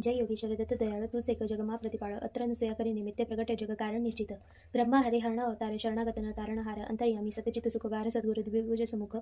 जय योगीश्वर दत्त दयाळ तू सेक जगमा प्रतिपाळ अत्र अनुसया करी निमित्ते प्रगट जग कारण निश्चित ब्रह्मा हरे हरण अवतार शरणागतन तारणहार अंतर्यामी सतचित सुखवार सद्गुरु द्विभुज समुख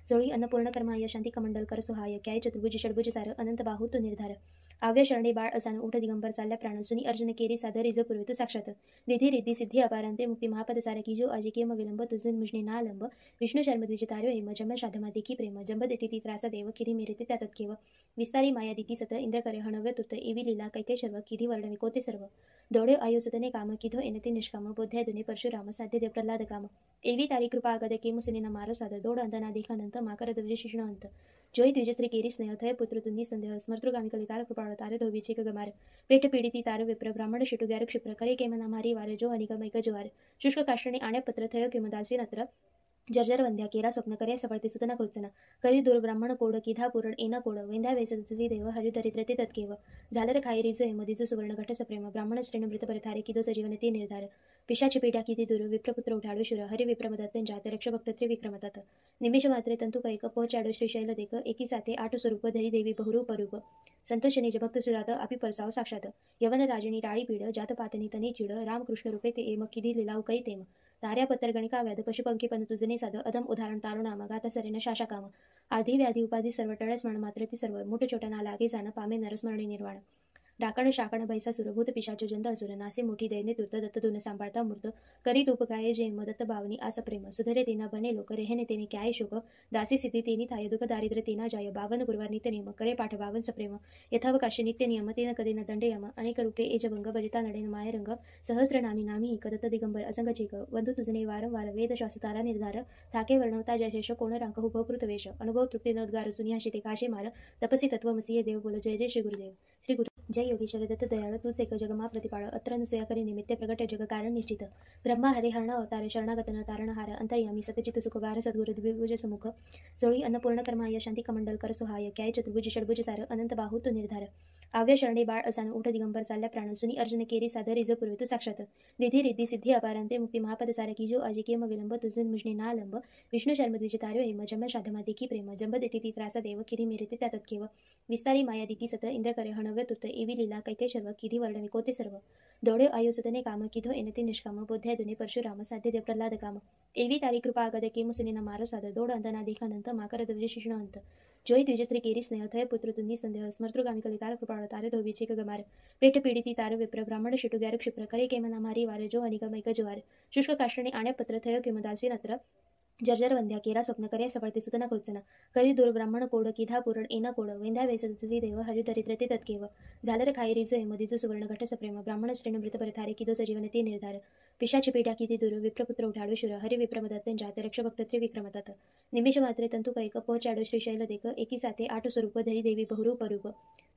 जोळी अन्नपूर्ण कर्माय शांती कमंडल कर सुहाय काय चतुर्भुज षडभुज सार अनंत बाहू तू निर्धार आव्य शरणे बाळ असान उठ दिगंबर चालल्या प्राण सुनी अर्जुन केरी सादर रिज पूर्वित साक्षात विधी रिद्धी सिद्धी अपारांते मुक्ती महापद सार की जो आजी केम विलंब तुझे मुजने ना लंब विष्णु शर्म द्विजितार्यो हेम जम शाधमा देखी प्रेम जंब देती ती त्रास देव किरी मेरे त्यात केव विस्तारी माया दिती सत इंद्र करे हणव्य तुत एवी लीला कैके शर्व किधी वर्णवी कोते सर्व दोडे आयुसतने काम किधो एनते निष्काम बोध्या दुने परशुराम साध्य देव प्रल्हाद काम एवी तारी कृपा आगद के मुसुनीना मारो साध दोड अंतना देखानंत माकर द्विज शिष्ण अंत जोई द्विज स्त्री केरी स्नेह थय पुत्र तुंदी संदेह स्मर्तृगामी कलितार कृपाळ तारे धोबीचे गमार पेट पीडिती तार विप्र ब्राह्मण शिटु ग्यार क्षिप्र करे केमना मारी वार जो अनिगमैक ज्वार शुष्क काष्टणे आण्या पत्र थय किमदासी नत्र जर्जर वंध्या केरा स्वप्न करे सफळते सुतना कृत्सना करी दूर ब्राह्मण कोड किधा पुरण एना कोड वेंद्या वेसुवी देव हरिदरिद्रते तत्केव झालर खाई रिज हेमदीज सुवर्ण घट सप्रेम ब्राह्मण श्रेण मृत परथारे किदो सजीवन ते निर्धार पिशाची पीठा किती दूर विप्रपुत्र उठाडो शुर हरि विप्रमदत्त जात रक्ष भक्त त्रिविक्रमतात निमिष मात्रे तंतु कैक पोचाडो श्रीशैल देख एकी साथे आठ स्वरूप धरी देवी बहुरूप रूप संतोष निज भक्त सुजात अपि परसाव साक्षात यवन राजनी टाळी पीड जात पातनी तनी चिड रामकृष्ण रूपे ते एम किधी लिलाव कै तेम ताऱ्या पत्तर गणिका व्याध पशुपंखी पण तुझने साध अदम उदाहरण तारुणाम गाता सरेन शाशा काम आधी व्याधी उपाधी सर्व टळस म्हण मात्र ती सर्व मोठ छोटा ना लागे जाण पामे नरस्मरणी निर्वाण डाकण शाकण भैसा सुरभूत पिशाचो जंद असुर नासे मोठी दैने तुर्त दत्त धुन सांभाळता मूर्त करीत उपकाये जे मदत्त भावनी आस प्रेम सुधरे तेना बने लोक रेहने तेने क्याय शोक दासी सिद्धी तेनी थाय दुःख दारिद्र्य तेना जाय बावन गुरुवार नित्य नियम करे पाठ बावन सप्रेम यथावकाशी नित्य नियम तेन कधी न दंड यम अनेक रूपे एजभंग भजिता नडेन माय रंग सहस्र नामी नामी कदत्त दिगंबर असंग चेक वंदू तुझने वारंवार वेद शास्त्रारा निर्धार थाके वर्णवता जयशेष कोण रांक हुभकृत वेश अनुभव तृप्ती नोद्गार सुनिया शिते काशे मार तपसी तत्वमसी देव बोल जय जय श्री गुरुदेव श्री गुरु जय योगीश्वर दत्त दयाळ तू सेक जगमा प्रतिपाळ अत्र अनुसया करी निमित्ते प्रगट जग कारण निश्चित ब्रह्मा हरे हरण अवतार शरणागतन तारणहार अंतर्यामी सतचित सुखवार सद्गुरु द्विभुज समुख जोळी अन्नपूर्ण कर्माय शांती कमंडल कर सुहाय काय चतुर्भुज षडभुज सार अनंत बाहू तू निर्धार आव्य शरणे बाळ असान उठ दिगंबर चालल्या प्राण सुनी अर्जुन केरी सादर रिज पूर्वित साक्षात विधी रिद्धी सिद्धी अपारांते मुक्ती महापद सार की जो आजी केम विलंब तुझे मुजने ना लंब विष्णु शर्म द्विजितार्यो हेम जम शाधमा देखी प्रेम जंब देती ती त्रास देव किरी मेरे त्यात केव विस्तारी माया दिती सत इंद्र करे हणव्य तुत एवी लीला कैके शर्व किधी वर्णवी कोते सर्व दोडे आयुसतने काम किधो एनते निष्काम बोध्या दुने परशुराम साध्य देव प्रल्हाद काम एवी तारी कृपा आगद के मुसुनीना मारो साध दोड अंतना देखानंत माकर द्विज शिष्ण अंत जोई द्विज स्त्री केरी स्नेह थय पुत्र तुंदी संदेह स्मर्तृगामी कलितार कृपाळ तारे धोबीचे गमार पेट पीडिती तार विप्र ब्राह्मण शिटु ग्यार क्षिप्र करे केमना मारी वार जो अनिगमैक ज्वार शुष्क काष्टणे आण्या पत्र थय किमदासी नत्र जर्जर वंध्या केरा स्वप्न करे सफळते सुतना कृत्सना करी दूर ब्राह्मण कोड किधा पुरण एना कोड वेंद्या वेसुवी देव हरिदरिद्रते तत्केव झालर खाई रिज हेमदीज सुवर्ण घट सप्रेम ब्राह्मण श्रेण मृत परथारे किदो सजीवन ते निर्धार पिशाची पीठा किती दूर विप्रपुत्र उठाडो शुर हरि विप्रमदत्त जात रक्ष भक्त त्रिविक्रमतात निमिष मात्रे तंतु कैक पोचाडो श्रीशैल देख एकी साथे आठ स्वरूप धरी देवी बहुरूप रूप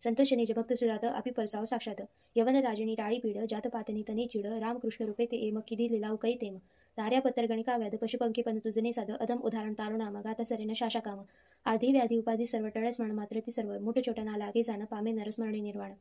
संतोष निज भक्त सुजात अपि परसाव साक्षात यवन राजनी टाळी पीड जात पातनी तनी चिड रामकृष्ण रूपे ते एम किधी लिलाव कै तेम ताऱ्या पत्तर गणिका व्याध पशुपंखी पण तुझने साध अदम उदाहरण तारुणाम गाता सरेन शाशा काम आधी व्याधी उपाधी सर्व टळस म्हण मात्र ती सर्व मोठ छोटा ना लागे जाण पामे नरस्मरणी निर्वाण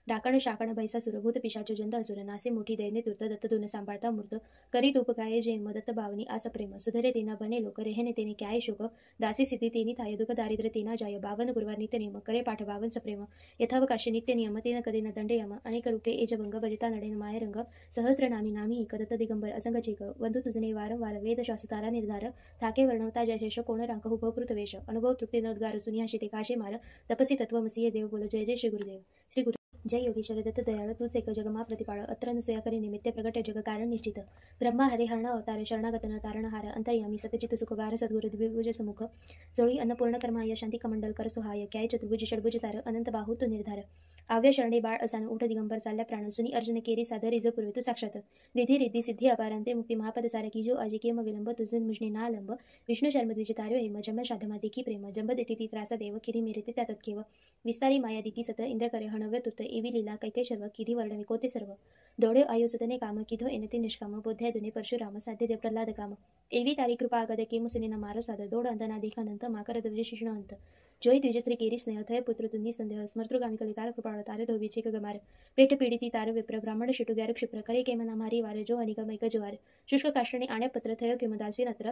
डाकण शाकण भैसा सुरभूत पिशाचो जंद असुर नासे मोठी दैने तुर्त दत्त धुन सांभाळता मूर्त करीत उपकाये जे मदत्त भावनी आस प्रेम सुधरे तेना बने लोक रेहने तेने क्याय शोक दासी सिद्धी तेनी थाय दुःख दारिद्र्य तेना जाय बावन गुरुवार नित्य नियम करे पाठ बावन सप्रेम यथावकाशी नित्य नियम तेन कधी न दंड यम अनेक रूपे एजभंग भजिता नडेन माय रंग सहस्र नामी नामी कदत्त दिगंबर असंग चेक वंदू तुझने वारंवार वेद शास्त्रारा निर्धार थाके वर्णवता जयशेष कोण रांक हुभकृत वेश अनुभव तृप्ती नोद्गार सुनिया शिते काशे मार तपसी तत्वमसी देव बोल जय जय श्री गुरुदेव श्री गुरु जय योगीश्वर दत्त दयाळ तू सेक जगमा प्रतिपाळ अत्र अनुसया करी निमित्ते प्रगट जग कारण निश्चित ब्रह्मा हरे हरण अवतार शरणागतन तारणहार अंतर्यामी सतचित सुखवार सद्गुरु द्विभुज समुख जोळी अन्नपूर्ण कर्माय शांती कमंडल कर सुहाय काय चतुर्भुज षडभुज सार अनंत बाहू तू निर्धार आव्य शरणे बाळ असान उठ दिगंबर चालल्या प्राण सुनी अर्जुन केरी सादर रिज पूर्वित साक्षात विधी रिद्धी सिद्धी अपारांते मुक्ती महापद सार की जो आजी केम विलंब तुझे मुजने ना लंब विष्णु शर्म द्विजितार्यो हेम जम शाधमा देखी प्रेम जंब देती ती त्रास देव किरी मेरे त्यात केव विस्तारी माया दिती सत इंद्र करे हणव्य तुत एवी लीला कैके शर्व किधी वर्णवी कोते सर्व दोडे आयुसतने काम किधो एनते निष्काम बोध्या दुने परशुराम साध्य देव प्रल्हाद काम एवी तारी कृपा आगद के मुसुनीना मारो साध दोड अंतना देखानंत माकर द्विज शिष्ण अंत जोई द्विज स्त्री केरी स्नेह थय पुत्र तुंदी संदेह स्मर्तृगामी कलितार कृपाळ तारे धोबीचे गमार पेट पीडिती तार विप्र ब्राह्मण शिटु ग्यार क्षिप्र करे केमना मारी वार जो अनिगमैक ज्वार शुष्क काष्टणे आण्या पत्र थय किमदासी नत्र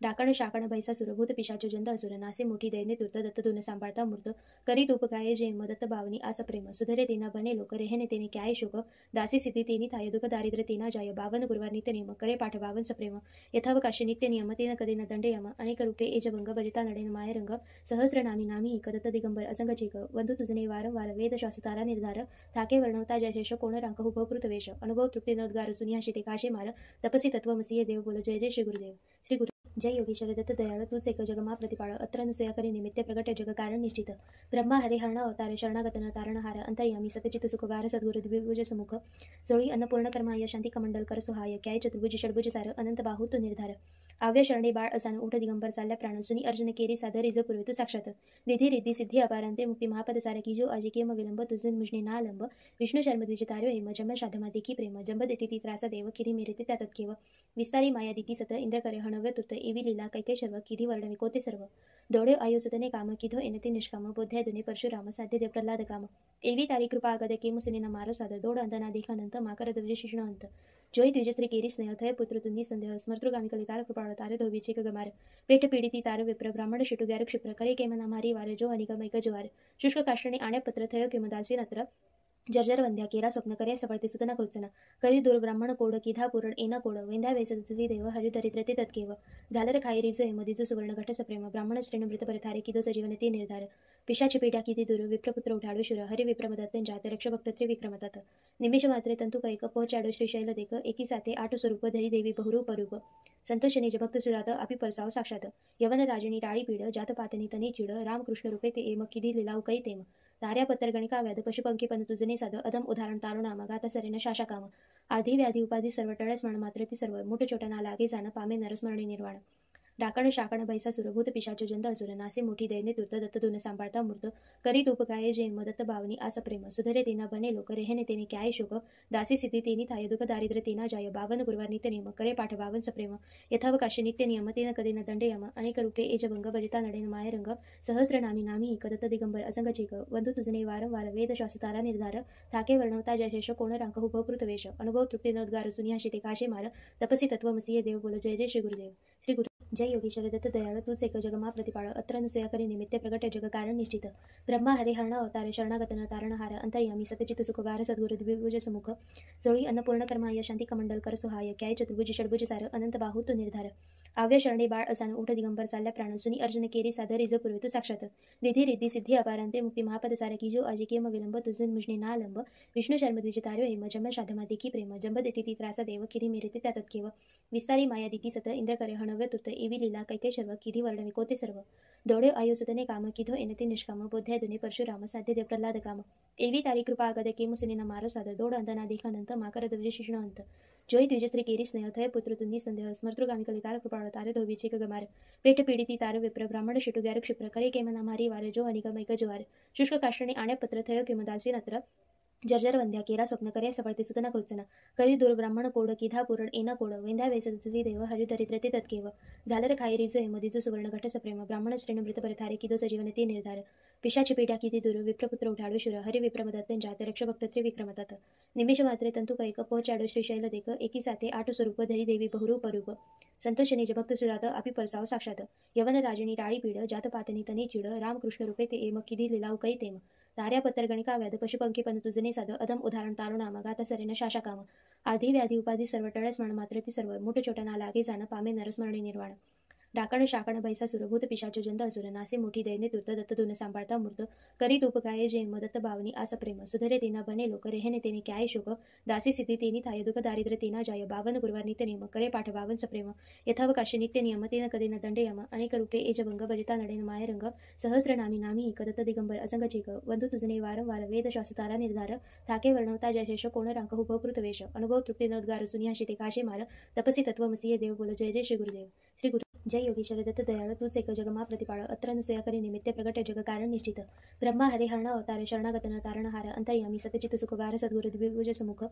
डाकण शाकण भैसासुर भूत पिशाच जंत असुर नासे मोठी दैन्य तूर्त दत्त धुन सांभाळता मूर्त करी तूप काय जे मदत्त भावनी आस प्रेम सुधरे तेना बने लोक रेहने तेने क्याय शोक दासी सिद्धी तेनी थाय दुःख दारिद्र्य तेना जाय बावन गुरुवार नित्य नियम करे पाठ बावन सप्रेम यथावकाशी नित्य नियम तेन कधी न दंड यम अनेक रूपे एजभंग भजिता नडेन मायरंग सहस्रनामी नामी कदत्त दिगंबर असंग चेक वंदू तुझने वारंवार वेद शास्त्रारा निर्धार थाके वर्णवता जयशेष कोण रांक हुबकृत वेश अनुभव तृप्ती नोद्गार सुनियाशी ते काशे मार तपसी तत्वमसी देव बोल जय जय श्री गुरुदेव श्री गुरु जय योगीश्वर दत्त दयाळ तू सेक जगमा प्रतिपाळ अत्र अनुसया करी निमित्त प्रगट जग कारण निश्चित ब्रह्मा हरे हरण अवतार शरणागतन तारणहार अंतर्यामी सतचित सुखवार सद्गुरु दिव्यभुज समुख जोळी अन्नपूर्ण कर्माय शांती कमंडल कर सुहाय क्याय चतुर्भुज षडभुज सार अनंत बाहुत निर्धार आव्य शरणे बाळ असान उठ दिगंबर चालल्या प्राण सुनी अर्जुन केरी सादर रिज पूर्वित साक्षात निधी रिद्धी सिद्धी अपारांते मुक्ती महापद सार की जो आजी केम विलंब तुझे मुजने ना लंब विष्णू शर्म द्विज तार्यो हेम जम शाधमा देखी प्रेम जंब देती ती त्रास देव किरी मेरे त्यात केव विस्तारी माया दिती सत इंद्र करे हणव्य तुत एवी लीला कैके शर्व किधी वर्णवी कोते सर्व डोळे आयुसुतने काम किधो एनते निष्काम बोध्या दुने परशुराम साध्य देव प्रल्हाद काम एवी तारी कृपा आगद के मुसने मारो साद दोड अंतना देखानंत माकर द्विज शिष्ण अंत जोई द्विज स्त्री केरी स्नेह थय पुत्र तुंदी संदेह स्मर्तृगामी कलितार कृपाळ तार धोबीचे गमार पेट पीडिती तार विप्र ब्राह्मण शिटू ग्यार क्षिप्र करे केमना मारी वार जो अनिगमैक ज्वार शुष्क काष्टणे आण्या पत्र थय किमदासी नत्र जर्जर वंध्या केरा स्वप्न करे सफळते सुतना कृत्सना करी दूर ब्राह्मण कोड किधा पुरण एना कोड वेंद्या वेस तुझी देव हरि दरिद्रते तत्केव झालर खाई रिज मधीज सुवर्ण घट सप्रेम ब्राह्मण श्रेण मृत परथारे किदो सजीवन ते निर्धार पिशाची पीठा किती दूर विप्रपुत्र उठाडो शुर हरि विप्रमदत्त जात रक्षभक्त त्रिविक्रमतात निमिष मात्रे तंतु कैक पोचाडो श्रीशैल देक एकी साथे आठ स्वरूप धरी देवी बहुरूप रूप संतोष निज भक्त सुरात अपि परसाव साक्षात यवन राजनी टाळी पीड जात पातनी तनी चिड रामकृष्ण रूपे ते एम किधी लिलाव कै तेम तार्या पत्तर गणिका व्याध पशुपंखी पण तुझने साध अदम उदाहरण तारुणामा गाता सरेन शाशा काम आधी व्याधी उपाधी सर्व टळ स्मरण मात्र ती सर्व मुठ छोटा ना लागे जाण पामे नरस्मरणी निर्वाण डाकण शाकण भैसासुर भूत पिशाच जंत असुर नासे मोठी दैन्य तूर्त दत्त धुन सांभाळता मूर्त करी तूप काय जे मदत्त भावनी आस प्रेम सुधरे तेना बने लोक रेहने तेने क्याय शोक दासी सिद्धी तेनी थाय दुःख दारिद्र्य तेना जाय बावन गुरुवार नित्य नियम करे पाठ बावन सप्रेम यथावकाशी नित्य नियम तेन कदेन दंडयम अनेक रूपे एजभंग भजिता नडेन मायरंग सहस्र नामी नामी कदत्त दिगंबर असंग चेक वंदू तुझने वारंवार वेद शास्त्रारा निर्धार थाके वर्णवता जयशेष कोण रांक हुभ कृतवेश अनुभव तृप्ती नोद्गार सुनियाशी ते काशे मार तपसी तत्वमसी देव बोल जय जय श्री गुरुदेव श्री गुरु जय योगीश्वर दत्त दयाळ तूच एक जगमा प्रतिपाळ अत्र अनुसया करी निमित्ते प्रगट जग कारण निश्चित ब्रह्मा हरे हरण अवतारे शरणागतन तारणहार अंतर्यामी सतचित सुखवार सद्गुरु द्विभुज समुख जोळी अन्नपूर्ण कर्माय शांती कमंडल कर सुहाय क्याय चतुर्भुज षडभुज सार अनंत बाहू तो निर्धार आव्य शरणे बाळ असान उठ दिगंबर चालल्या प्राण सुनी अर्जुन केरी साधर रिज पूर्वित साक्षात विधी रिद्धी सिद्धी अपारांते मुक्ती महापद सार की जो आजी केम विलंब तुझे मुजने ना लंब विष्णु शर्म द्विज तार्यो हेम जम शाधमा देखी प्रेम जंब देती ती त्रास देव किरी मेरते त्यातत केव विस्तारी माया दिती सत इंद्र करे हणव्य तुत एवी लीला कैके शर्व किधी वर्णवी कोते सर्व दोडे आयुसुतने काम किधो एनते निष्काम बोध्या दुने परशुराम साध्य देव प्रल्हाद काम एवी तारी कृपा आगद के मुसुनिना मारो साध दोड अंतना देखानंत माकर द्विज शिष्ण अंत जोई द्विजश्री केरी स्नेह थय पुत्र तुन्नी संदेह स्मर्तृगामी कलितार कृपाळ तारे धोबीचे गमार पेट पीडिती तार विप्र ब्राह्मण शिटू ग्यार क्षिप्र करे केमना मारी वार जो अनिगमैक ज्वार शुष्क काष्टणे आण्या पत्र थय किमदासी नत्र जर्जर वंध्या केरा स्वप्न करे सफळते सुतना कृत्सना करी दूर ब्राह्मण कोड किधा पुरण एना कोड वेंध्या वेसवी देव हरि दरिद्रते तत्केव झालर खाई रिज मधीज सुवर्ण घट सप्रेम ब्राह्मण श्रेण मृत परथारे किदो सजीवन ते निर्धार पिशाची पेट्या किती दूर विप्रपुत्र उठाडू शुर हरि विप्रमदत्त जात रक्ष भक्त त्रिविक्रमतात निमिष मात्रे तंतु कैक पोचाडो श्रीशैल देक एकी साथे आठ स्वरूप धरी देवी बहुरूप रूप संतोष निज भक्त सुरात अपि परसाव साक्षात यवन राजनी टाळी पीड जात पातनी तनी चिड रामकृष्ण रूपे ते एम किधी लिलाव कै तेम तार्या पत्तर गणिका व्याध पशुपंखी पण तुझने साध अधम उदाहरण तारुणाम गाता सरेन शाशा काम आधी व्याधी उपाधी सर्व टळस म्हण मात्र ती सर्व मुठ छोटा लागे जाण पामे नरस्मरणी निर्वाण डाकण शाकण भैसासुर भूत पिशाच जंत असुर नासे मोठी दैन्य तूर्त दत्त धुन सांभाळता मूर्त करी तूप काय जे मदत्त भावनी आस प्रेम सुधरे तेना बने लोक रेहने तेने क्याय शोक दासी सिद्धी तेनी थाय दुःख दारिद्र्य तेना जाय बावन गुरुवार नित्य नियम करे पाठ बावन सप्रेम यथावकाशी नित्य नियम तेन कदेन दंडयम अनेक रूपे एजभंग भजिता नडेन मायरंग सहस्र नामी नामी कदत्त दिगंबर असंग चेक वंदू तुझने वारंवार वेद शास्त्रारा निर्धार थाके वर्णवता जयशेष कोण रांक हुभ कृतवेश अनुभव तृप्ती नोद्गार सुनियाशी ते काशे मार तपसी तत्वमसी देव बोल जय जय श्री गुरुदेव श्री गुरु जय योगीश्वर दत्त दयाळ तूच एक जगमा प्रतिपाळ अत्र अनुसया करी निमित्ते प्रगट जग कारण निश्चित ब्रह्मा हरे हरण अवतारे शरणागतन तारणहार अंतर्यामी सतचित सुखवार सद्गुरु द्विभुज समुख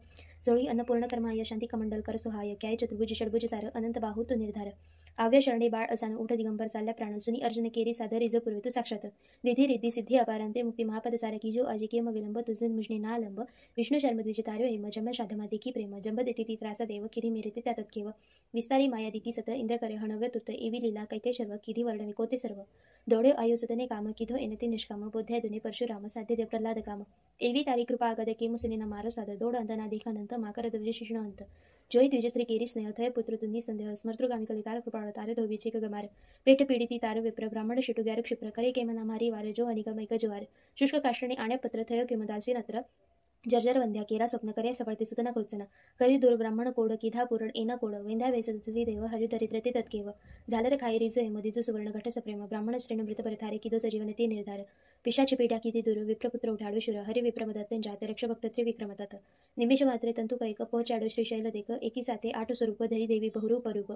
जोळी अन्नपूर्ण कर्माय शांती कमंडल कर सुहाय क्याय चतुर्भुज षडभुज सार अनंत बाहू तो निर्धार आव्य शरणे बाळ असान उठ दिगंबर चालल्या प्राण सुनी अर्जुन केरी साधर रिज पूर्वित साक्षात विधी रिद्धी सिद्धी अपारांते मुक्ती महापद सार की जो आजी केम विलंब तुझे मुजने ना लंब विष्णु शर्म द्विज तार्यो हेम जम शाधमा देखी प्रेम जंब देती ती त्रास देव किरी मेरते त्यातत केव विस्तारी माया दिती सत इंद्र करे हणव्य तुत एवी लीला कैके शर्व किधी वर्णवी कोते सर्व दोडे आयुसुतने काम किधो एनते निष्काम बोध्या दुने परशुराम साध्य देव प्रल्हाद काम एवी तारी कृपा आगद के मुसुनिना मारो साध दोड अंतना देखानंत माकर द्विज शिष्ण अंत जोई द्विजश्री केरी स्नेह थय पुत्र तुन्नी संदेह स्मर्तृगामी कलितार कृपाळ तारे धोबीचे गमार पेट पीडिती तार विप्र ब्राह्मण शिटू ग्यार क्षिप्र करे केमना मारी वार जो अनिगमैक ज्वार शुष्क काष्टणे आण्या पत्र थय किमदासी नत्र जर्जर वंध्या केरा स्वप्न करे सफळते सुतना कृत्सना करी दूर ब्राह्मण कोड किधा पुरण एना कोड वेंध्या वेसवी देव हरि दरिद्रते तत्केव झालर खाई रिज मधीज सुवर्ण घट सप्रेम ब्राह्मण श्रेण मृत परथारे किदो सजीवन ते निर्धार पिशाची पेट्या किती दूर विप्रपुत्र उठाडू शुर हरि विप्रमदत्त जात रक्ष भक्त त्रिविक्रमतात निमिष मात्रे तंतु कैक पोचाडो श्रीशैल देक एकी साथे आठ स्वरूप धरी देवी बहुरूप रूप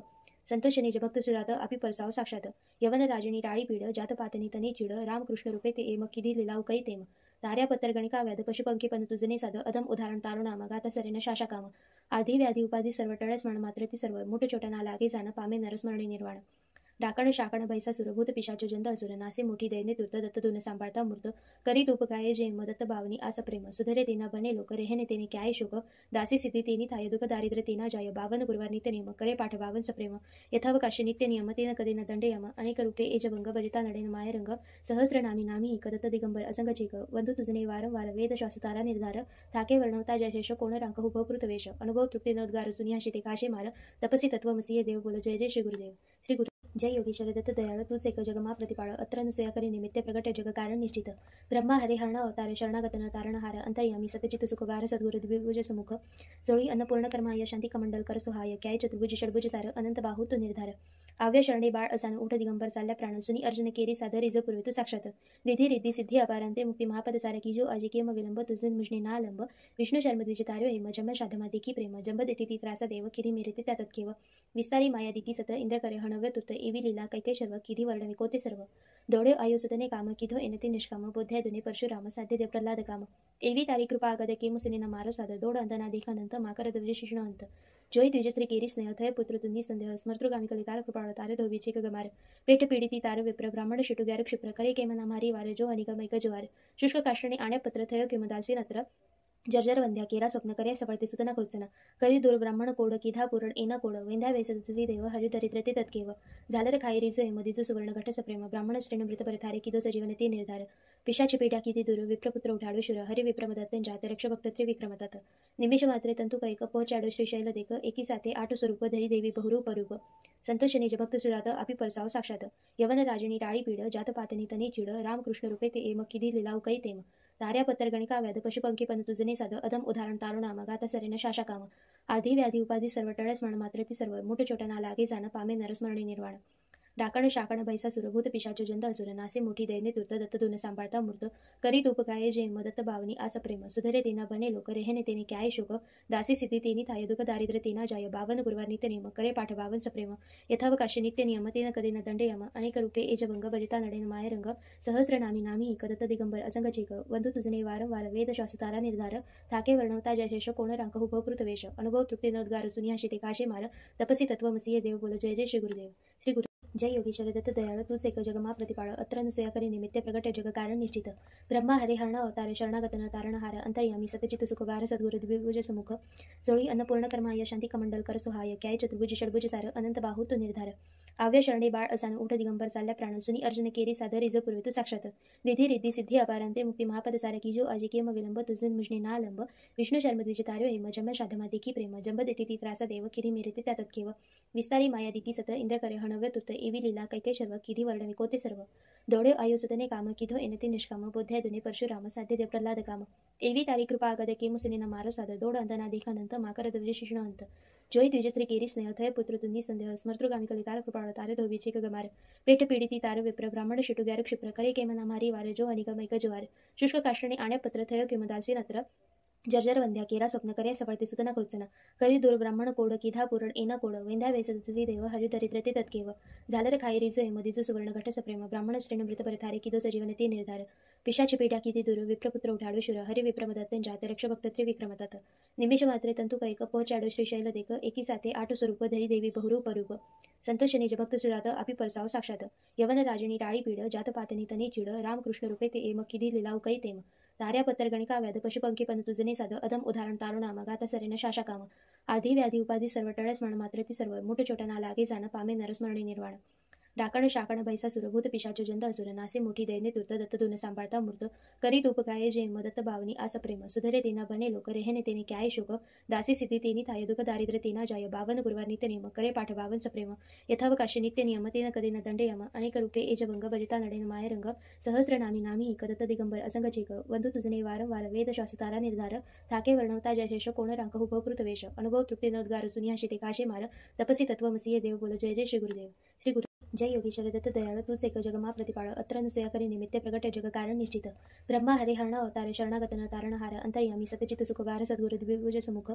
संतोष निज भक्त सुरात अपि परसाव साक्षात यवन राजनी टाळी पीड जात पातनी तनी चिड रामकृष्ण रूपे ते एम किधी लिलाव कै तेम तार्या पत्तर गणिका व्याध पशुपंखी पण तुझने साध अधम उदाहरण तारुणाम गाता सरेन शाशा काम आधी व्याधी उपाधी सर्व टळस म्हण मात्र ती सर्व मुठ छोटा लागे जाण पामे नरस्मरणी निर्वाण डाकण शाकण भैसासुर भूत पिशाच जंत असुर नासे मोठी दैन्य तूर्त दत्त धुन सांभाळता मूर्त करी तूप काय जे मदत्त भावनी आस प्रेम सुधरे तेना बने लोक रेहने तेने क्याय शोक दासी सिद्धी तेनी थाय दुःख दारिद्र्य तेना जाय बावन गुरुवार नित्य नियम करे पाठ बावन सप्रेम यथावकाशी नित्य नियम तेन कदेन दंडयम अनेक रूपे एजभंग भजिता नडेन मायरंग सहस्र नामी नामी कदत्त दिगंबर असंग चेक वंदू तुझने वारंवार वेद शास्त्रारा निर्धार थाके वर्णवता जयशेष कोण रांक हुभ कृतवेश अनुभव तृप्ती नोद्गार सुनियाशी ते काशे मार तपसी तत्वमसी देव बोल जय जय श्री गुरुदेव श्री गुरु जय योगीश्वर दत्त दयाळ तूच एक जगमा प्रतिपाळ अत्र अनुसया करी निमित्ते प्रगट जग कारण निश्चित ब्रह्मा हरे हरण अवतारे शरणागतन तारणहार अंतर्यामी सतचित सुखवार सद्गुरु द्विभुज समुख जोळी अन्नपूर्ण कर्माय शांती कमंडल कर सुहाय क्याय चतुर्भुज षडभुज सार अनंत बाहू तो निर्धार आव्य शरणे बाळ असान उठ दिगंबर चालल्या प्राण सुनी अर्जुन केरी सादर रिज पूर्वित साक्षात विधी रिद्धी सिद्धी अपारांते मुक्ती महापद सारकी जो आजी केम विलंब तुझे मुजने ना लंब विष्णू शर्म द्विज तार्यो हेम जम शाधमा देखी प्रेम जंब देती ती त्रासा देव किरी मेरे त्यात केव विस्तारी माया दिती सत इंद्र करे हणव्य तुत एवी लीला कैके शर्व किधी वर्णवी कोते सर्व दोडे आयुसतने काम किधो एनते निष्काम बोध्या दुने परशुराम साध्य देव प्रल्हाद काम एवी तारी कृपा आगद केम सुनीना मारो साद दोड अंतना देखानंत माकर द्विज शिष्ण अंत जोई द्विजश्री केरी स्नेह थय पुत्र तुन्नी संदेह स्मर्तृगामी कलितार कृपाळ तारे धोबीचे गमार पेट पीडिती तार विप्र ब्राह्मण शिटू ग्यार क्षिप्र करे केमना मारी वार जो अनिगमैक ज्वार शुष्क काष्टणे आण्या पत्र थय किमदासी नत्र जर्जर वंध्या केरा स्वप्न करे सफळते सुतना कृत्सना करी दूर ब्राह्मण कोड किधा पुरण एना कोड वेंद्या वेसवी देव हरिदरिद्र ते तत्केव झालर खाई रिज मधीज सुवर्ण घट सप्रेम ब्राह्मण श्रेण मृत परथारे किदो सजीवन ते निर्धार पिशाची पेट्या किती दूर विप्रपुत्र उठाडू शुर हरि विप्रमदत्त जात रक्ष भक्त त्रिविक्रमतात निमिष मात्रे तंतु कैक पोचाडो श्रीशैल देक एकी साथे आठ स्वरूप धरी देवी बहुरूप रूप संतोष निज भक्त सुरात अपि परसाव साक्षात यवन राजनी टाळी पीड जात पातनी तनी चिड रामकृष्ण रूपे ते एम किधी लिलाव कै तेम ताऱ्या पत्तर गणिका व्याध पशुपंखी पण तुझने साध अधम उदाहरण तारुणाम गाता सरेन शाशा काम आधी व्याधी उपाधी सर्व टळस म्हण मात्र ती सर्व मुठ छोटा ना लागे जाण पामे नरस्मरणी निर्वाण डाकण शाकण भैसा सुरभूत पिशाचो जंद असुर नासे मोठी दैने तुर्त दत्त धुन सांभाळता मूर्त करी तूप काय जे मदत्त बावनी आस प्रेम सुधरे तेना बने लोक रेहने तेने काय शोक दासी सिद्धी तेनी थाय दुख दारिद्र तेना जाय बावन गुरुवार नित्य नियम करे पाठ बावन सप्रेम यथावकाशी नित्य नियम तेन कधी न दंड यम अनेक रूपे एजभंग भजिता नडेन मायरंग सहस्र नामी नामी कदत्त दिगंबर असंग चेक वंदू तुझने वारंवार वेद शास्त्रारा निर्धार थाके वर्णवता जयशेष कोण रांक हुभकृत वेश अनुभव तृप्ती नोद्गार सुनियाशी ते काशे मार तपसी तत्वमसीय देव बोल जय जय श्री गुरुदेव श्री गुरु जय योगीश्वर दत्त दयाळ तूच एक जगमा प्रतिपाळ अत्र अनुसया करी निमित्त प्रगट जग कारण निश्चित ब्रह्मा हरे हरण अवतार शरणागतन तारणहार अंतर्यामी सतचित सुखवार सद्गुरु द्विभुज समुख जोळी अन्नपूर्ण कर्माय शांती कमंडल कर सुहाय क्याय चतुर्भुज षडभुज सार अनंत बाहू तो निर्धार आव्य शरणे बाळ असान उठ दिगंबर चालल्या प्राण सुनी अर्जुन केरी सादर रिज पूर्वित साक्षात विधी रिद्धी सिद्धी अपारांते मुक्ती महापद सारकी जो आजी केम विलंब तुझे मुजने ना लंब विष्णू शर्म द्विज तार्यो हेम जम शाधमा देखी प्रेम जंब देती ती त्रासा देव किरी मेरे त्यात केव विस्तारी माया दिती सत इंद्र करे हणव्य तुत एवी लीला कैके शर्व किधी वर्णवी कोते सर्व दोडे आयुसतने काम किधो एनते निष्काम बोध्या दुने परशुराम साध्य देव प्रल्हाद काम एवी तारी कृपा आगद केम सुनीना मारो साद दोड अंतना देखानंत माकर द्विज शिष्ण अंत जोई द्विजश्री केरी स्नेह थय पुत्र तुन्नी संदेह स्मर्तृगामी कलितार कृपाळ तारे धोबीचे गमार पेट पीडिती तार विप्र ब्राह्मण शिटू ग्यार क्षिप्र करे केमना मारी वार जो अनिगमैक ज्वार शुष्क काष्टणे आण्या पत्र थय किमदासी नत्र जर्जर वंध्या केरा स्वप्न करे सफळते सुतना कृत्सना करी दूर ब्राह्मण कोड किधा पुरण एना कोड वेंद्या वेसवी देव हरिदरिद्र ते तत्केव झालर खाई रिज मधीज सुवर्ण घट सप्रेम ब्राह्मण श्रेण मृत परथारे किदो सजीवन ते निर्धार पिशाची पेट्या किती दूर विप्रपुत्र उठाडू शुर हरि विप्रमदत्त जात रक्ष भक्त त्रिविक्रमतात निमिष मात्रे तंतु कैक पोचाडो श्रीशैल देक एकी साथे आठ स्वरूप धरी देवी बहुरूप रूप संतोष निज भक्त सुरात अपि परसाव साक्षात यवन राजनी टाळी पीड जात पातनी तनी चिड रामकृष्ण रूपे ते एम किधी लिलाव कै तेम ताऱ्या पत्तर गणिका व्याध पशुपंखी पण तुझने साध अधम उदाहरण तारुणाम गाता सरेन शाशा काम आधी व्याधी उपाधी सर्व टळस म्हण मात्र ती सर्व मुठ छोटा ना लागे जाण पामे नरस्मरणी निर्वाण डाकण शाकण भैसा सुरभूत पिशाचो जंद असुर नासे मोठी दैने तुर्त दत्त धुन सांभाळता मूर्त करी तूप काय जे मदत्त बावनी आस प्रेम सुधरे तेना बने लोक रेहने तेने काय शोक दासी सिद्धी तेनी थाय दुख दारिद्र तेना जाय बावन गुरुवार नित्य नियम करे पाठ बावन सप्रेम यथावकाशी नित्य नियम तेन कधी न दंड यम अनेक रूपे एजभंग भजिता नडेन मायरंग सहस्र नामी नामी कदत्त दिगंबर असंग चेक वंदू तुझने वारंवार वेद शास्त्रारा निर्धार थाके वर्णवता जयशेष कोण रांक हुभकृत वेश अनुभव तृप्ती नोद्गार सुनियाशी ते काशे मार तपसी तत्वमसीय देव बोल जय जय श्री गुरुदेव श्री गुरु जय योगीश्वर दत्त दयाळ तूच एक जगमा प्रतिपाळ अत्र अनुसया करी निमित्त प्रगट जग कारण निश्चित ब्रह्मा हरे हरण अवतार शरणागतन तारणहार अंतर्यामी सतचित सुखवार सद्गुरु द्विभुज समुख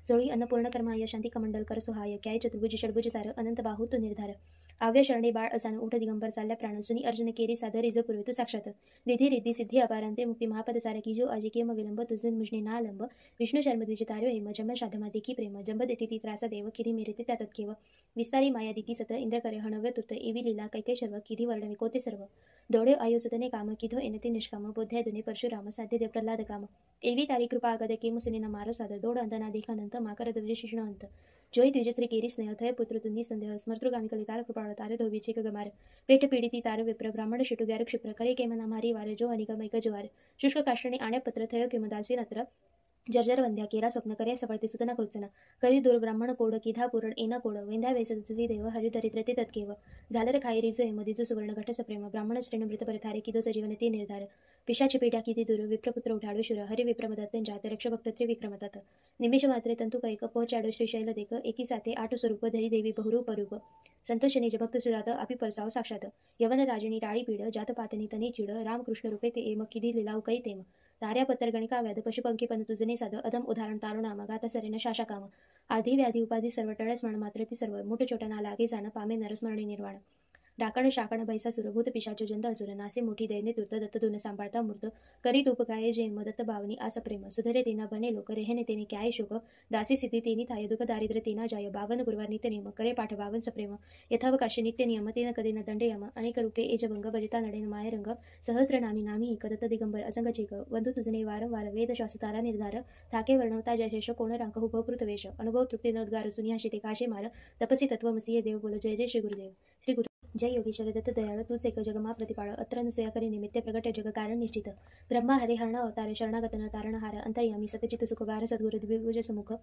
जोळी अन्नपूर्ण कर्माय शांती कमंडल कर सुहाय क्याय चतुर्भुज षडभुज सार अनंत बाहू तो निर्धार आव्य शरणे बाळ असान उठ दिगंबर चालल्या प्राण सुनी अर्जुन केरी सादर रिज पूर्वित साक्षात विधी रिद्धी सिद्धी अपारांते मुक्ती महापद सारकी जो आजी केम विलंब तुझे मुजने ना लंब विष्णू शर्म द्विज तार्यो हेम जम शाधमा देखी प्रेम जंब देती ती त्रासा देव किरी मेरे त्यात केव विस्तारी माया दिती सत इंद्र करे हणव्य तुत एवी लीला कैके शर्व किधी वर्णवी कोते सर्व दोडे आयुसतने काम किधो एनते निष्काम बोध्या दुने परशुराम साध्य देव प्रल्हाद काम एवी तारी कृपा आगद केम सुनीना मारो साद दोड अंतना देखानंत माकर द्विज शिष्ण अंत जोई द्विजश्री केरी स्नेह थय पुत्र तुन्नी संदेह स्मर्तृगामी कलितार कृपाळ तारे धोबीचे गमार पेट पीडिती तार विप्र ब्राह्मण शिटू ग्यार क्षिप्र करे केमना मारी वार जो अनिगमैक ज्वार शुष्क काष्टणे आण्या पत्र थय किमदासी नत्र जर्जर वंध्या केरा स्वप्न करे सफळते सुतना कृत्सना करी दूर ब्राह्मण कोड किधा पुरण एना कोड वेंद्या वेसवी देव हरिदरिद्र ते तत्केव झालर खाई रिज मधीज सुवर्ण घट सप्रेम ब्राह्मण श्रेण मृत परथारे किदो सजीवन ते निर्धार पिशाची पीडा किती दूर विप्रपुत्र उठाडो शुर हरि विप्रमदत्तं जात रक्षभक्त त्रिविक्रमतात निमेष मात्रे तंतु कैक पहुंचाडो श्रीशैल देख एकी साथे आठ स्वरूप धरी देवी बहुरूप रूप संतोष निज भक्त सुजात अपि परसाव साक्षात यवन राजनी टाळी पीड जात पातनी तनी चिड रामकृष्ण रूपे ते एम किधी लिलाव कै तेम ताऱ्या पत्तर गणिका व्याध पशुपंखी पण तुझने साध अधम उदाहरण तारुणाम गाता सरेन शाशा काम आधी व्याधी उपाधी सर्व टळस म्हण मात्र ती सर्व मुठ छोटा लागे जाण पामे नरस्मरणी निर्वाण डाकण शाकण बैसा सुरभूत पिशाचो जंद असुर नासे मोठी दैने तुर्त दत्त धुन सांभाळता मूर्त करीत उपकाये जे मदत्त बावनी आस प्रेम सुधरे तेना बने लोक रेहने तेने क्याय शोक दासी सिद्धी तेनी थाय दुख दारिद्र्य तेना जाय बावन गुरुवार नित्य नियम करे पाठ बावन सप्रेम यथावकाशी नित्य नियम तेन कदे न दंड यम अनेक रूपे एजभंग भजिता नडेन मायरंग सहस्र नामी नामी कदत्त दिगंबर असंग चेक वंधू तुझने वारंवार वेद शास्त्रारा निर्धार थाके वर्णवता जयशेष कोण रांक हुभकृत वेश अनुभव तृप्ती नोद्गार सुनियाशी ते काशे मार तपसी तत्वमसी देव बोल जय जय श्री गुरुदेव श्री गुरु जय योगीश्वर दत्त दयाळ तूच एक जगमा प्रतिपाळ अत्र अनुसया करी निमित्त प्रगट जग कारण निश्चित ब्रह्मा हरे हरण अवतार शरणागतन तारणहार अंतर्यामी सतचित सुखवार सद्गुरु द्विभुज समुख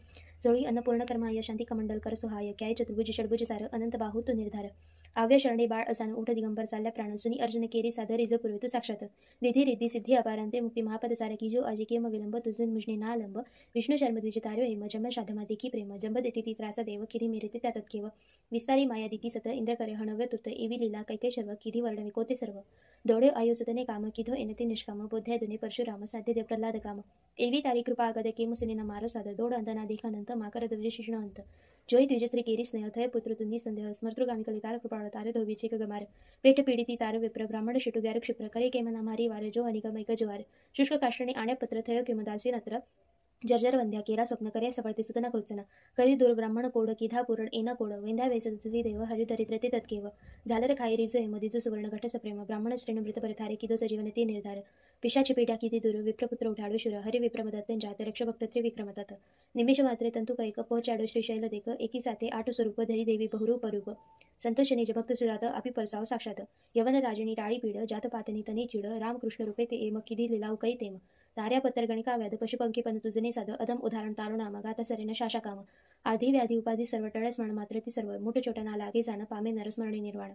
जोळी अन्नपूर्ण कर्माय शांती कमंडल कर सुहाय क्याय चतुर्भुज षडभुज सार अनंत बाहू तो निर्धार आव्य शरणे बाळ असान उठ दिगंबर चालल्या प्राण सुनी अर्जुन केरी साधर रिज पूर्वित साक्षात विधी रिद्धी सिद्धी अपारांते मुक्ती महापद सार की जो आजी केम विलंब तुझे मुजने ना लंब विष्णू शर्म द्विज तार्यो हेम जम शाधमा देखी प्रेम जंब देती ती त्रास देव किरी मेरते त्यातत केव विस्तारी माया दिती सत इंद्र करे हणव्य तुत एवी लीला कैके शर्व किधी वर्णने कोते सर्व डोळे आयुसतने काम किधो एनते निष्काम बोध्या दुने परशुराम साध्य देव प्रल्हाद काम एवी तारी कृपा आगद केम सुनीना मारो साध दोड अंतना देखानंत माकर द्विज शिष्ण अंत जोई द्विजश्री केरी स्नेह थय पुत्र तुंदी संदेह स्मर्तृगामी कलितार कृपाळ तार धोबीचे गमार पेट पीडिती तार विप्र ब्राह्मण शिटू ग्यार क्षिप्र करे केमना मारी वार जो अनिक मैक जवार शुष्क काष्टणे आण्या पत्र थय किमदासी नत्र जर्जर वंध्या केरा स्वप्न करे सफळते सुतना कृचना करी दूर ब्राह्मण कोड किधा पुरण एना कोड वेंध्या वेसुवी देव हरिदरिद्र ते तत्केव झालर खाई रिज हेमदिज सुवर्ण घट सप्रेम ब्राह्मण श्रेण मृत परिथारे किदो सजीवन ते निर्धार पिशाची पीडा किती दूर विप्रपुत्र उठाडो शुर हरि विप्रमदत्तं जात रक्षभक्त त्रिविक्रमतात निमेष मात्रे तंतु कैक पहुंचाडो श्रीशैल देख एकी साथे आठ स्वरूप धरी देवी बहुरूप रूप संतोष निज भक्त सुजात अपि परसाव साक्षात यवन राजनी टाळी पीड जात पातनी तनी चिड रामकृष्ण रूपे ते एम किधी लिलाव कै तेम ताऱ्या पत्तर गणिका व्याध पशुपंखी पण तुझने साध अधम उदाहरण तारुणाम गाता सरेन शाशा काम आधी व्याधी उपाधी सर्व टळस म्हण मात्र ती सर्व मुठ छोटा लागे जाण पामे नरस्मरणी निर्वाण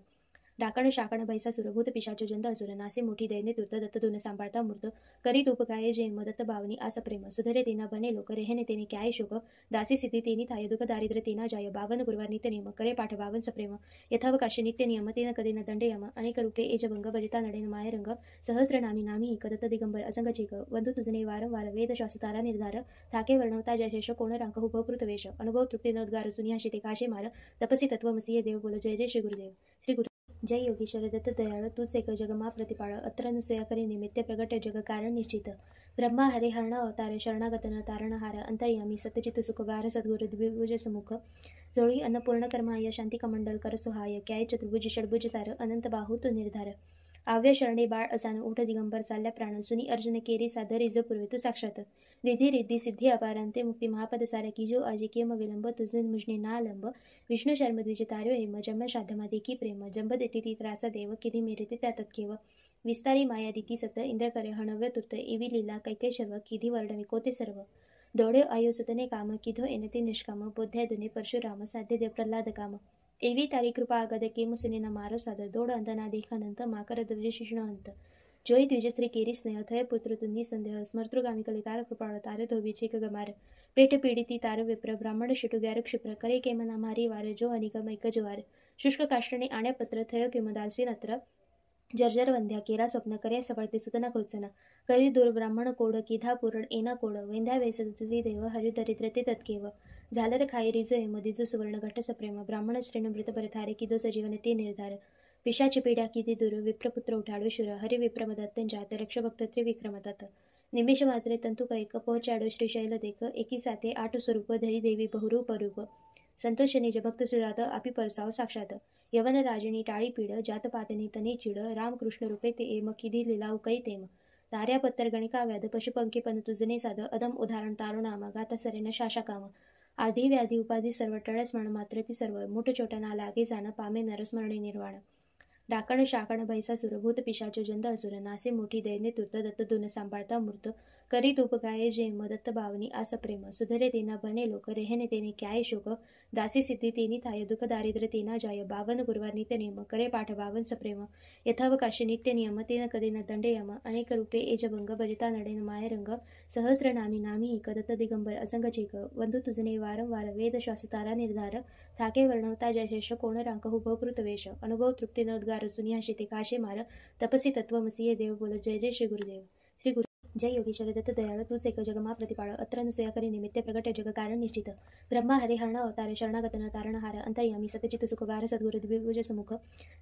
डाकण शाकण बैसा सुरभूत पिशाचो जंद असुर नासे मोठी दैने तुर्त दत्त धुन सांभाळता मूर्त करीत उपकाये जे मदत्त बावनी आस प्रेम सुधरे तेना बने लोक रेहने तेने क्याय शोक दासी सिद्धी तेनी थाय दुख दारिद्र्य तेना जाय बावन गुरुवार नित्य नियम करे पाठ बावन सप्रेम यथावकाशी नित्य नियम तेन कदे न दंड यम अनेक रूपे एजभंग भजिता नडेन मायरंग सहस्र नामी नामी कदत्त दिगंबर असंग चेक वंधू तुझने वारंवार वेद शास्त्रारा निर्धार थाके वर्णवता जयशेष कोण रांक हुभकृत वेश अनुभव तृप्ती नोद्गार सुनियाशी ते काशे मार तपसी तत्वमसी देव बोल जय जय श्री गुरुदेव श्री गुरु जय योगीश्वर दत्त दयाळ तूच एक जगमा प्रतिपाळ अत्र अनुसया करी निमित्त प्रगट जग कारण निश्चित ब्रह्मा हरे हरण अवतार शरणागतन तारणहार अंतर्यामी सतचित सुखवार सद्गुरु द्विभुज समुख जोळी अन्नपूर्ण कर्माय शांती कमंडल कर सुहाय क्याय चतुर्भुज षडभुज सार अनंत बाहू तो निर्धार आव्य शरणे बाळ असान उठ दिगंबर चालल्या प्राण सुनी अर्जुन केरी साधर रिज पूर्वित साक्षात विधी रिद्धी सिद्धी अपारांते मुक्ती महापद सार की जो आजी केम विलंब तुझे मुजने ना लंब विष्णू शर्म द्विज तार्यो हेम जम शाधमा देखी प्रेम जंब देती ती त्रास देव किधी मेरते त्यातत केव विस्तारी माया दिती सत इंद्र करे हणव्य तुर्त एवी लीला कैके शर्व किधी वर्णने कोते सर्व डोळे आयुसतने काम किधो एनते निष्काम बोध्या दुने परशुराम साध्य देव प्रल्हाद काम एवी तारी कृपा आगद केम सुनीना मारो साध दोड अंतना देखानंत माकर द्विज शिष्ण अंत जोई द्विजश्री केरी स्नेह थय पुत्र तुंदी संदेह स्मर्तृगामी कलितार कृपाळ तार धोबीचे गमार पेट पीडिती तार विप्र ब्राह्मण शिटू ग्यार क्षिप्र करे केमना मारी वार जो अनिक मैक जवार शुष्क काष्टणे आण्या पत्र थय किमदासी नत्र जर्जर वंध्या केरा स्वप्न करे सफळते सुतना कृचना करी दूर ब्राह्मण कोड किधा पुरण एना कोड वेंध्या वेसुवी देव हरिदरिद्र ते तत्केव झालर खाई रिज हेमदिज सुवर्ण घट सप्रेम ब्राह्मण श्रेण मृत परिथारे किदो सजीवन ते निर्धार पिशाची पीडा किती दूर विप्रपुत्र उठाडो शुर हरि विप्रमदत्तं जात रक्षभक्त त्रिविक्रमतात निमेष मात्रे तंतु कैक पहुंचाडो श्रीशैल देख एकी साथे आठ स्वरूप धरी देवी बहुरूप रूप संतोष निज भक्त सुजात अपि परसाव साक्षात यवन राजनी टाळी पीड जात पातनी तनी चिड रामकृष्ण रूपे ते एम किधी लिलाव कै तेम ताऱ्या पत्तर गणिका व्याध पशुपंखी पण तुझने साध अधम उदाहरण तारुणाम गाता सरेन शाशा काम आधी व्याधी उपाधी सर्व टळस म्हण मात्र ती सर्व मुठ छोटा लागे जाण पामे नरस्मरणी निर्वाण डाकण शाकण बैसा सुरभूत पिशाचो जंद असुर नासे मोठी दैने तुर्त दत्त धुन सांभाळता मूर्त करी तूप गाये जेम दत्त भावनी आस प्रेम सुधरे तेना बने लोक रेहने तेने क्याय शोक दासी सिद्धी तेनी थाय दुःख दारिद्र्य तेना जाय बावन गुरुवार नित्य नियम करे पाठ बावन सप्रेम यथावकाशी नित्य नियम तेन कधी न दंडे यम अनेक रूपे एजभंग भजिता नडेन मायरंग सहस्र नामी नामी एक दत्त दिगंबर असंग चेक वंदू तुझने वारंवार वेद श्वास तारा निर्धार थाके वर्णवता जयशेष कोण रांक हुभकृत वेश अनुभव तृप्ती न उद्गार सुनियाशी ते काशे मार तपसी तत्वमसीये देव बोल जय जय श्री गुरुदेव श्री गुरु जय योगीश्वर दत्त दयाळ तूच एक जगमा प्रतिपाळ अत्र अनुसया करी निमित्ते प्रगट जग कारण निश्चित ब्रह्मा हरे हरण अवतार शरणागतन तारणहार अंतर्यामी सतचित सुखवार सद्गुरु द्विभुज समुख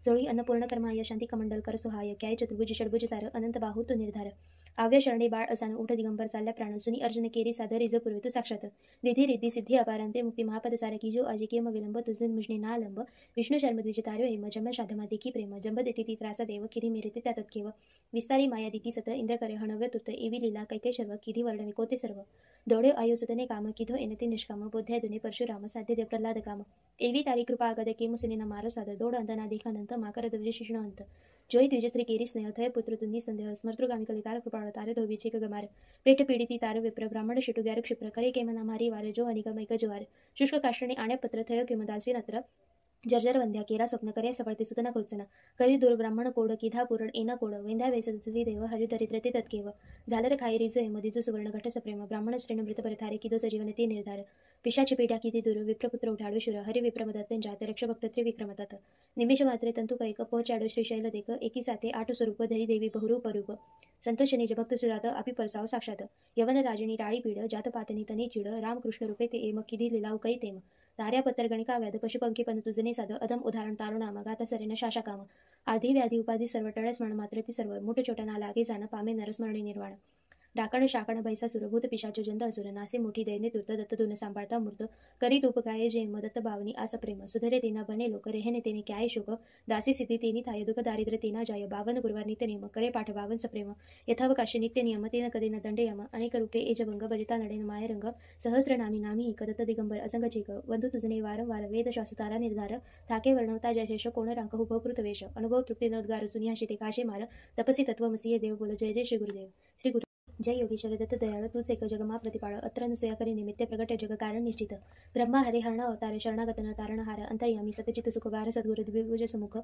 जोळी अन्नपूर्ण कर्माय शांती कमंडल कर सुहाय क्याय चतुर्भुज षडभुज सार अनंत बाहू तो निर्धार आव्य शरणे बाळ असान उठ दिगंबर चालल्या प्राण सुनी अर्जुन केरी साधर रिज पुरवित साक्षात निधी रिद्धी सिद्धी अपारांते मुक्ती महापद सार की जो आजी केम विलंब तुझे मुजने ना लंब विष्णू शर्म द्विज तार्यो हेम जम शाधमा देखी प्रेम जंब देती ती त्रास देव किरी मेरे त्यातत केव विस्तारी माया दिती सत इंद्र करे हणव्य तुत एवी लीला कैके शर्व किधी वर्णवी कोते सर्व डोळे आयुसतने काम किधो एनते निष्काम बोध्या दुने परशुराम साध्य देव प्रल्हाद काम एवी तारी कृपा आगद के मुसिने मारो साध दोड अंतना देखानंत माकर द्विज शिष्ण अंत जोई द्विजश्री केरी स्नेह थय पुत्र तुंदी संदेह स्मर्तृगामी कलितार कृपाळ तारे धोबीचे गमार पेट पीडिती तार विप्र ब्राह्मण शिटु ग्यार क्षिप्र करे केमना मारी वारे जो अनिक मैक ज्वार शुष्क काष्टणे आण्या पत्र थय किमदासी नत्र जर्जर वंध्या केरा स्वप्न करे सफळते सुतना कृत्सना करी दूर ब्राह्मण कोड किधा पुरण एना कोड वेंध्या वेसवी देव हरि दरिद्र ते तत्केव झालर खाई रिज मधीज सुवर्ण घट सप्रेम ब्राह्मण श्रेण मृत परथारे किदो सजीवन ते निर्धार पिशाची पीठा किती दूर विप्रपुत्र उठाडो शुर हरि विप्रमदत्त जात रक्ष भक्त त्रिविक्रमतात निमिष मात्रे तंतु कैक पोचाडो श्रीशैल देख एकी साथे आठ स्वरूप धरी देवी बहुरूप रूप संतोष निज भक्त सुजात अपि परसाव साक्षात यवन राजनी टाळी पीड जात पातनी तनी चिड रामकृष्ण रूपे ते एम किधी लिलाव कै तेम तार्या पत्तर गणिका व्याध पशुपंखी पण तुझने साध अदम उदाहरण तारुणामा गाता सरेन शाशा काम आधी व्याधी उपाधी सर्व टळ स्मरण मात्र ती सर्व मोठ छोटा ना लागे जाण पामे नरस्मरणे निर्वाण डाकण शाकण बैसा सुरभूत पिशाचो जंद असुर नासे मोठी दैने तुर्त दत्त धुन सांभाळता मूर्त करी तूप गाये जेम दत्त भावनी आस प्रेम सुधरे तेना बने लोक रेहने तेने क्याय शोक दासी सिद्धी तेनी थाय दुःख दारिद्र्य तेना जाय बावन गुरुवार नित्य नियम करे पाठ बावन सप्रेम यथावकाशी नित्य नियम तेन कधी न दंडे यम अनेक रूपे एजभंग भजिता नडेन मायरंग सहस्र नामी नामी एक दत्त दिगंबर असंग चेक वंदू तुझने वारंवार वेद श्वास तारा निर्धार थाके वर्णवता जयशेष कोण रांक हुभकृत वेश अनुभव तृप्ती न उद्गार सुनियाशी ते काशे मार तपसी तत्वमसीये देव बोल जय जय श्री गुरुदेव श्री गुरु जय योगीश्वर दत्त दयाळ तूच एक जगमा प्रतिपाळ अत्र अनुसया करी निमित्ते प्रगट जग कारण निश्चित ब्रह्मा हरे हरण अवतार शरणागतन तारणहार अंतर्यामी सतचित सुखवार सद्गुरु द्विभुज समुख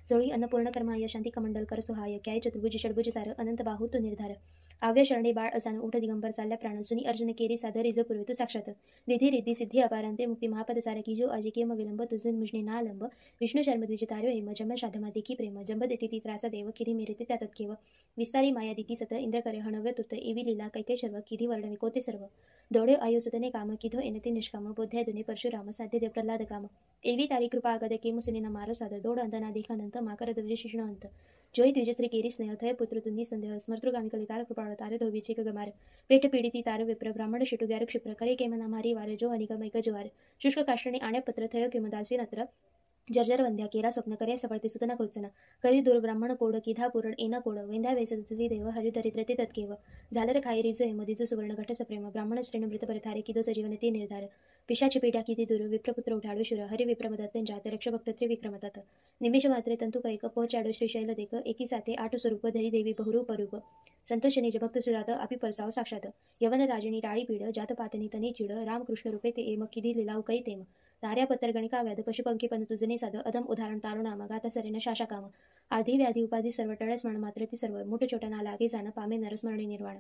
जोळी अन्नपूर्ण कर्माय शांती कमंडल कर सुहाय क्याय चतुर्भुज षडभुज सार अनंत बाहू तो निर्धार आव्य शरणे बाळ असान उठ दिगंबर चालल्या प्राण सुनी अर्जुन केरी साधर रिज पुरवित साक्षात निधी रिद्धी सिद्धी अपारांते मुक्ती महापद सार की जो आजी केम विलंब तुझे मुजने ना लंब विष्णू शर्म द्विज तार्यो हेम जम शाधमा देखी प्रेम जंब देती ती त्रास देव किरी मेरे ते त्यातत केव विस्तारी माया दिती सत इंद्र करे हणव्य तुत एवी लीला कैके शर्व किधी वर्णवी कोते सर्व डोळे आयुसतने काम किधो एनते निष्काम बोध्या दुने परशुराम साध्य देव प्रल्हाद काम एवी तारी कृपा आगद के मुसिने मारो साध दोड अंतना देखानंत माकर द्विज शिष्ण अंत जोई द्विजश्री केरी स्नेह थय पुत्र तुंदी संदेह स्मर्तृगामी कलितार कृपाळ तारे धोबीचे गमार पेट पीडिती तार विप्र ब्राह्मण शिटु ग्यार क्षिप्र करे केमना मारी वारे जो अनिक मैक ज्वार शुष्क काष्टणे आण्या पत्र थय किमदासी नत्र जर्जर वंध्या केरा स्वप्न करे सफळते सुतना कृत्सना करी दूर ब्राह्मण कोड किधा पुरण एना कोड वेंध्या वेसवी देव हरि दरिद्र ते तत्केव झालर खाई रिज मधीज सुवर्ण घट सप्रेम ब्राह्मण श्रेण मृत परथारे किदो सजीवन ते निर्धार पिशाची पीठा किती दूर विप्रपुत्र उठाडो शुर हरि विप्रमदत्त जात रक्ष भक्त त्रिविक्रमतात निमिष मात्रे तंतु कैक पोचाडो श्रीशैल देख एकी साथे आठ स्वरूप धरी देवी बहुरूप रूप संतोष निज भक्त सुजात अपि परसाव साक्षात यवन राजनी टाळी पीड जात पातनी तनी चिड रामकृष्ण रूपे ते एम किधी लिलाव कै तेम तार्या पत्तर गणिका व्याध पशुपंखी पण तुझने साध अदम उदाहरण तारुणामा गाता सरेन शाशा काम आधी व्याधी उपाधी सर्व टळ स्मरण मात्र ती सर्व मोठ छोटा ना लागे जाण पामे नरस्मरणे निर्वाण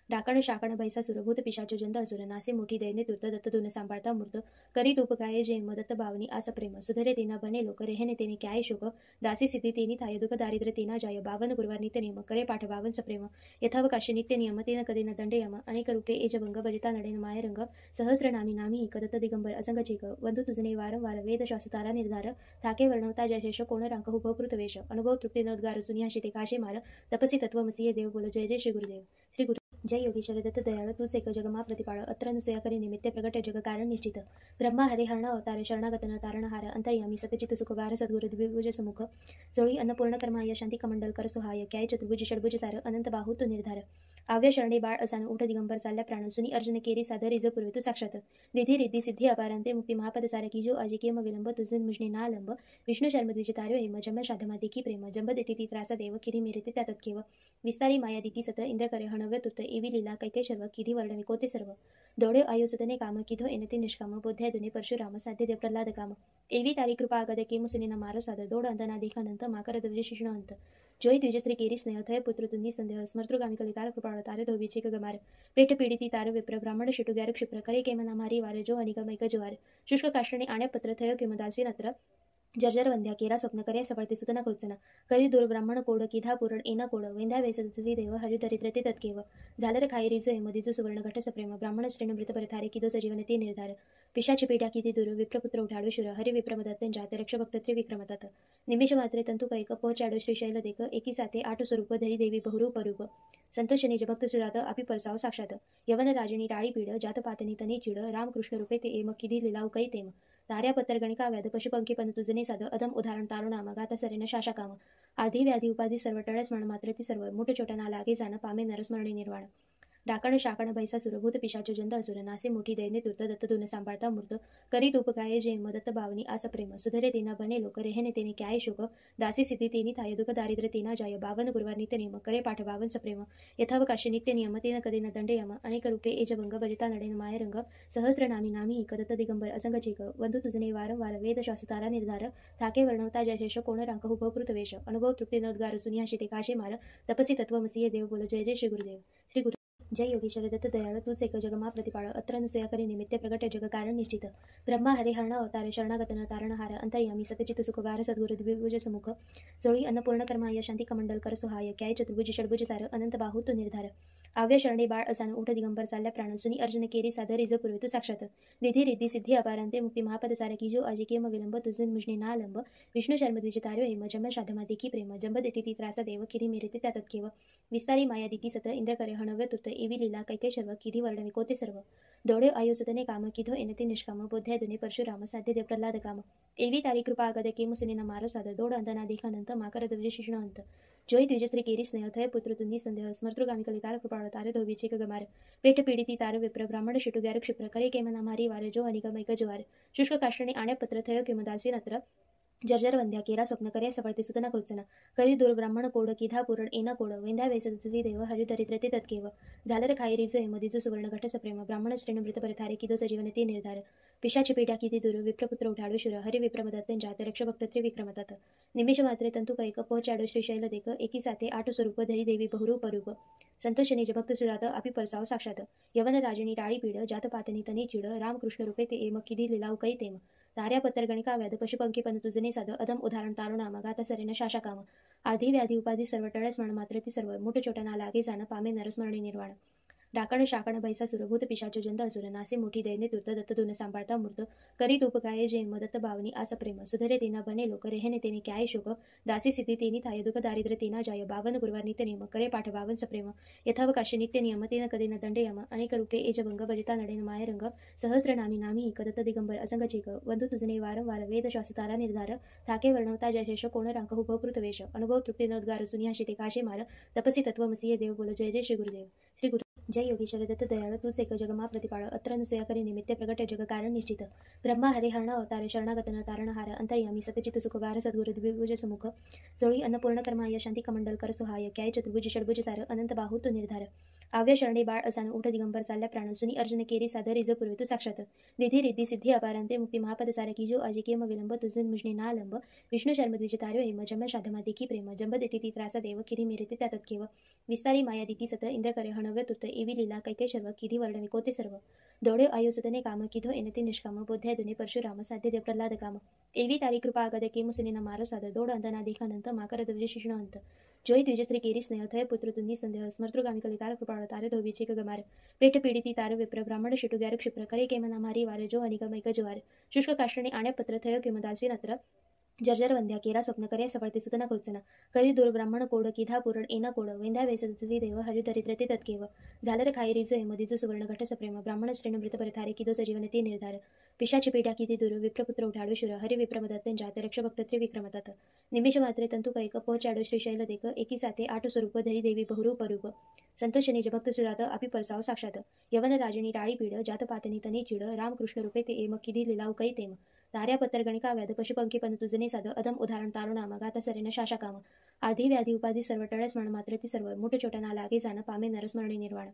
डाकण शाकण बैसा सुरभूत पिशाचो जंद असुर नासे मोठी दैने तुर्त दत्त धुन सांभाळता मूर्त करी तूप गाये जेम दत्त भावनी आस प्रेम सुधरे तेना बने लोक रेहने तेने क्याय शोक दासी सिद्धी तेनी थाय दुःख दारिद्र्य तेना जाय बावन गुरुवार नित्य नियम करे पाठ बावन सप्रेम यथावकाशी नित्य नियम तेन कधी न दंडे यम अनेक रूपे एजभंग भजिता नडेन मायरंग सहस्र नामी नामी एक दत्त दिगंबर असंग चेक वंदू तुझने वारंवार वेद श्वास तारा निर्धार थाके वर्णवता जयशेष कोण रांक हुभकृत वेश अनुभव तृप्ती न उद्गार सुनियाशी ते काशे मार तपसी तत्वमसीये देव बोल जय जय श्री गुरुदेव श्री गुरु जय योगीश्वर दत्त दयाळ तूच एक जगमा प्रतिपाळ अत्र अनुसया करी निमित्ते प्रगट जग कारण निश्चित ब्रह्मा हरे हरण अवतार शरणागतन तारणहार अंतर्यामी सतचित सुखवार सद्गुरु द्विभुज समुख जोळी अन्नपूर्ण कर्माय शांती कमंडल कर सुहाय क्याय चतुर्भुज षडभुज सार अनंत बाहू तो निर्धार आव्य शरणे बाळ असानं उठ दिगंबर चालल्या प्राण सुनी अर्जुन केरी सादर रिझ पूर्वी तू साक्षात विधी रिद्धी सिद्धी अपारांते मुक्ती महापद सारकी जो आजी केम विलंब तुझे मुजने ना लंब विष्णू शर्म द्विज तार्यो हेम जम शाधमा देखी प्रेम जंब देती ती त्रास देव किरी मेरेते त्या तत्केव विस्तारी माया दिती सत इंद्र करे हणव्य तुत एवी लीला कैके शर्व किधी वर्णने कोते सर्व दोडे आयुसुतने काम किधो एनते निष्काम बोध्यादुने परशुराम साध्य देव प्रल्हाद काम एवी तारी कृपा आगद केम सुनीना मार साद दोड अंतना देखानंत माकर द्विज शिष्ण अंत जोई द्विजस्त्री केरी स्नेह थय पुत्र तुन्नी संदेह स्मर्तृगामी कलितार कृपाळ तारे धोबीचे गमार पेट पीडिती तार विप्र ब्राह्मण शिटू ग्यार क्षिप्र करे केमना मारी वार जो अनिगमैक ज्वार शुष्क काष्टणे आण्यपत्र थय किमदासी नत्र जर्जर वंध्या केरा स्वप्न करे सफळते सुतना कृत्सना करी दूर ब्राह्मण कोड किधा पुरण एना कोड वेंध्या वेसवी देव हरिदरिद्र ते तत्केव झालर खाई रिज मधीज सुवर्ण घट सप्रेम ब्राह्मण श्रेण मृत परथारे किदो सजीवन ते निर्धार पिशाची पेट्या किती दूर विप्रपुत्र उठाडू शुर हरि विप्रमदत्त जात रक्ष भक्त त्रिविक्रमतात निमेष मात्रे तंतु कैक पहोचाडो श्रीशैल देक एकी साथे आठ स्वरूप धरी देवी बहुरूप रूप संतोष निज भक्त सुरात अपि परसाव साक्षात यवन राजनी टाळी पीड जात पातनी तनी चिड रामकृष्ण रूपे ते एम किधी लिलाव कै तेम तार्या पत्तर गणिका व्याध पशुपंखी पण तुझने साध अधम उदाहरण तारुणाम गाता सरेन शाशा काम आधी व्याधी उपाधी सर्व टळस म्हण मात्र ती सर्व मुठ छोटा लागे जाण पामे नरस्मरणी निर्वाण डाकण शाकण बैसा सुरभूत पिशाचो जंत असुर नासे मोठी दैने तुर्त दत्त धुन सांभाळता मूर्त करीत उपकाये जे मदत्त बावनी आस प्रेम सुधरे तेना बने लोक रेहने तेने क्याय शोक दासी सिद्धी तेनी थाय दुख दारिद्र्य तेना जाय बावन गुरुवार नित्य नियम करे पाठ बावन सप्रेम यथावकाशी नित्य नियम तेन कदे न दंड यम अनेक रूपे एजभंग भजिता नडेन मायरंग सहस्र नामी नामी कदत्त दिगंबर असंग चेक वंधू तुझने वारंवार वेद शास्त्रारा निर्धार थाके वर्णवता जयशेष कोण रांक हुभकृत वेश अनुभव तृप्ती नोद्गार सुनियाशी ते काशे मार तपसी तत्वमसी देव बोल जय जय श्री गुरुदेव श्री गुरु जय योगीश्वर दत्त दयाळ तूच एक जगमा प्रतिपाळ अत्र अनुसया करी निमित्त प्रगट जग कारण निश्चित ब्रह्मा हरे हरण अवतार शरणागतन तारणहार अंतर्यामी सतचित सुखवार सद्गुरु द्विभुज समुख जोळी अन्नपूर्ण कर्माय शांती कमंडल कर सुहाय क्याय चतुर्भुज षडभुज सार अनंत बाहू तो निर्धार आव्य शरणे बाळ असानं उठ दिगंबर चालल्या प्राण सुनी अर्जुन केरी सादर रिझ पूर्वी तू साक्षात विधी रिद्धी सिद्धी अपारांते मुक्ती महापद सारकी जो आजी केम विलंब तुझे मुजने ना लंब विष्णू शर्म द्विज तार्यो हेम जम शाधमा देखी प्रेम जंब देती ती त्रास देव किरी मेरेते त्या तत्केव विस्तारी माया दिती सत इंद्र करे हणव्य तुत एवी लीला कैके शर्व किधी वर्णने कोते सर्व दोडे आयुसुतने काम किधो एनते निष्काम बोध्यादुने परशुराम साध्य देव प्रल्हाद काम एवी तारी कृपा आगद केम सुनीना मार साद दोड अंतना देखानंत माकर द्विज शिष्ण अंत जोई द्विजस्त्री केरी स्नेह थय पुत्र तुन्नी संदेह स्मर्तृगामी कलितार कृपाळ तारे धोबीचे गमार पेट पीडिती तार विप्र ब्राह्मण शिटू ग्यार क्षिप्र करे केमना मारी वार जो अनिगमैक ज्वार शुष्क काष्टणे आण्यपत्र थय किमदासी नत्र जर्जर वंध्या केरा स्वप्न करे सफळते सुतना कृत्सना करी दूर ब्राह्मण कोड किधा पुरण एना कोड वेंध्या वेसवी देव हरिदरिद्र ते तत्केव झालर खाई रिज मधीज सुवर्ण घट सप्रेम ब्राह्मण श्रेण मृत परथारे किदो सजीवन ते निर्धार पिशाची पेट्या किती दूर विप्रपुत्र उठाडू शुर हरि विप्रमदत्त जात रक्ष भक्त त्रिविक्रमतात निमेष मात्रे तंतु कैक पहोचाडो श्रीशैल देक एकी साथे आठ स्वरूप धरी देवी बहुरूप रूप संतोष निज भक्त सुरात अपि परसाव साक्षात यवन राजनी टाळी पीड जात पातनी तनी चिड रामकृष्ण रूपे ते एम किधी लिलाव कै तेम तार्या पत्तर गणिका व्याध पशुपंखी पण तुझने साध अधम उदाहरण तारुणाम गाता सरेन शाशा काम आधी व्याधी उपाधी सर्व टळस म्हण मात्र ती सर्व मुठ छोटा लागे जाण पामे नरस्मरणी निर्वाण डाकण शाकण बैसा सुरभूत पिशाचो जंत असुर नासे मोठी दैने तुर्त दत्त धुन सांभाळता मूर्त करीत उपकाये जे मदत्त बावनी आस प्रेम सुधरे तेना बने लोक रेहने तेने क्याय शोक दासी सिद्धी तेनी थाय दुख दारिद्र्य तेना जाय बावन गुरुवार नित्य नियम करे पाठ बावन सप्रेम यथावकाशी नित्य नियम तेन कदे न दंड यम अनेक रूपे एजभंग भजिता नडेन मायरंग सहस्र नामी नामी कदत्त दिगंबर असंग चेक वंधू तुझने वारंवार वेद शास्त्रारा निर्धार थाके वर्णवता जयशेष कोण रांक हुभकृत वेश अनुभव तृप्ती नोद्गार सुनियाशी ते काशे मार तपसी तत्वमसी देव बोल जय जय श्री गुरुदेव श्री गुरु जय योगीश्वर दत्त दयाळ तूच एक जगमा प्रतिपाळ अत्र अनुसया करी निमित्त प्रगट जग कारण निश्चित ब्रह्मा हरे हरण अवतार शरणागतन तारणहार अंतर्यामी सतचित सुखवार सद्गुरु द्विभुज समुख जोळी अन्नपूर्ण कर्माय शांती कमंडल कर सुहाय क्याय चतुर्भुज षडभुज सार अनंत बाहू तो निर्धार आव्य शरणे बाळ असानं उठ दिगंबर चालल्या प्राण सुनी अर्जुन केरी सादर रिझ पूर्वी तू साक्षात विधी रिद्धी सिद्धी अपारांते मुक्ती महापद सारकी जो आजी केम विलंब तुझे मुजने ना लंब विष्णू शर्म द्विज तार्यो हेम जम शाधमा देखी प्रेम जंब देती ती त्रास देव किरी मेरेते त्या तत्केव विस्तारी माया दिती सत इंद्र करे हणव्य तुत एवी लीला कैके शर्व किधी वर्णने कोते सर्व दोडे आयुसुतने काम किधो एनते निष्काम बोध्यादुने परशुराम साध्य देव प्रल्हाद काम एवी तारी कृपा आगद केम सुनीना मार साद दोड अंतना देखानंत माकर द्विज शिष्ण अंत जोई द्विजस्त्री केरी स्नेह थय पुत्र तुन्नी संदेह स्मर्तृगामी कलितार कृपाळ तारे धोबीचे गमार पेट पीडिती तार विप्र ब्राह्मण शिटू ग्यार क्षिप्र करे केमना मारी वार जो अनिगमैक ज्वार शुष्क काष्टणे आण्यपत्र थय किमदासी नत्र जर्जर वंध्या केरा स्वप्न करे सफळते सुतना कृत्सना करी दूर ब्राह्मण कोड किधा पुरण एना कोड वेंध्या वेसवी देव हरिदरिद्र ते तत्केव झालर खाई रिज मधीज सुवर्ण घट सप्रेम ब्राह्मण श्रेण मृत परथारे किदो सजीवन ते निर्धार पिशाची पीडा किती दूर विप्रपुत्र उठाडो शुर हरि विप्रमदत्त जात रक्ष भक्त त्रिविक्रमतात निमिष मात्रे तंतु कैक पहुचाडो श्रीशैल देक एकी साथे आठ स्वरूप धरी देवी बहुरूप रूप संतोष निज भक्त सुरात अपि परसाव साक्षात यवन राजनी टाळी पीड जात पातनी तनी चिड रामकृष्ण रूपे ते एम किधी लिलाव कै तेम तार्या पत्तर गणिका व्याध पशुपंखी पण तुझने साध अदम उदाहरण तारुणाम गाता सरेन शाशा काम आधी व्याधी उपाधी सर्व टळस्मरण मात्र ती सर्व मुठ छोटा ना लागे जाण पामे नरस्मरणी निर्वाण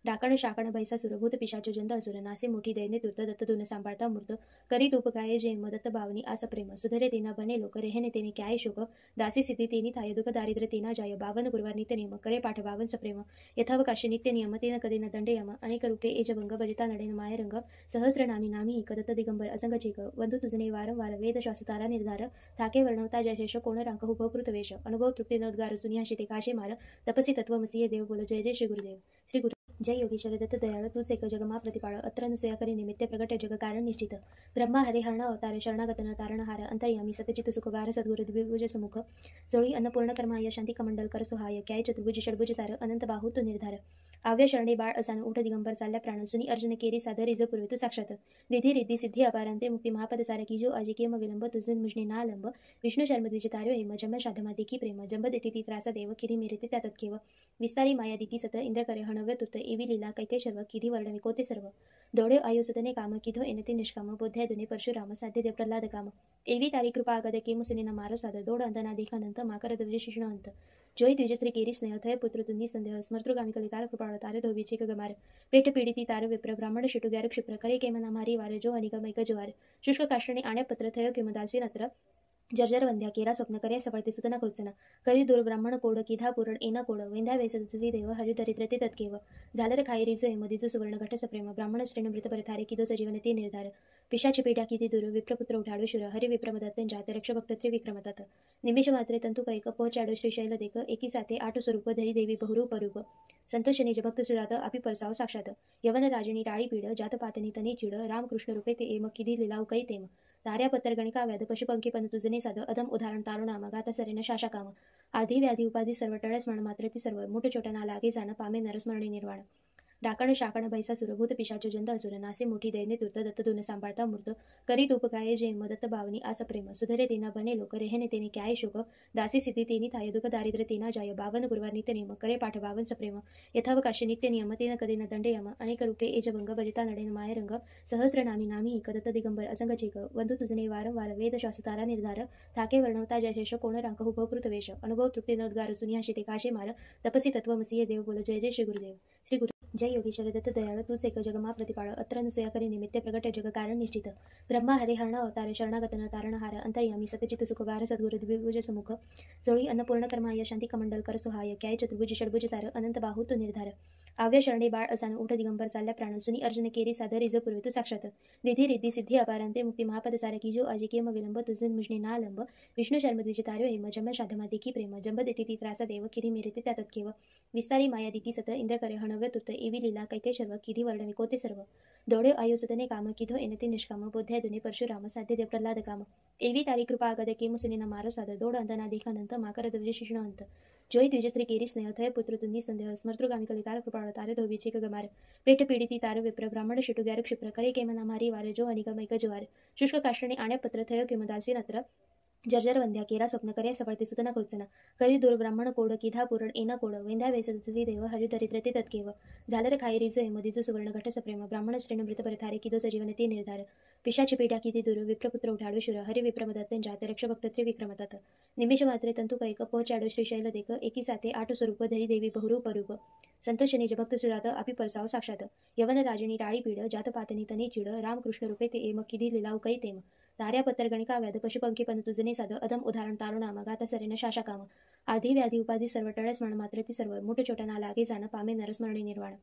डाकण शाकण भैसा सुरभूत पिशाचो जंद असुर नासे मोठी दैने तुर्त दत्त धुन सांभाळता मूर्त करीत उपकाये जे मदत्त भावनी आस प्रेम सुधरे तेना बने लोक रेहने तेने क्याय शोक दासी सिद्धी तेनी थाय दुःख दारिद्र्य तेना जाय बावन गुरुवार नित्य नियम करे पाठ बावन सप्रेम यथावकाशी नित्य नियम तेन कदेन दंडयम अनेक रूपे एजभंग भजिता नडेन मायरंग सहस्र नामी नामी कदत्त दिगंबर असंग चेक वंदू तुझने वारंवार वेद शास्त्रारा निर्धार थाके वर्णवता जयशेष कोण रांक हुभ कृतवेश अनुभव तृप्ती नोद्गार सुनियाशी ते काशे मार तपसी तत्वमसी देव बोल जय जय श्री गुरुदेव श्री गुरु जय योगीश्वर दत्त दयाळ तू सेक जगमा प्रतिपाळ अत्र अनुसया करी निमित्ते प्रगट जग कारण निश्चित ब्रह्मा हरे हरण अवतार शरणागतन तारणहार अंतर्यामी सतचित सुखवार सद्गुरु द्विभुज समुख जोळी अन्नपूर्ण कर्माय शांती कमंडल कर सुहाय क्याय चतुर्भुज षडभुज सार अनंत बाहू तो निर्धार आव्य शरणे बाळ असान उठ दिगंबर चालल्या प्राण सुनी अर्जुन केरी सादर रिज पूर्वित साक्षात निधी रिद्धी सिद्धी अपारांते मुक्ती महापद सार की जो अजिकेम विलंब तुझे मुजने ना लंब विष्णू शर्म द्विज तार्यो हेम जम शाधमा देखी प्रेम जंब देती ती त्रासा देव किरी मेरे त्या तत्केव विस्तारी माया दिती सत इंद्र करे हणव्य तुत एवी लीला कैते शर्व किधी वर्णवी कोते सर्व दोडे आयुसतने काम किधो एनते निष्काम बोध्या दुने परशुराम साध्य देव प्रल्हाद काम एवी तारी कृपा अगद के मुसने मारो साद दोड अंतना देखानंत माकर द्विज शिष्ण अंत जोई द्विजश्री केरी स्नेह थय पुत्र तुन्नी संदेह स्मर्तृगामी कलितार कृपाळ तारे धोबीचे गमार पेट पीडिती तार विप्र ब्राह्मण शिटुग्यार क्षिप्र करे केमना मारी वार जो अनिगम ज्वार शुष्क काष्टणे आण्या पत्र थय किमदासी नत्र जर्जर वंध्या केरा स्वप्न करे सफळते सुतना कृत्सना करी दूर ब्राह्मण कोड किधा पुरण एना कोड वेंध्या वेसवी देव हरिदरिद्र ते तत्केव झालर खाई रिज मधीज सुवर्ण घट सप्रेम ब्राह्मण श्रेण मृत परथारे किदो सजीवन ते निर्धार पिशाची पीडा किती दूर विप्रपुत्र उठाडो शुर हरि विप्रमदत्त जात रक्ष भक्त त्रिविक्रमतात निमिष मात्रे तंतु कैक पहुचाडो श्रीशैल देक एकी साथे आठ स्वरूप धरी देवी बहुरूप रूप संतोष निज भक्त सुरात अपि परसाव साक्षात यवन राजनी टाळी पीड जात पातनी तनी चिड रामकृष्ण रूपे ते एम किधी लिलाव कै तेम तार्या पत्तर गणिका व्याध पशुपंखी पण तुझने साध अदम उदाहरण तारुणाम गाता सरेन शाशा काम आधी व्याधी उपाधी सर्व टळस्मरण मात्र ती सर्व मुठ छोटा ना लागे जाण पामे नरस्मरणी निर्वाण डाकण शाकण भैसा सुरभूत पिशाचो जंद असुर नासे मोठी दैने तुर्त दत्त धुन सांभाळता मूर्त करीत उपकाये जे मदत्त भावनी आस प्रेम सुधरे तेना बने लोक रेहने तेने क्याय शोक दासी सिद्धी तेनी थाय दुःख दारिद्र्य तेना जाय बावन गुरुवार नित्य नियम करे पाठ बावन सप्रेम यथावकाशी नित्य नियम तेन कदेन दंडयम अनेक रूपे एजभंग भजिता नडेन मायरंग सहस्र नामी नामी कदत्त दिगंबर असंग चेक वंदू तुझने वारंवार वेद शास्त्रारा निर्धार थाके वर्णवता जयशेष कोण रांक हुभ कृतवेश अनुभव तृप्ती नोद्गार सुनियाशी ते काशे मार तपसी तत्वमसी देव बोल जय जय श्री गुरुदेव श्री गुरु जय योगीश्वर दत्त दयाळ तू सेक जगमा प्रतिपाळ अत्र अनुसया करी निमित्ते प्रगट जग कारण निश्चित ब्रह्मा हरे हरण अवतार शरणागतन तारणहार अंतर्यामी सतचित सुखवार सद्गुरु द्विभुज समुख जोळी अन्नपूर्ण कर्माय शांती कमंडल कर सुहाय क्याय चतुर्भुज षडभुज सार अनंत बाहू तो निर्धार आव्य शरणे बाळ असान उठ दिगंबर चालल्या प्राण सुनी अर्जुन केरी सादर रिज पूर्वित साक्षात निधी रिद्धी सिद्धी अपारांते मुक्ती महापद सार की जो अजिकेम विलंब तुझे मुजने ना लंब विष्णू शर्म द्विज तार्यो हेम जम शाधमा देखी प्रेम जंब देती ती त्रासा देव किरी मेरे त्या तत्केव विस्तारी माया दिती सत इंद्र करे हणव्य तुत एवी लीला कैते शर्व किधी वर्णवी कोते सर्व दोडे आयुसतने काम किधो एनते निष्काम बोध्या दुने परशुराम साध्य देव प्रल्हाद काम एवी तारी कृपा अगद के मुसने मारो साद दोड अंतना देखानंत माकर द्विज शिष्ण अंत जोई द्विजश्री केरी स्नेह थय पुत्र तुन्नी संदेह स्मर्तृगामी कलितार कृपाळ तारे धोबीचे गमार पेट पीडिती तार विप्र ब्राह्मण शिटुग्यार क्षिप्र करे केमना मारी वार जो अनिगम ज्वार शुष्क काष्टणे आण्या पत्र थय किमदासी नत्र जर्जर वंध्या केरा स्वप्न करे सफळते सुतना कृत्सना करी दूर ब्राह्मण कोड किधा पुरण एना कोड वेंध्या वेसवी देव हरिदरिद्र ते तत्केव झालर खाई रिज मधीज सुवर्ण घट सप्रेम ब्राह्मण श्रेण मृत परथारे किदो सजीवन ते निर्धार पिशाची पीडा किती दूर विप्रपुत्र उठाडो शुर हरि विप्रमदत्त जात रक्ष भक्त त्रिविक्रमतात निमिष मात्रे तंतु कैक पहुचाडो श्रीशैल देक एकी साथे आठ स्वरूप धरी देवी बहुरूप रूप संतोष निज भक्त सुरात अपि परसाव साक्षात यवन राजनी टाळी पीड जात पातनी तनी चिड रामकृष्ण रूपे ते एम किधी लिलाव कै तेम तार्या पत्तर गणिका व्याध पशुपंखी पण तुझने साध अदम उदाहरण तारुणाम गाता सरेन शाशा काम आधी व्याधी उपाधी सर्व टळस्मरण मात्र ती सर्व मुठ छोटा ना लागे जाण पामे नरस्मरणी निर्वाण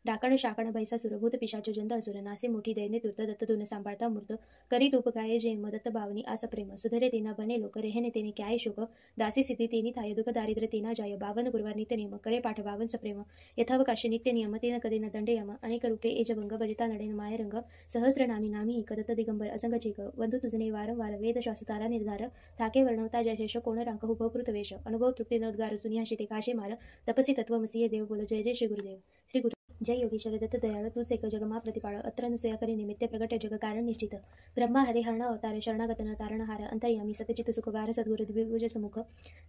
डाकण शाकण भैसा सुरभूत पिशाचो जंद असुर नासे मोठी दैने तुर्त दत्त धुन सांभाळता मूर्त करीत उपकाये जे मदत्त भावनी आस प्रेम सुधरे तेना बने लोक रेहने तेने क्याय शोक दासी सिद्धी तेनी थाय दुःख दारिद्र्य तेना जाय बावन गुरुवार नित्य नियम करे पाठ बावन सप्रेम यथावकाशी नित्य नियम तेन कदेन दंडयम अनेक रूपे एजभंग भजिता नडेन मायरंग सहस्र नामी नामी कदत्त दिगंबर असंग चेक वंदू तुझने वारंवार वेद शास्त्रारा निर्धार थाके वर्णवता जयशेष कोण रांक हुभ कृतवेश अनुभव तृप्ती नोद्गार सुनियाशी ते काशे मार तपसी तत्वमसी देव बोल जय जय श्री गुरुदेव श्री गुरु जय योगीश्वर दत्त दयाळ तू सेक जगमा प्रतिपाळ अत्र अनुसया करी निमित्ते प्रगट जग कारण निश्चित ब्रह्मा हरे हरण अवतार शरणागतन तारणहार अंतर्यामी सतचित सुखवार सद्गुरु द्विभुज समुख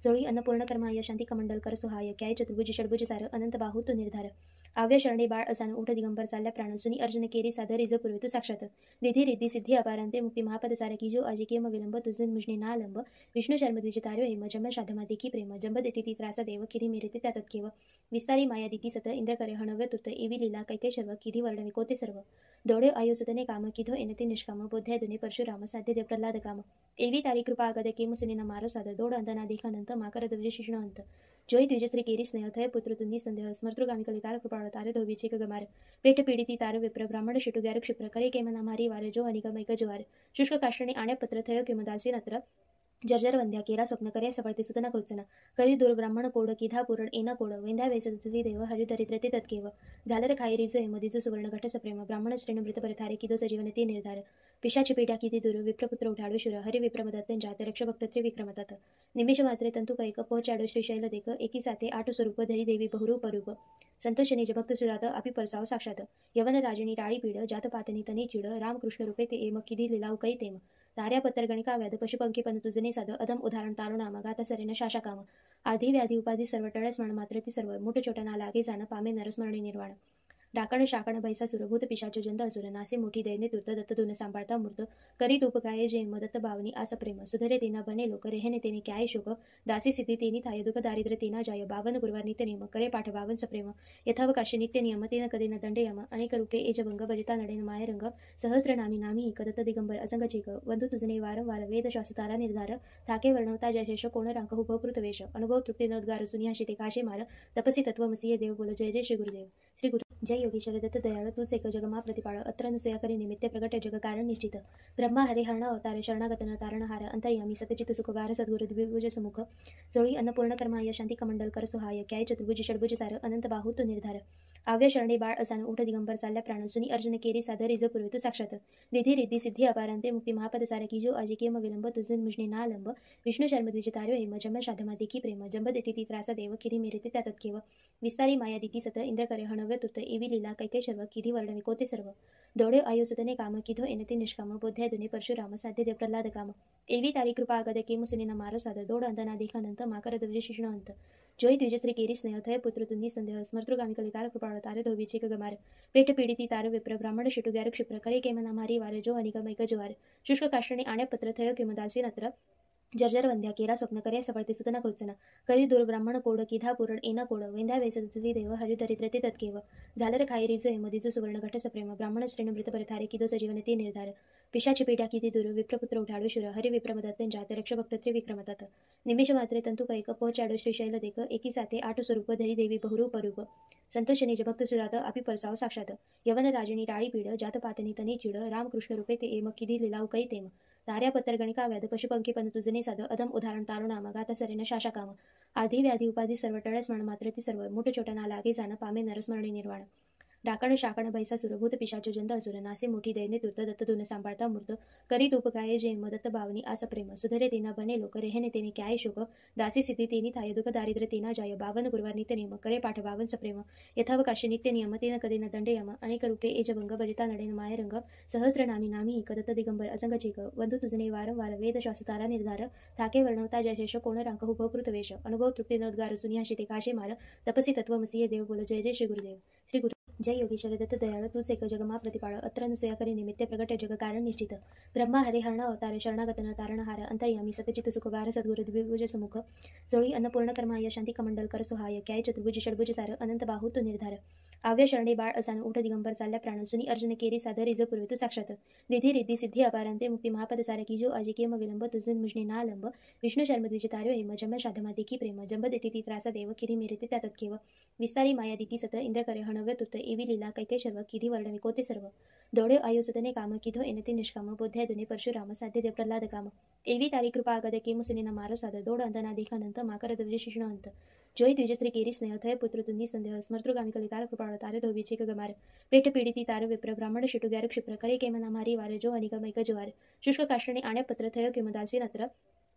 जोळी अन्नपूर्ण कर्माय शांती कमंडल कर सुहाय काय चतुर्भुज षडभुज सार अनंत बाहू तो निर्धार आव्य शरणे बाळ असान उठ दिगंबर चालल्या प्राण सुनी अर्जुन केरी सादर रिज पूर्वित साक्षात निधी रिद्धी सिद्धी अपारांते मुक्ती महापद सार की जो आजी केम विलंब तुझे मुजने ना लंब विष्णू शर्म द्विजितार्यो हेम जम शाधमा देखी प्रेम जंब देती ती त्रासा देव किरी मेरे त्यात केव विस्तारी माया दिती सत इंद्र करे हणव्य तुत एवी लीला कैके सर्व किधी वर्णवी कोते सर्व दोडे आयुसुतने काम किधो एनते निष्काम बोध्या दुने परशुराम साध्य देव प्रल्हाद काम एवी तारी कृपा आगद के मुसुनीना मारो साध दोड अंतना दीखानंत माकर द्विज शिष्ण अंत जोई द्विज स्त्री केरी स्नेह थय पुत्र तुंदी संदेह स्मर्तृगामी कलितार कृपाळ तारे धोबीचे गमार पेट पीडिती तार विप्र ब्राह्मण शिटु ग्यार क्षिप्र करे केमना मारी वार जो अनिगमैक ज्वार शुष्क काष्टणे आण्या पत्र थय किमदासी नत्र जर्जर वंध्या केरा स्वप्न करे सफळते सुतना कृत्सना करी दूर ब्राह्मण कोड किधा पुरण एना कोड वेंद्या वेस तुझी देव हरिदरिद्रते तत्केव झालर खाई रिज मधीज सुवर्ण घट सप्रेम ब्राह्मण श्रेण मृत परथारे किदो सजीवन ते निर्धार पिशाची पीठा किती दूर विप्रपुत्र उठाडू शुर हरि विप्रमदत्त जात रक्ष भक्त त्रिविक्रमतात निमिष मात्रे तंतु कैक पोचाडू श्रीशैल देख एकी साथे आठ स्वरूप धरी देवी बहुरूप रूप संतोष निज भक्त सुरात अपि परसाव साक्षात यवन राजनी टाळी पीड जात पातनी तनी चिड रामकृष्ण रूपे ते एम किधी लिलाव कै तेम ताऱ्या पत्तर गणिका व्याध पशुपंखी पण तुझने साध अदम उदाहरण तारुणाम गाता सरेन शाशा काम आधी व्याधी उपाधी सर्व टळस्मरण मात्र ती सर्व मोठ छोटा ना लागे जाण पामे नरस्मरणी निर्वाण डाकण शाकण भैसा सुरभूत पिशाचो जंद असुर नासे मोठी दैने तुर्त दत्त दुन सांभाळता मूर्त करीत उपकाये जे मदत्त भावनी आस प्रेम सुधरे तेना बने लोक रेहने तेने क्याय शोक दासी सिद्धी तेनी थाय दुख दारिद्र्य तेना जाय बावन गुरुवार नित्य नियम करे पाठ बावन सप्रेम यथावकाशी नित्य नियम तेन कधी न दंड यम अनेक रूपे एजभंग भजिता नडेन मायरंग सहस्र नामी नामी कदत्त दिगंबर असंग चेक वंदू तुझने वारंवार वेद शास्त्रारा निर्धार थाके वर्णवता जयशेष कोण रांक हुभकृत वेश अनुभव तृप्ती नोद्गार सुनिया शिते काशे मार तपसी तत्वमसीय देव बोल जय जय श्री गुरुदेव श्री गुरु जय योगीश्वर दत्त दयाळ तू सेक जगमा प्रतिपाळ अत्र अनुसया करी निमित्ते प्रगट जग कारण निश्चित ब्रह्मा हरे हरण अवतार शरणागतन तारणहार अंतर्यामी सतचित सुखवार सद्गुरु द्विभुज समुख जोळी अन्नपूर्ण कर्माय शांती कमंडल कर सुहाय काय चतुर्भुज षडभुज सार अनंत बाहू तो निर्धार आव्य शरणे बाळ असान उठ दिगंबर चालल्या प्राण सुनी अर्जुन केरी सादर रिज पूर्वित साक्षात निधी रिद्धी सिद्धी अपारांते मुक्ती महापद सार की जो आजी केम विलंब तुझे मुजने ना लंब विष्णू शर्म द्विजितार्यो हेम जम शाधमा देखी प्रेम जंब देती ती त्रासा देव किरी मेरे त्यात केव विस्तारी माया दिती सत इंद्र करे हणव्य तुत एवी लीला कैके सर्व किधी वर्णवी कोते सर्व दोडे आयुसुतने काम किधो एनते निष्काम बोध्या दुने परशुराम साध्य देव प्रल्हाद काम एवी तारी कृपा आगद के मुसुनीना मारो साध दोड अंतना दीखानंत माकर द्विज शिष्ण अंत जोई द्विज स्त्री केरी स्नेह थय पुत्र तुंदी संदेह स्मर्तृगामी कलितार कृपाळ तारे धोबीचे गमार पेट पीडिती तार विप्र ब्राह्मण शिटु ग्यार क्षिप्र करे केमना मारी वार जो अनिगमैक ज्वार शुष्क काष्टणे आण्या पत्र थय किमदासी नत्र जर्जर वंध्या केरा स्वप्न करे सफळते सुतना कृत्सना करी दूर ब्राह्मण कोड किधा पुरण एना कोड वेंद्या वेस तुझी देव हरिदरिद्रते तत्केव झालर खाई रिज मधीज सुवर्ण घट सप्रेम ब्राह्मण श्रेण मृत परथारे किदो सजीवन ते निर्धार पिशाची पीठा किती दूर विप्रपुत्र उठाडू शुर हरि विप्रमदत्त जात रक्ष भक्त त्रिविक्रमतात निमिष मात्रे तंतु कैक पोचाडू श्रीशैल देख एकी साथे आठ स्वरूप धरी देवी बहुरूप रूप संतोष निज भक्त सुरात अपि परसाव साक्षात यवन राजनी टाळी पीड जात पातनी तनी चिड रामकृष्ण रूपे ते एम किधी लिलाव कै तेम ताऱ्या पत्तर गणिका व्याध पशुपंखी पण तुझने साध अदम उदाहरण तारुणाम गाता सरेन शाशा काम आधी व्याधी उपाधी सर्व टळस्मरण मात्र ती सर्व मोठ छोटा ना लागे जाण पामे नरस्मरणी निर्वाण डाकण शाकण भैसा सुरभूत पिशाचो जंद असुर नासे मोठी दैने तुर्त दत्त दुन सांभाळता मूर्त करीत उपकाये जे मदत्त भावनी आस प्रेम सुधरे तेना बने लोक रेहने तेने क्याय शोक दासी सिद्धी तेनी थाय दुख दारिद्र्य तेना जाय बावन गुरुवार नित्य नियम करे पाठ बावन सप्रेम यथावकाशी नित्य नियम तेन कधी न दंड यम अनेक रूपे एजभंग भजिता नडेन मायरंग सहस्र नामी नामी कदत्त दिगंबर असंग चेक वंदू तुझने वारंवार वेद शास्त्रारा निर्धार थाके वर्णवता जयशेष कोण रांक हुभकृत वेश अनुभव तृप्ती नोद्गार सुनिया शिते काशे मार तपसी तत्वमसीय देव बोल जय जय श्री गुरुदेव श्री गुरु जय योगीश्वर दत्त दयाळ तू सेक जगमा प्रतिपाळ अत्र अनुसया करी निमित्ते प्रगट जग कारण निश्चित ब्रह्मा हरे हरण अवतार शरणागतन तारणहार अंतर्यामी सतचित सुखवार सद्गुरु द्विभुज समुख जोळी अन्नपूर्ण कर्माय शांती कमंडल कर सुहाय काय चतुर्भुज षडभुज सार अनंत बाहू तो निर्धार आव्य शरणे बाळ असान उठ दिगंबर चालल्या प्राण सुनी अर्जुन केरी सादर रिज पूर्वित साक्षात निधी रिद्धी सिद्धी अपारांते मुक्ती महापद सार की जो आजी केम विलंब तुझे मुजने ना लंब विष्णू शर्म द्विजितार्यो हेम जम शाधमा देखी प्रेम जंब देती ती त्रासा देव किरी मेरे त्यात केव विस्तारी माया दिती सत इंद्र करे हणव्य तुत एवी लीला कैके सर्व किधी वर्णवी कोते सर्व दोडे आयुसुतने काम किधो एनते निष्काम बोध्या दुने परशुराम साध्य देव प्रल्हाद काम एवी तारी कृपा आगद के मुसुनीना मारो साध दोड अंतना दीखानंत माकर द्विज शिष्ण अंत जोई द्विज स्त्री केरी स्नेह थय पुत्र तुंदी संदेह स्मर्तृगामी कलितार कृपाळ तारे धोबीचे गमार पेट पीडिती तार विप्र ब्राह्मण शिटु ग्यार क्षिप्र करे केमना मारी वार जो अनिगमैक ज्वार शुष्क काष्टणे आण्या पत्र थय किमदासी नत्र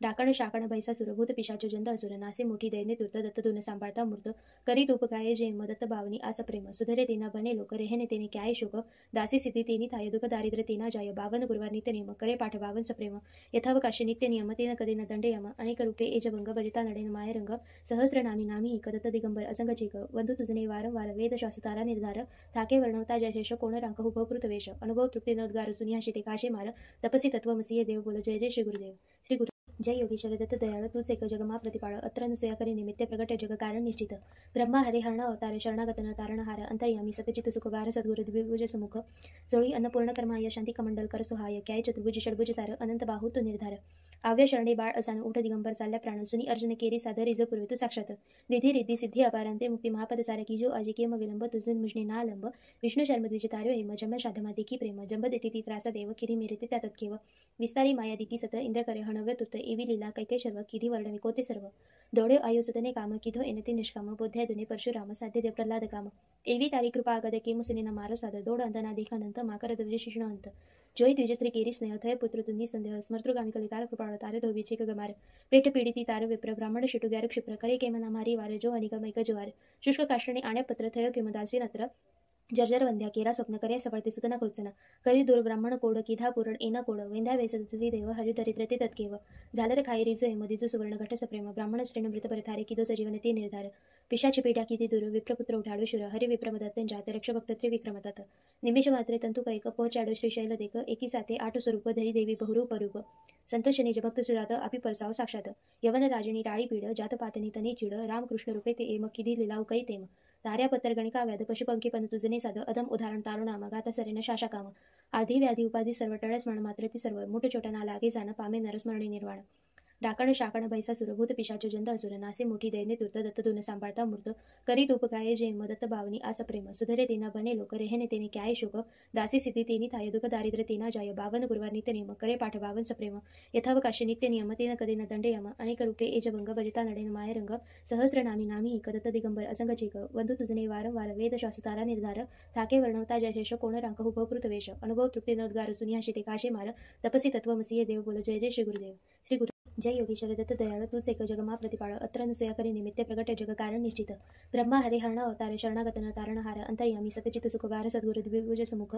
डाकण शाकण भैसासुर भूत पिशाच जंत असुर नासे मोठी दैन्य तुर्त दत्त धुन सांभाळता मूर्त करी तूप काय जे मदत्त बावनी आस प्रेम सुधरे तेना बने लोक रेहने तेने काय शोक दासी सिद्धी तेनी थाय दुःख दारिद्र्य तेना जाय बावन गुरुवार नित्य नियम करे पाठ बावन सप्रेम यथावकाशी नित्य नियम तेन कधी न दंड यम अनेक रूपे एजभंग भजिता नडेन मायरंग सहस्र नामी नामी कदत्त दिगंबर असंग चेक वंधू तुझने वारंवार वेद शास्त्रारा निर्धार थाके वर्णवता जयशेष कोण रांक हुभकृत वेश अनुभव तृप्ती नोद्गार सुनियाशी ते काशे मार तपसी तत्वमसी देव बोल जय जय श्री गुरुदेव श्री गुरु जय योगीश्वर दत्त दयाळ तूच एक जगमा प्रतिपाळ अत्र अनुसया करी निमित्त प्रगट जग कारण निश्चित ब्रह्मा हरे हरण अवतार शरणागत न तारणहार अंतर्यामी सतचित सुखवार सद्गुरु द्विभुज समुख जोळी अन्नपूर्ण कर्माय शांती कमंडल कर सुहाय क्याय चतुर्भुज षडभुज सार अनंत बाहू तो निर्धार आव्य शरणे बाळ असान उठ दिगंबर चालल्या प्राण सुनी अर्जुन केरी साधर रिज पूर्वित साक्षात निधी रिद्धी सिद्धी अपारांते मुक्ती महापद सार की जो आजी केम विलंब तुझे मुजने ना लंब विष्णू शर्म द्विज तार्यो हेम जम शाधमा देखी प्रेम जंब देती ती त्रास देव किरी मेरते त्या तत्केव विस्तारी माया दिती सत इंद्र करे हणव्य तुत एवी लीला कैके शर्व किधी वर्णने कोते सर्व दोडे आयुसुतने काम किधो एनते निष्काम बोध्यादुने परशुराम साध्य देव प्रल्हाद काम एवी तारी कृपा आगद केम सुनिना मारो साध दोड अंतना देखानंत माकर द्विज शिष्ण अंत जोई द्विजश्री केरी स्नेह थय पुत्र तुम्ही संदेह स्मर्तृगामी कलितार कृपाळ तार धोबीचे गमार पेट पीडिती तार विप्र ब्राह्मण शिटू गॅर क्षिप्र करे केमना मारी वार जो अनिगमैक ज्वार शुष्क काष्टणे आण्या पत्र थय किमदासी नत्र जर्जर वंद्या केरा स्वप्न करे सफळते सुतना कृत्सना करी दूर ब्राह्मण कोड किधा पुरण एना कोड वेंद्या वेसवी देव हरि दरिद्रते तत्केव झालर खाई रिज मधीज सुवर्ण घट सप्रेम ब्राह्मण श्रेण मृत परथारे किदो सजीवन ते निर्धार पिशाची पेट्या किती दूर विप्रपुत्र उठाडू शुर हरि विप्रमदत्त जात रक्ष भक्त त्रिविक्रमतात निमेष मात्रे तंतु कैक पोचाडो श्रीशैल देक एकी साथे आठ स्वरूप धरी देवी बहुरूप रूप संतोष निज भक्त सुजात अपि परसाव साक्षात यवन राजनी टाळी पीड जात पातनी तनी चिड रामकृष्ण रूपे ते एम किधी लिलाव कै तेम तार्या पत्तर गणिका व्याध पशुपंखी पण तुझने साध अधम उदाहरण तारुणाम गाता सरेन शाशा काम आधी व्याधी उपाधी सर्व टळस म्हण मात्र ती सर्व मुठ चोटना लागे जाण पामे नरस्मरणी निर्वाण डाकण शाकण भैसासुर भूत पिशाच जंत असुर नासे मोठी दैन्य तूर्त दत्त धुन सांभाळता मूर्त करी तूप काय जय मदत्त बावनी आस प्रेम सुधरे तेना बने लोक रेहने तेने काय शोक दासी सिद्धी तेनी थाय दुःख दारिद्र्य तेना जाय बावन गुरुवार नित्य नियम करे पाठ बावन सप्रेम यथावकाशी नित्य नियम तेन कदे न दंड यम अनेक रूपे एजभंग भजिता नडेन माय रंग सहस्र नामी नामी कदत्त दिगंबर असंग चेक वंदू तुझने वारंवार वेद शास्त्रारा निर्धार थाके वर्णवता जयशेष कोण रांक हुभकृत वेश अनुभव तृप्ती नोद्गार सुनियाशी ते काशे मार तपसी तत्वमसी देव बोल जय जय श्री गुरुदेव श्री गुरु जय योगीश्वर दत्त दयाळ तूच एक जगमा प्रतिपाळ अत्र अनुसया करी निमित्त प्रगट जग कारण निश्चित ब्रह्मा हरे हरण अवतार शरणागत न तारणहार अंतर्यामी सतचित सुखवार सद्गुरु द्विभुज समुख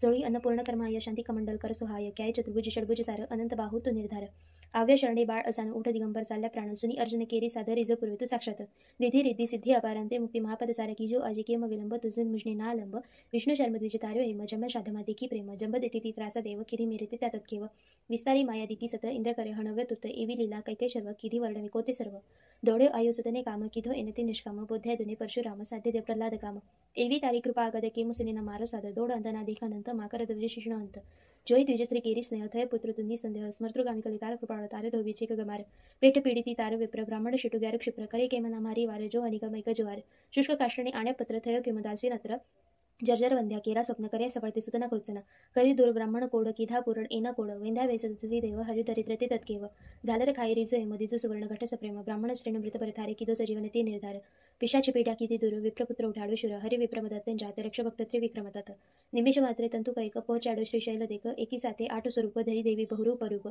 जोळी अन्नपूर्ण कर्माय शांती कमंडल कर सुहाय काय चतुर्भुज षडभुज सार अनंत बाहू तो निर्धार आव्य शरणे बाळ असान उठ दिगंबर चालल्या प्राण सुनी अर्जुन केरी साधर रिज पूर्वी साक्षात निधी रिद्धी सिद्धी अपारांते मुक्ती महापद सार की जो आजी केम विलंब तुझे मुजने ना लंब विष्णू शर्म द्विज तार्यो हेम जम शाधमा देखी प्रेम जंब देती ती त्रास देव किरी मेरे त्यात केव विस्तारी माया दिती सत इंद्र करे हणव्य तुर्त एवी लीला कैके शर्व किधी वर्णवी कोते सर्व डोळे आयुसुतने काम किधो एनते निष्काम बोध्या दुने परशुराम साध्य देव प्रल्हाद काम एवी तारी कृपा आगद के मुसलिना मारो साध दोड अंतना देखानंत माकर द्विज शिष्ण अंत जोई द्विजश्री केरी स्नेह थय पुत्र तुंदी संदेह स्मर्तृगामी कलितार कृपाळ तार धोबीचे गमार पेट पीडिती तार विप्र ब्राह्मण शिटू ग्यार क्षिप्र करे केमना मारी वार जो अनिगमैक जवार शुष्क काष्टणे आण्या पत्र थय किमदासी नत्र जर्जर वंध्या केरा स्वप्न करे सफळते सुतना कृचना करी दूर ब्राह्मण कोड किधा पुरण एना कोड वेंध्या वेसुवी देव हरि दरिद्रते तत्केव झालर खाई रिज हेमदिज सुवर्ण घट सप्रेम ब्राह्मण श्रेण मृत परथारे किदो सजीवन ते निर्धार पिशाची पेट्या किती दूर विप्रपुत्र उठाडो शुर हरि विप्रमदत्त जाते रक्ष भक्त त्रिविक्रमतात निमिष मात्रे तंतु कैक पोचाडो श्रीशैल देक एकी साथे आठ स्वरूप धरी देवी बहुरूप रूप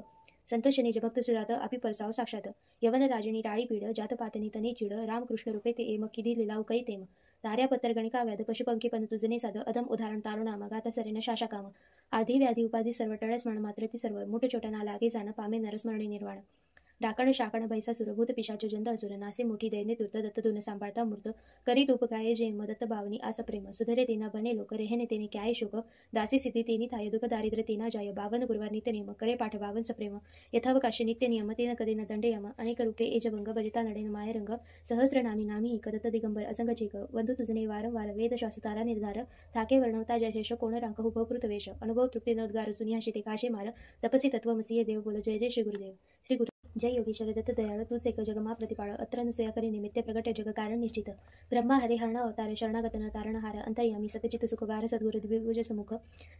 संतोष निज भक्त सुरात अपि परसाव साक्षात यवन राजनी टाळी पीड जात पातनी तनी चिड रामकृष्ण रूपे ते एम किधी लिलाव कै तेम तार्या पत्तर गणिका व्याध पशुपंखी पन तुझने साध अधम उदाहरण तारुणाम गाता सरेन शाशा काम आधी व्याधी उपाधी सर्व टळ स्मरण मात्र ती सर्व मुठ छोटा लागे जाण पामे नरस्मरणी निर्वाण डाकण शाकण भैसासुर भूत पिशाच जंत असुर नासे मोठी दैन्य तूर्त दत्त धुन सांभाळता मूर्त करी तूप काय जय मदत्त बावनी आस प्रेम सुधरे तेना बने लोक रेहने तेने काय शोक दासी सिद्धी तेनी थाय दुःख दारिद्र्य तेना जाय बावन गुरुवार नित्य नियम करे पाठ बावन सप्रेम यथावकाशी नित्य नियम तेन कदे न दंड यम अनेक रूपे एजभंग भजिता नडेन माय रंग सहस्र नामी नामी कदत्त दिगंबर असंग चेक वंदू तुझने वारंवार वेद शास्त्रारा निर्धार थाके वर्णवता जयशेष कोण रांक हुभकृत वेश अनुभव तृप्ती नोद्गार सुनियाशी ते काशे मार तपसी तत्वमसी देव बोल जय जय श्री गुरुदेव श्री गुरु जय योगीश्वर दत्त दयाळ तूच एक जगमा प्रतिपाळ अत्र अनुसया करी निमित्त प्रगट जग कारण निश्चित ब्रह्मा हरे हरण अवतार शरणागत न तारणहार अंतर्यामी सतचित सुखवार सद्गुरु द्विभुज समुख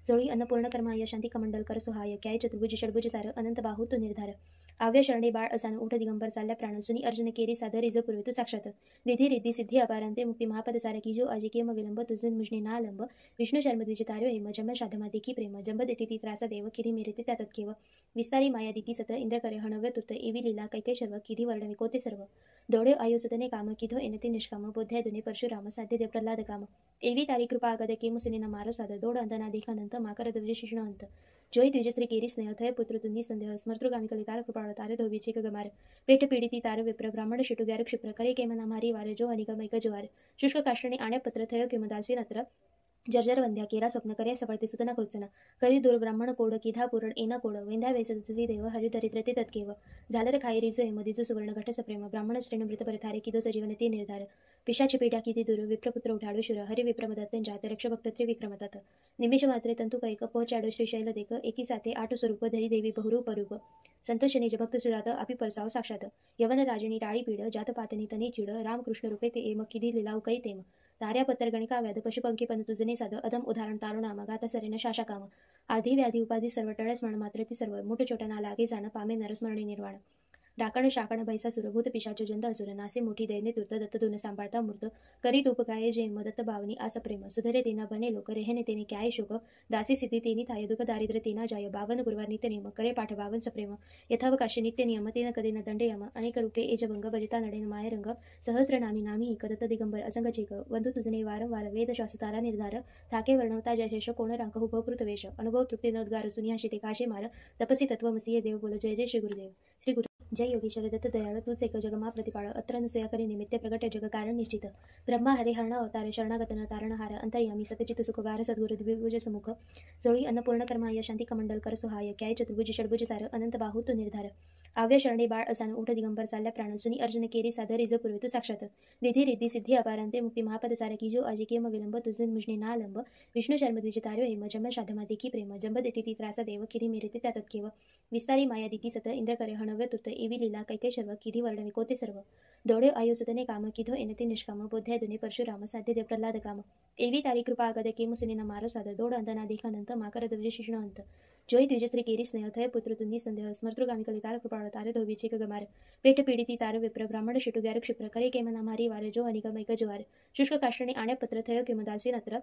जोळी अन्नपूर्ण कर्माय शांती कमंडल कर सुहाय काय चतुर्भुज षडभुज सार अनंत बाहू तो निर्धार आव्य शरणे बाळ असान उठ दिगंबर चालल्या प्राण सुनी अर्जुन केरी साधर रिज पूर्वी साक्षात निधी रिद्धी सिद्धी अपारांते मुक्ती महापद सार की जो आजी केम विलंब तुझे मुजने ना लंब विष्णू शर्म द्विज तार्यो हेम जम शाधमा देखी प्रेम जंब देती ती त्रास देव किरी मेरे त्यात केव विस्तारी माया दिती सत इंद्र करे हणव्य तुर्त एवी लीला कैके शर्व किधी वर्णवी कोते सर्व डोळे आयुसुतने काम किधो एनते निष्काम बोध्या दुने परशुराम साध्य देव प्रल्हाद काम एवी तारी कृपा आगद के मुसलिना मारो साध दोड अंतना देखानंत माकर द्विज शिष्ण अंत जोई द्विजश्री केरी स्नेह थय पुत्र तुंदी संदेह स्मर्तृगामी कलितार कृपाळ तार धोबीचे गमार पेट पीडिती तार विप्र ब्राह्मण शिटू ग्यार क्षिप्र करे केमना मारी वार जो अनिगमैक जवार शुष्क काष्टणे आण्या पत्र थय किमदासी नत्र जर्जर वंध्या केरा स्वप्न करे सफळते सुतना कृचना करी दूर ब्राह्मण कोड किधा पुरण एना कोड वेंध्या वेसुवी देव हरि दरिद्रते तत्केव झालर खाई रिज हेमदिज सुवर्ण घट सप्रेम ब्राह्मण श्रेण मृत परथारे किदो सजीवन ते निर्धार पिशाची पेट्या किती दूर विप्रपुत्र उठाडो शुर हरि विप्रमदत्त जाते रक्ष भक्त त्रिविक्रमतात निमिष मात्रे तंतु कैक पोचाडो श्रीशैल देक एकी साथे आठ स्वरूप धरी देवी बहुरूप रूप संतोष निज भक्त सुरात अपि परसाव साक्षात यवन राजनी टाळी पीड जात पातनी तनी चिड रामकृष्ण रूपे ते एम किधी लिलाव कै तेम तार्या पत्तर गणिका व्याध पशुपंखी पन तुझने साध अधम उदाहरण तारुणाम गाता सरेन शाशा काम आधी व्याधी उपाधी सर्व टळ स्मरण मात्र ती सर्व मुठ छोटा लागे जाण पामे नरस्मरणी निर्वाण डाकण शाकण भैसासुर भूत पिशाच जंत असुर नासे मोठी दैन्य तूर्त दत्त धुन सांभाळता मूर्त करी तूप काय जय मदत्त बावनी आस प्रेम सुधरे तेना बने लोक रेहने तेने काय शोक दासी सिद्धी तेनी थाय दुःख दारिद्र्य तेना जाय बावन गुरुवार नित्य नियम करे पाठ बावन सप्रेम यथावकाशी नित्य नियम तेन कदे न दंड यम अनेक रूपे एजभंग भजिता नडेन माय रंग सहस्र नामी नामी कदत्त दिगंबर असंग चेक वंदू तुझने वारंवार वेद शास्त्रारा निर्धार थाके वर्णवता जयशेष कोण रांक हुभकृत वेश अनुभव तृप्ती नोद्गार सुनियाशी ते काशे मार तपसी तत्वमसी देव बोल जय जय श्री गुरुदेव श्री गुरु जय योगीश्वर दत्त दयाळ तूच एक जगमा प्रतिपाळ अत्र अनुसया करी निमित्त प्रगट जग कारण निश्चित ब्रह्मा हरे हरण अवतार शरणागत न तारणहार अंतर्यामी सतचित सुखवार सद्गुरु द्विभुज समुख जोळी अन्नपूर्ण कर्माय शांती कमंडल कर सुहाय काय चतुर्भुज षडभुज सार अनंत बाहू तो निर्धार आव्य शरणे बाळ असानं उठ दिगंबर चालल्या प्राण सुनी अर्जुन केरी सादर रिज पूर्वी तू साक्षात विधी रिद्धी सिद्धी अपारांते मुक्ती महापद सारा की जो आजी केम विलंब तुझे मुजने ना लंब विष्णू शर्म द्विज तार्यो हेम जम शाधमा देखी प्रेम जंब देती ती त्रास देव किरी मेरे त्यात केव विस्तारी माया दिती सत इंद्र करे हणव्य तुत एवी लीला कैके शर्व किधी वर्णवी कोते सर्व दोडे आयुसतने काम किधो एनते निष्काम बोध्या दुने परशुराम साध्य देव प्रल्हाद काम एवी तारी कृपा आगद केम सुनीना मारो साद दोड अंतना देखानंत माकर द्विज शिष्ण अंत जोई द्विजश्री केरी स्नेह थय पुत्र तुंनी संदेह स्मर्तृगामी कलितार कृपाळ तारे धोबीचे गमार पेट पीडिती तार विप्र ब्राह्मण शिटू गॅर क्षिप्र करे केमना मारी वार जो अनिगम ज्वार शुष्क काष्टणे आण्या पत्र थय किमदासी नत्र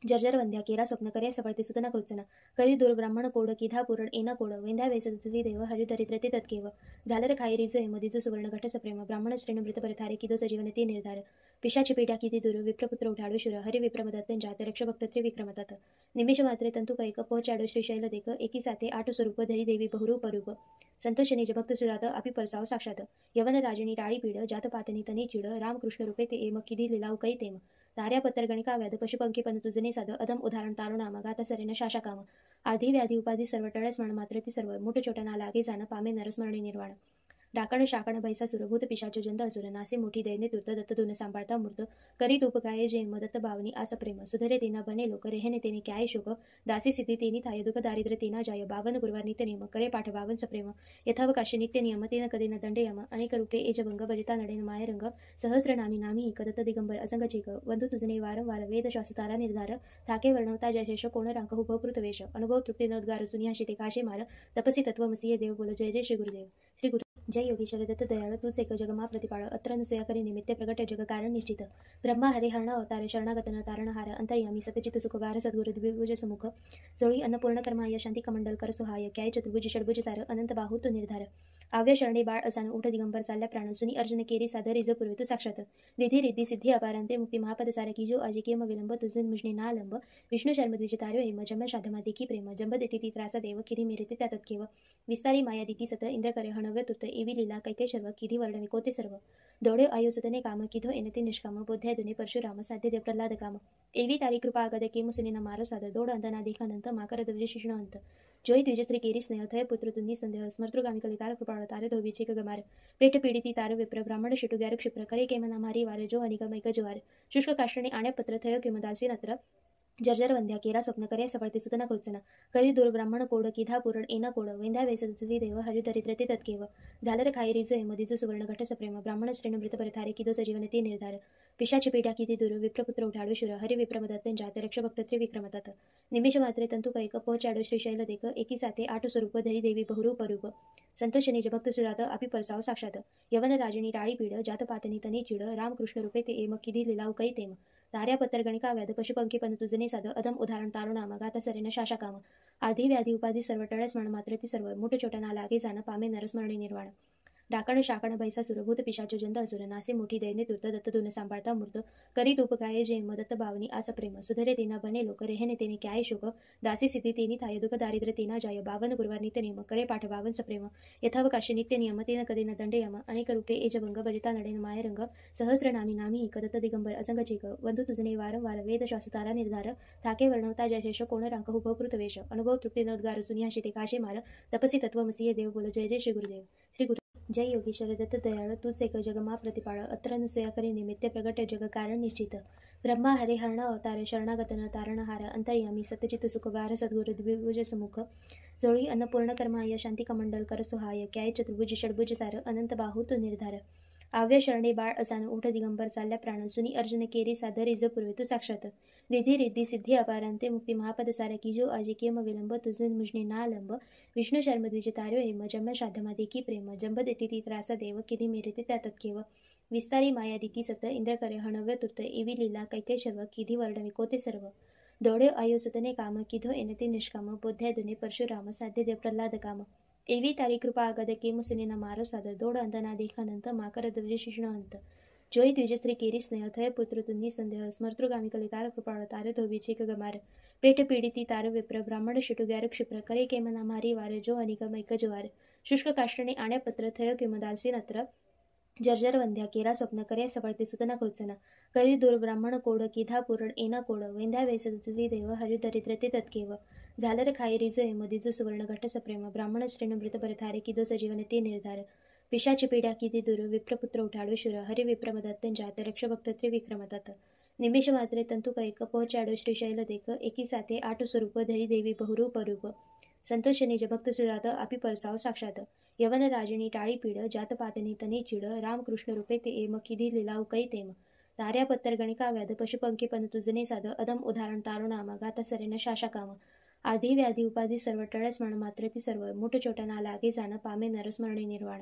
जर्जर वंध्या केरा स्वप्न करे सफळते सुतना कृत्सना करी दूर ब्राह्मण कोड किधा पुरण एना कोड वेंध्या वेसवी देव हरिदरिद्र ते तत्केव झालर खाई रिज मधीज सुवर्ण घट सप्रेम ब्राह्मण श्रेण मृत परथारे किदो सजीवन ते निर्धार पिशाची पेट्या किती दूर विप्रपुत्र उठाडो शुर हरि विप्रमदत्त जात रक्ष भक्त त्रिविक्रमतात निमिष मात्रे तंतु कैक पोचाडो श्रीशैल देख एकी साथे आठ स्वरूप धरी देवी बहुरूप रूप संतोष निज भक्त सुरात अपि परसाव साक्षात यवन राजनी टाळी पीड जात पातनी तनी चिड रामकृष्ण रूपे ते एम किधी लिलाव कै तेम तार्या पत्तर गणिका व्याध पशुपंखी पण तुझने साध अधम उदाहरण तारुणाम गाता सरेन शाशा काम आधी व्याधी उपाधी सर्व टळ स्मरण मात्र ती सर्व मुठ छोटना लागे जाण पामे नरस्मरणी निर्वाण डाकण शाकण भैसा सुरभूत पिशाचो जंद असुर नासे मोठी दैने तुर्त दत्त धुन सांभाळता मूर्त करी तूप काय जे मदत्त भावनी आस प्रेम सुधरे तेना बने लोक रेहने तेने काय शोक दासी सिद्धी तेनी थाय दुख दारिद्र तेना जाय बावन गुरुवार नित्य नियम करे पाठ बावन सप्रेम यथावकाशी नित्य नियम तेन कधी न दंड यम अनेक रूपे एजभंग भजिता नडेन मायरंग सहस्र नामी नामी कदत्त दिगंबर असंग चेक वंदू तुझने वारंवार वेद शास्त्रारा निर्धार थाके वर्णवता जयशेष कोण रांक हुभकृत वेश अनुभव तृप्ती नोद्गार सुनियाशी ते काशे मार तपसी तत्वमसीय देव बोल जय जय श्री गुरुदेव श्री गुरु जय योगीश्वर दत्त दयाळ तूच एक जगमा प्रतिपाळ अत्र अनुसया करी निमित्त प्रगट जग कारण निश्चित ब्रह्मा हरे हरण अवतार शरणागत न तारणहार अंतर्यामी सतचित सुख वार सद्गुरु द्विभुज समुख जोळी अन्नपूर्ण कर्माय शांती कमंडल कर सुहाय काय चतुर्भुज षडभुज सार अनंत बाहू तू निर्धार आव्य शरणे बाळ असानं उठ दिगंबर चालल्या प्राण सुनी अर्जुन केरी सादर रिज पूर्वी तू साक्षात विधी रिद्धी सिद्धी अपारांते मुक्ती महापद सारा की जो आजी केम विलंब तुझे मुजने ना लंब विष्णू शर्म द्विज तार्यो हेम जम शाधमा देखी प्रेम जंब देती ती त्रास देव किरी मेरे त्यात केव विस्तारी माया दिती सत इंद्र करे हणव्य तुत एवी लीला कैके शर्व किधी वर्णवी कोते सर्व दोडे आयुसतने काम किधो एनते निष्काम बोध्या दुने परशुराम साध्य देव प्रल्हाद काम एवी तारी कृपा आगद केम सुनीना मारो साद दोड अंतना देखानंत माकर द्विज शिष्ण अंत जोई द्विजश्री केरी स्नेह थय पुत्र तुंनी संदेह स्मर्तृगामी कलितार कृपाळ तारे धोबीचे गमार पेट पीडिती तार विप्र ब्राह्मण शिटू गॅर क्षिप्र करे केमना मारी वार जो अनिगम ज्वार शुष्क काष्टणे आण्या पत्र थय किमदासी नत्र जर्जर वंध्या केरा स्वप्न करे सफळते सुतना कृत्सना करी दूर ब्राह्मण कोड किधा पुरण एना कोड वेंध्या वेसवी देव हरिदरिद्र ते तत्केव झालर खाई रिज मधीज सुवर्ण घट सप्रेम ब्राह्मण श्रेण मृत परथारे किदो सजीवन ते निर्धार पिशाची पेट्या किती दूर विप्रपुत्र उठाडो शुर हरि विप्रमदत्त जात रक्ष भक्त त्रिविक्रमतात निमिष मात्रे तंतु कैक पोचाडो श्रीशैल देख एकी साथे आठ स्वरूप धरी देवी बहुरूप रूप संतोष निज भक्त सुरात अपि परसाव साक्षात यवन राजनी टाळी पीड जात पातनी तनी चिड रामकृष्ण रूपे ते एम किधी लिलाव कै तेम तार्या पत्तर गणिका व्याध पशुपंखी पण तुझने साध अधम उदाहरण तारुणाम गाता सरेन शाशा काम आधी व्याधी उपाधी सर्व टळ स्मरण मात्र ती सर्व मुठ छोटना लागे जाण पामे नरस्मरणी निर्वाण डाकण शाकण भैसा सुरभूत पिशाचो जंद असुर नासे मोठी दैने तुर्त दत्त धुन सांभाळता मूर्त करी तूप काय जे मदत्त भावनी आस प्रेम सुधरे तेना बने लोक रेहने तेने काय शोक दासी सिद्धी तेनी थाय दुख दारिद्र तेना जाय बावन गुरुवार नित्य नियम करे पाठ बावन सप्रेम यथावकाशी नित्य नियम तेन कधी न दंड यम अनेक रूपे एजभंग भजिता नडेन मायरंग सहस्र नामी नामी कदत्त दिगंबर असंग चेक वंदू तुझने वारंवार वेद शास्त्रारा निर्धार थाके वर्णवता जयशेष कोण रांक हुभकृत वेश अनुभव तृप्ती नोद्गार सुनियाशी ते काशे मार तपसी तत्वमसीय देव बोल जय जय श्री गुरुदेव श्री गुरु जय योगीश्वर दत्त दयाळ तूच एक जगमा प्रतिपाळ अत्र अनुसया करी निमित्त प्रगट जग कारण निश्चित ब्रह्मा हरे हरण अवतार शरणागत न तारणहार अंतर्यामी सतचित सुख वार सद्गुरु द्विभुज समुख जोळी अन्नपूर्ण कर्माय शांती कमंडल कर सुहाय काय चतुर्भुज षडभुज सार अनंत बाहू तू निर्धार आव्य शरणे बाळ असानं उठ दिगंबर चालल्या प्राण सुनी अर्जुन केरी सादर रिज पूर्वी तू साक्षात विधी रिद्धी सिद्धी अपारांते मुक्ती महापद सारा की जो आजी केम विलंब तुझे मुजने ना लंब विष्णू शर्म द्विज तार्यो हेम जम शाधमा देखी प्रेम जंब देती ती त्रास देव किधी मेरे त्यात केव विस्तारी माया दिती सत इंद्र करे हणव्य तुत एवी लीला कैके शर्व किधी वर्णवी कोते सर्व दोडे आयुसतने काम किधो एनते निष्काम बोध्या दुने परशुराम साध्य देव प्रल्हाद काम एवी तारी कृपा आगद केम सुनीना मारो साद दोड अंतना देखानंत माकर द्विज शिष्ण अंत जोई द्विजश्री केरी स्नेह थय पुत्र तुंनी संदेह स्मर्तृगामी कलितार कृपाळ तारे धोबीचे गमार पेट पीडिती तार विप्र ब्राह्मण शिटू गॅर क्षिप्र करे केमना मारी वार जो अनिगम ज्वार शुष्क काष्टणे आण्या पत्र थय किमदासी नत्र जर्जर वंध्या केरा स्वप्न करे सफळते सुतना कृत्सना करी दूर ब्राह्मण कोड किधा पुरण एना कोड वेंध्या वेसवी देव हरिदरिद्र ते तत्केव झालर खाई जय मधीज सुवर्ण घटस प्रेम ब्राह्मण श्रेण मृत परथारे किदो सजीवन ते निर्धार पिशाची पीडा किती दूर विप्रपुत्र उठाडो शूर हरि विप्रमदत्त जात रक्ष भक्त त्रिविक्रमतात निमिष मात्रे तंतु कैक पहुचाडो श्रीशैल देख एकी साथे आठ स्वरूप धरी देवी बहुरूप रूप संतोष निज भक्त सुजात आपी परसाव साक्षात यवन राजनी टाळी पीड जात पातनी तनी चिड रामकृष्ण रूपे ते एम किधी लिलाव कै तेम तार्या पत्तर गणिका व्याध पशुपंखी पन तुजने साध अदम उदाहरण तारुणाम गाता सरेन शाशा काम आधी व्याधी उपाधी सर्व टळस्मरण मात्र ती सर्व मोठ छोटा ना लागे जाण पामे नरस्मरणे निर्वाण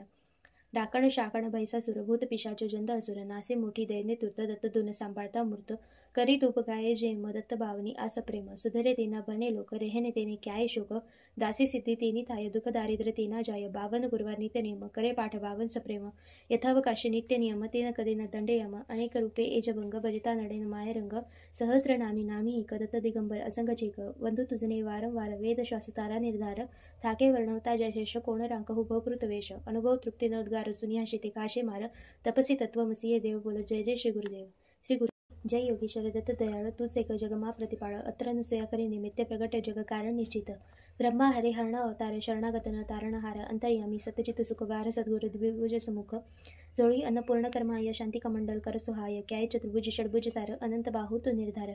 डाकण शाकण भैसासुर भूत पिशाच जंद असुर नासे मोठी दैन्य तुर्त दत्त दुन सांभाळता मूर्त करी तूप गाये जेम दत्त भावनी आस प्रेम सुधरे तेना बने लोक रेहने तेने क्याय शोक दासी सिद्धी तेनी थाय दुःख दारिद्र्य तेना जाय बावन गुरुवार नित्य नेम करे पाठ बावन सप्रेम यथावकाशी नित्य नियम तेन कदे न दंडे यम अनेक रूपे एजभंग भजिता नडेन मायरंग सहस्र नामी नामी दत्त दिगंबर असंग चेक वंधू तुझने वारंवार वेद शास्त्रारा निर्धार थाके वर्णवता जयशेष कोण रांक हुभकृत वेश अनुभव तृप्ती नोद्गार सुनियाशी ते काशे मार तपसी तत्वमसी देव बोल जय जय श्री गुरुदेव श्री गुरु जय योगीश्वर दत्त दयाळ तूच एक जगमा प्रतिपाळ अत्र अनुसया करी निमित्य प्रगट जग कारण निश्चित ब्रह्मा हरे हरण अवतार शरणागत न तारणहार अंतर्यामी सत्यचित सुखवार सद्गुरु द्विभुज समुख जोळी अन्नपूर्ण कर्माय शांती कमंडल कर सुहाय क्याय चतुर्भुज षडभुज सार अनंत बाहू तो निर्धार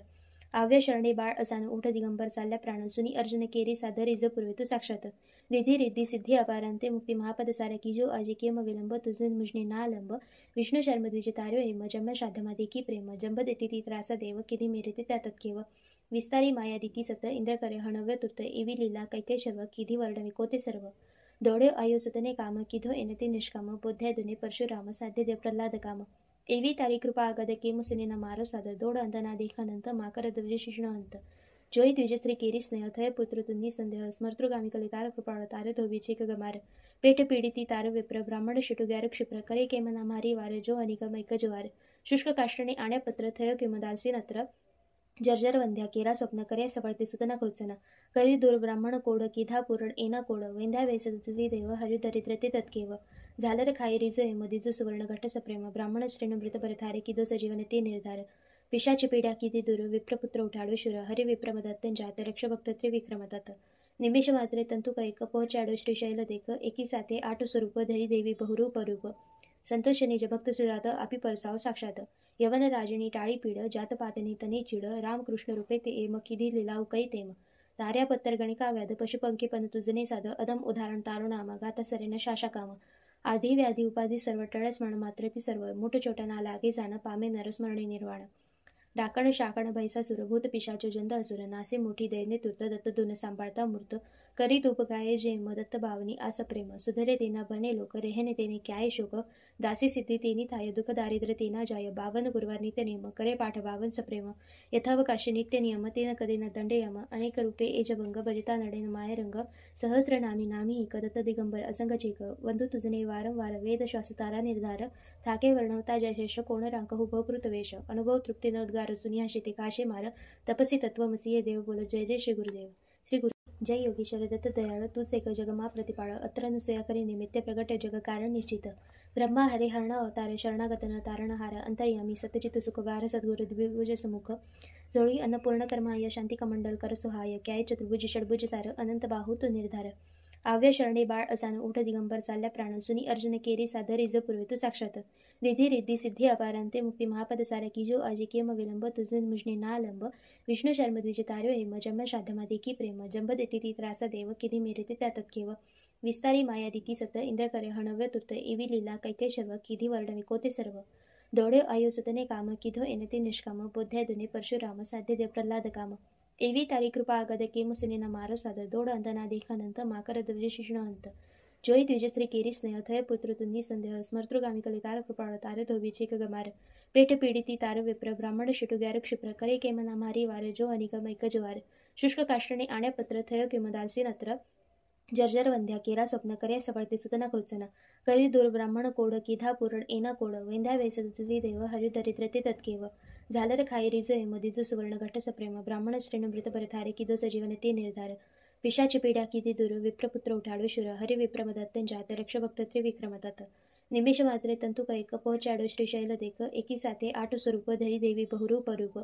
आव्य शरणे बाळ असान उठ दिगंबर चालल्या प्राण सुनी अर्जुन केरी साधर इज पूर्वित साक्षात रिधी रिद्धी सिद्धी अपारांते मुक्ती महापद सार की जो आजी कियम विलंब तुझे मुजने नालंब विष्णु शर्म द्विज तार्यो हेम जन्म श्राद्धमा देखी प्रेम जंब देती ती त्रास देव किधी मेरेते त्या तत्केव विस्तारी माया दिती सत इंद्र करे हणव्य तुर्त एवी लीला कैके शर्व किधी वर्णवी कोते सर्व दोडे आयो सुतने काम किधो एनते निष्काम बोध्या दुने परशुराम साध्य देव प्रल्हाद काम एवी तारी कृपा आगद के मुसुने मारो साद दोड अंतना देखानंत माकर द्विज शिष्ण अंत जोई द्विज स्त्री केरी स्नेह थय पुत्र तुन्नी संदेह स्मर्तृगामी कलितार कृपाळ तार धोबीचे गमार पेट पीडिती तार विप्र ब्राह्मण शिटू ग्यार क्षिप्र करे केमना मारी वार जो अनिगम ऐक ज्वार शुष्क काष्टणे आण्या पत्र थय किमदासी नत्र जर्जर वंध्या केरा स्वप्न करे सबळते सुतना कृचना करी दूर ब्राह्मण कोड किधा पुरण एना कोड वेंध्या वेसवी देव हरि दरिद्र ते तत्केव झालर खाई रिज मधीज सुवर्ण घट सप्रेम ब्राह्मण श्रेण मृत परथारे किदो सजीवन ते निर्धार पिशाची पीडा किती दूर विप्रपुत्र उठाडो शूर हरि विप्रमदत्त जात रक्ष भक्त त्रिविक्रमतात निमिष मात्रे तंतु कैक पहुचाडो श्रीशैल देख एकी साथे आठ स्वरूप धरी देवी बहुरूप रूप संतोष निज भक्त सुजात आपी परसाव साक्षात यवन राजनी टाळी पीड जात पातनी तनी चिड रामकृष्ण रूपे ते एम किधी लिलाव कै तेम तार्या पत्तर गणिका व्याध पशुपंखी पन तुजने साध अदम उदाहरण तारुणाम गाता सरेन शाशा काम आधी व्याधी उपाधी सर्व टळस्मरण मात्र ती सर्व मोठ छोटा ना लागे जाण पामे नरस्मरणे निर्वाण डाकण शाकण भैसासुर भूत पिशाच जंद असुर नासे मोठी दैन्य तुर्त दत्त दुन सांभाळता मूर्त करी तूप गाये जेम दत्त भावनी आस प्रेम सुधरे तेना बने लोक रेहने तेने क्याय शोक दासी सिद्धी तेनी थाय दुःख दारिद्र्य तेना जाय बावन गुरुवार नित्य नेम करे पाठ बावन सप्रेम यथावकाशी नित्य नियम तेन कदे न दंडे यम अनेक रूपे एजभंग भजिता नडेन मायरंग सहस्र नामी नामी दत्त दिगंबर असंग चेक वंधू तुझने वारंवार वेद शास्त्रारा निर्धार थाके वर्णवता जयशेष कोण रांक हुभकृत वेश अनुभव तृप्ती नोद्गार सुनियाशी ते काशे मार तपसी तत्वमसी देव बोल जय जय श्री गुरुदेव श्री गुरु जय योगीश्वर दत्त दयाळ तूच एक जगमा प्रतिपाळ अत्र अनुसया करी निमित्य प्रगट जग कारण निश्चित ब्रह्मा हरे हरण अवतार शरणागत न तारणहार अंतर्यामी सत्यचित सुखवार सद्गुरु द्विभुज समुख जोळी अन्नपूर्ण कर्माय शांती कमंडल कर सुहाय क्याय चतुर्भुज षडभुज सार अनंत बाहू तो निर्धार आव्य शरणे बाळ असान उठ दिगंबर चालल्या प्राण सुनी अर्जुन केरी साधर इज पूर्वित साक्षात रिधी रिद्धी सिद्धी अपारांते मुक्ती महापद सार की जो आजी कियम विलंब तुझे मुजने नालंब विष्णु शर्म द्विज तार्यो हेम जन्म श्राद्धमा देखी प्रेम जंब देती ती त्रास देव किधी मेरेते त्या तत्केव विस्तारी माया दिती सत इंद्र करे हणव्य तुर्त एवी लीला कैके शर्व किधी वर्णवी कोते सर्व दोडे आयो सुतने काम किधो एनते निष्काम बोध्या दुने परशुराम साध्य देव प्रल्हाद काम एवी तारी कृपा आगद के मुसुने मारो साद दोड अंतना देखानंत माकर द्विज शिष्ण अंत जोई द्विज स्त्री केरी स्नेह थय पुत्र तुन्नी संदेह स्मर्तृगामी कलितार कृपाळ तार धोबीचे गमार पेट पीडिती तार विप्र ब्राह्मण शिटू ग्यार क्षिप्र करे केमना मारी वार जो अनिगम ऐक ज्वार शुष्क काष्टणे आण्या पत्र थय किमदासी नत्र जर्जर वंध्या केरा स्वप्न करे सबळते सुतना कृचना करी दूर ब्राह्मण कोड किधा पुरण एना कोड वेंध्या वेसवी देव हरि दरिद्र ते तत्केव झालर खाई रिज मधीज सुवर्ण घट सप्रेम ब्राह्मण श्रेण मृत परथारे किदो सजीवन ते निर्धार पिशाची पीडा किती दूर विप्रपुत्र उठाडो शूर हरि विप्रमदत्त जात रक्ष भक्त त्रिविक्रमतात निमिष मात्रे तंतु कैक पहुचाडो श्रीशैल देख एकी साथे आठ स्वरूप धरी देवी बहुरूप रूप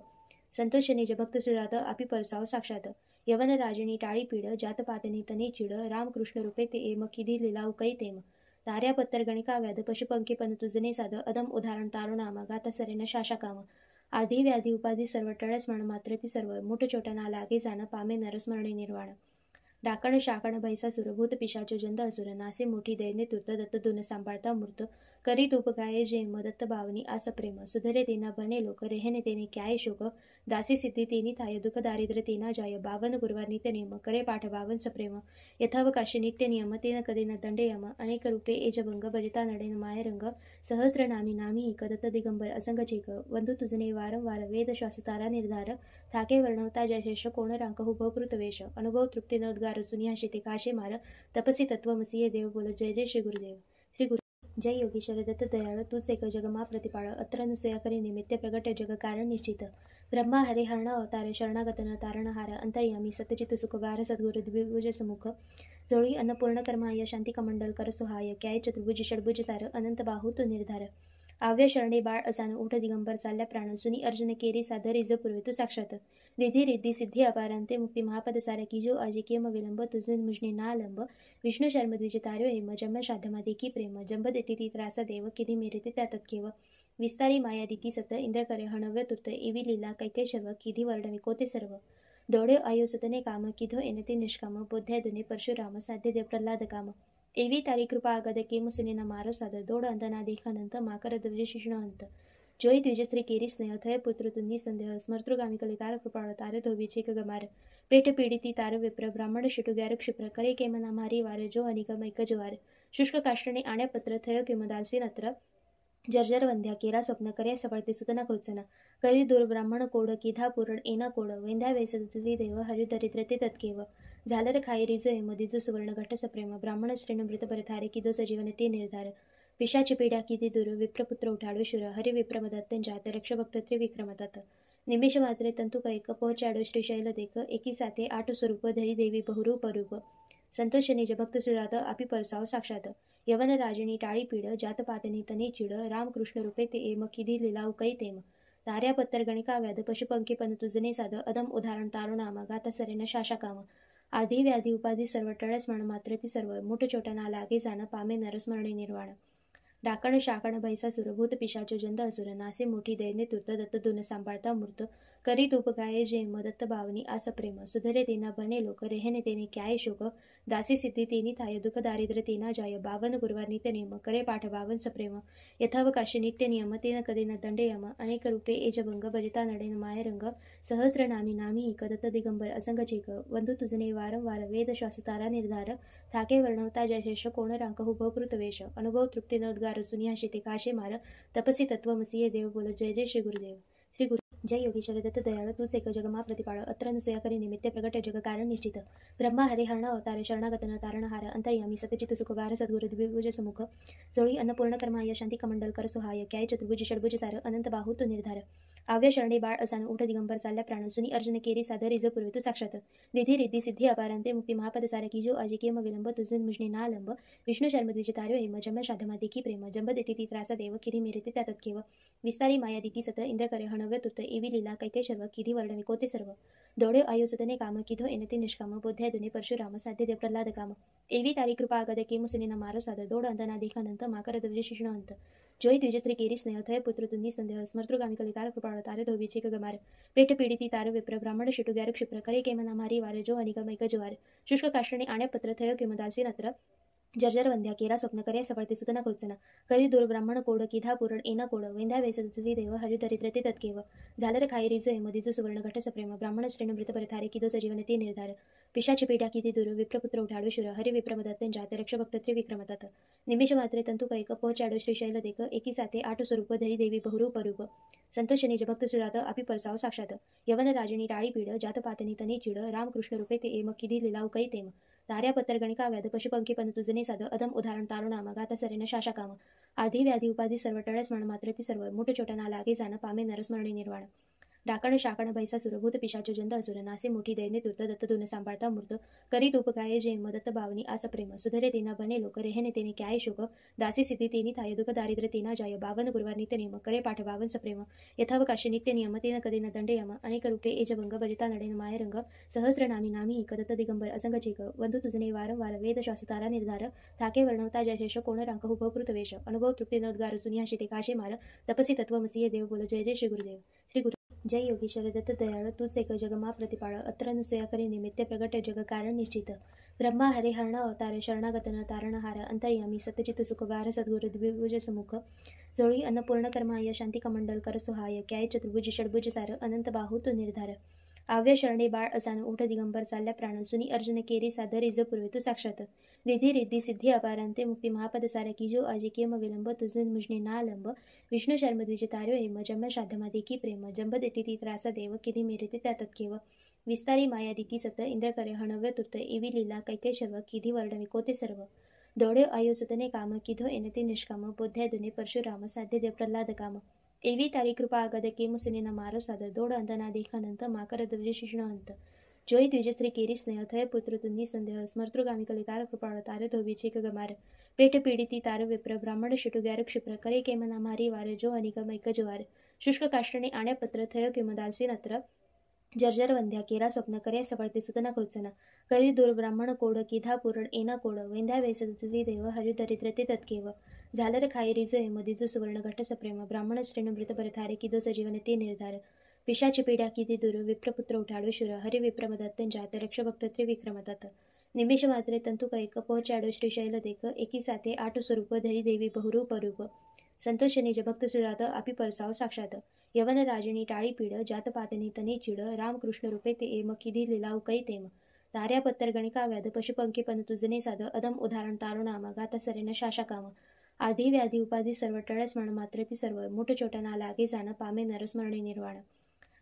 संतोष निज भक्त सुजात आपी परसाव साक्षात यवन राजनी टाळी पीड जात पातनी तनी चिड रामकृष्ण रूपे ते एम किधी लिलाव कै तेम ताऱ्या पत्तर गणिका व्याध पशुपंखी पन तुझने साध अदम उदाहरण तारुणामा गाता सरेन शाशा काम आधी व्याधी उपाधी सर्व टळ स्मरण मात्र ती सर्व मुठ चोटना लागे जाण पामे नरस्मरणे निर्वाण डाकण शाकण भैसासुर भूत पिशाच जंद असुर नासे मोठी दैन्य तुर्त दत्त दुन सांभाळता मूर्त करी तूप गाये जेम दत्त भावनी आस प्रेम सुधरे तेना बने लोक रेहने तेने क्याय शोक दासी सिद्धी तेनी थाय दुःख दारिद्र्य तेना जाय बावन गुरुवार नित्य नेम करे पाठ बावन सप्रेम यथावकाशी नित्य नियम तेन कदे न दंडे यम अनेक रूपे एजभंग भजिता नडेन मायरंग सहस्र नामी नामी दत्त दिगंबर असंग चेक वंधू तुझने वारंवार वेद शास्त्रारा निर्धार थाके वर्णवता जयशेष कोण रांक हुभकृत वेश अनुभव तृप्ती नोद्गार सुनियाशी ते काशे मार तपसी तत्वमसीये देव बोल जय जय श्री गुरुदेव श्री गुरु जय योगीश्वर दत्त दयाळ तूच एक जगमा प्रतिपाळ अत्र अनुसया करी निमित्य प्रगट जग कारण निश्चित ब्रह्मा हरे हरण अवतार शरणागत न तारणहार अंतर्यामी सत्यचित सुखवार सद्गुरु द्विभुज समुख जोळी अन्नपूर्ण कर्माय शांती कमंडल कर सुहाय क्याय चतुर्भुज षडभुज सार अनंत बाहू तो निर्धार आव्य शरणे बाळ असान उठ दिगंबर चालल्या प्राण सुनी अर्जुन केरी साध रिज पूर्वित साक्षात रिधी रिद्धी सिद्धी अपारांते मुक्ती महापद सारा की जो आजी केम विलंब तुझे मुजने नालंब विष्णु शर्म द्विज तार्यो हेम जन्म श्राद्धमा देखी प्रेम जंब देती ती त्रासा देव किधी मेरे त्या तत्केव विस्तारी माया दिती सत इंद्र करे हणव्य तुर्त एवी लीला कैके शर्व किधी वर्णवी कोते सर्व डोळे आयो सुतने काम किधो एनते निष्काम बोध्या दुने परशुराम साध्य देव प्रल्हाद काम एवी तारी कृपा आगद केम सुनेना मारो साद दोड अंतना देखानंत माकर द्विज शिष्ण अंत जोई द्विजस्त्री केरी स्नेह थय पुत्र तुन्नी संदेह स्मर्तृगामी कले तार कृपाळ तार धोबीचे गमार पेट पीडिती तार विप्र ब्राह्मण शिटू ग्यार क्षिप्र करे केमना मारी वार जो अनिगम एक ज्वार शुष्क काष्टणे आण्यापत्र थय किमदालसी नत्र जर्जर वंध्या केरा स्वप्न करे सफळते सुतना कृचना करी दूर ब्राह्मण कोड किधा पुरण एना कोड वेंद्या वेसद्वी देव हरि दरिद्र ते तत्केव झालर खाई रिज मदिज सुवर्ण घट सप्रेम ब्राह्मण श्रेण मृत परथारे किदो सजीवन ते निर्धार पिशाची पीडा किती दूर विप्रपुत्र उठाडो शुर हरि विप्रमदत्त जात रक्ष भक्त त्रिविक्रमतात निमिष मात्रे तंतु कैक पहुचाडो श्रीशैल देख एकी साथे आठ स्वरूप धरी देवी बहुरूप रूप संतोष निज भक्त सुजात आपी परसाव साक्षात यवन राजनी टाळी पीड जात पातनी तनी चिड रामकृष्ण रूपे ते एम किधी लिलाव कै तेम ताऱ्या पत्तर गणिका व्याध पशुपंखी पन तुझने साध अदम उदाहरण तारुणामा गाता सरेन शाशा काम आधी व्याधी उपाधी सर्व टळ स्मरण मात्र ती सर्व मुठ चोटना लागे जाण पामे नरस्मरणे निर्वाण डाकण शाकण भैसासुर भूत पिशाच जंद असुर नासे मोठी दैन्य तुर्त दत्त दुन सांभाळता मूर्त करी तूप गाये जेम दत्त भावनी आस प्रेम सुधरे तेना बने लोक रेहने तेने क्याय शोक दासी सिद्धी तेनी थाय दुःख दारिद्र्य तेना जाय बावन गुरुवार नित्य नेम करे पाठ बावन सप्रेम यथावकाशी नित्य नियम तेन कदे न दंडे यम अनेक रूपे एजभंग भजिता नडेन मायरंग सहस्र नामी नामी दत्त दिगंबर असंग चेक वंधू तुझने वारंवार वेद शास्त्रारा निर्धार थाके वर्णवता जयशेष कोण रांक हुभकृत वेश अनुभव तृप्ती नोद्गार सुनियाशी ते काशे मार तपसी तत्वमसीये देव बोल जय जय श्री गुरुदेव श्री गुरु जय योगीश्वर दत्त दयाळ तूच एक जगमा प्रतिपाळ अत्र अनुसया करी निमित्य प्रगट जग कारण निश्चित ब्रह्मा हरे हरण अवतार शरणागत न तारणहार अंतर्यामी सत्यचित सुखवार सद्गुरु द्विभुज समुख जोळी अन्नपूर्ण कर्माय शांती कमंडल कर सुहाय क्याय चतुर्भुज षडभुज सार अनंत बाहू तो निर्धार आव्य शरणे बाळ असान उठ दिगंबर चालल्या प्राण सुनी अर्जुन केरी साध रिज पूर्वित साक्षात रिधी रिद्धी सिद्धी अपारांते मुक्ती महापद सार की जो आजी केम विलंब तुझे मुजने नालंब विष्णु शर्म द्विज तार्यो हेम जन्म श्राद्धमा देखी प्रेम जंब देती ती त्रासा देव किधी मेरे ते त्या तत्केव विस्तारी माया दिती सत इंद्र करे हणव्य तुर्त एवी लीला कैके शर्व किधी वर्णवी कोते सर्व डोळे आयो सुतने काम किधो एनते निष्काम बोध्या दुने परशुराम साध्य देव प्रल्हाद काम एवी तारी कृपा आगद केम सुनेना मारो साध दोड अंतना देखानंत माकर द्विज शिष्ण अंत जोई द्विजस्त्री केरी स्नेह थय पुत्र तुन्नी संदेह स्मर्तृगामी कले तार कृपाळ तार धोबीचे गमार पेट पीडिती तार विप्र ब्राह्मण शिटू ग्यार क्षिप्र करे केमना मारी वार जो अनिगम एक ज्वार शुष्क काष्टणे आण्यापत्र थय किमदासी नत्र जर्जर वंध्या केरा स्वप्न करे सफळते सुतना कृचना करी दूर ब्राह्मण कोड किधा पुरण एना कोड वेंद्या वेसद्वी देव हरि दरिद्र ते तत्केव झालर खाई रिज मदिज सुवर्ण घट सप्रेम ब्राह्मण श्रेण मृत परथारे किदो सजीवन ते निर्धार पिशाची पीडा किती दूर विप्रपुत्र उठाडो शुर हरि विप्रमदत्त जात रक्ष भक्त त्रिविक्रमतात निमिष मात्रे तंतु कैक पहुचाडो श्रीशैल देख एकी साथे आठ स्वरूप धरी देवी बहुरूप रूप संतोष निज भक्त सुजात आपी परसाव साक्षात यवन राजनी टाळी पीड जात पातनी तनी चिड रामकृष्ण रूपे ते एम किधी लिलाव कै तेम ताऱ्या पत्तर गणिका व्याध पशुपंखी पन तुझने साध अदम उदाहरण तारुणामा गाता सरेन शाशा काम आधी व्याधी उपाधी सर्व टळ स्मरण मात्र ती सर्व मुठ चोटना लागे जाण पामे नरस्मरणे निर्वाण डाकण शाकण भैसासुर भूत पिशाचो जंत असुर नासे मोठी दैन्य तुर्त दत्त धुन सांभाळता मूर्त करी तूप काय जय मदत्त भावनी आस प्रेम सुधरे तेना बने लोक रेहने तेने क्याय शोक दासी सिद्धी तेनी थाय दुःख दारिद्र्य तेना जाय बावन गुरुवार नित्य नियम करे पाठ बावन सप्रेम यथावकाशी नित्य नियम तेन कधी न दंड यम अनेक रूपे एजभंग भजिता नडेन मायरंग सहस्रनामी नामी कदत्त दिगंबर असंग चेक वंदू तुझने वारंवार वेद शास्त्रारा निर्धार थाके वर्णवता जयशेष कोण रांक हुभ कृतवेश अनुभव तृप्ती नोद्गार सुनियाशी ते काशे मार तपसी तत्वमसी देव बोल जय जय श्री गुरुदेव श्री गुरु जय योगीश्वर दत्त दयाळ तूच एक जगमा प्रतिपाळ अत्र अनुसया करी निमित्य प्रगट जग कारण निश्चित ब्रह्मा हरे हरण अवतार शरणागत न तारणहार अंतर्यामी सत्यचित सुखवार सद्गुरु द्विभुज समुख जोळी अन्नपूर्ण कर्माय शांती कमंडल कर सुहाय क्याय चतुर्भुज षडभुज सार अनंत बाहू तो निर्धार आव्य शरणे बाळ असान उठ दिगंबर चालल्या प्राण सुनी अर्जुन केरी साधर रिज पूर्वी तू साक्षात रिधी रिद्धी सिद्धी अपारांते मुक्ती महापद सार की जो आजी कियम विलंब तुझ मुजने ना लंब विष्णु शर्म द्विज तार्यो हेम जन्म श्राद्धमा देखी प्रेम जंब देती ती त्रास देव किधी मेरते त्या तत्केव विस्तारी माया दिती सत इंद्र करे हणव्य तुर्त एवी लीला कैके शर्व किधी वर्णवी कोते सर्व दोडे आयुसतने काम किधो एनते निष्काम बोध्यादुने परशुराम साध्य देव प्रल्हाद काम एवी तारी कृपा आगद केम सुनेना मारो साद दोड अंतना देखानंत माकर द्विज शिष्ण अंत जोई द्विजस्त्री केरी स्नेह थय पुत्र तुंदी संदेह स्मर्तृगामी कलितार कृपाळ तार धोबीचे गमार पेट पीडिती तार विप्र ब्राह्मण शिटुग्यार क्षिप्र करे केमना मारी वार जो अनिकम ऐक ज्वार शुष्क काष्टणे आण्या पत्र थय किमदासी नत्र जर्जर वंध्या केरा स्वप्न करे सफळते सुतना कृत्सना करी दूर ब्राह्मण कोड किधा पुरण एना कोड वेंध्या वेसवी देव हरि दरिद्र ते तत्केव झालर खाई रिज मदिज सुवर्ण घट सप्रेम ब्राह्मण श्रेण मृत परथारे किदो सजीवन ते निर्धार पिशाची पिढ्या किती दूर विप्रपुत्र उठाडो शुर हरि विप्रमदत्त जात रक्ष भक्त त्रिविक्रमतात निमिष मात्रे तंतु कैक पोहोचाडो श्रीशैल देख एकी साथे आठ स्वरूप धरी देवी बहुरूप रूप संतोष निज भक्त सुरात आपी परसाव साक्षात यवन राजनी टाळी पीड जात पातनी तने चिड रामकृष्ण रूपे ते एम किधी लिलाव कै तेम ताऱ्या पत्तर गणिका व्याध पशुपंखी पन तुजने साध अदम उदाहरण तारुणामा गाता सरेन शाशा काम आधी व्याधी उपाधी सर्व टळ स्मरण मात्र ती सर्व मोठ छोटना लागे जाण पामे नरस्मरणे निर्वाण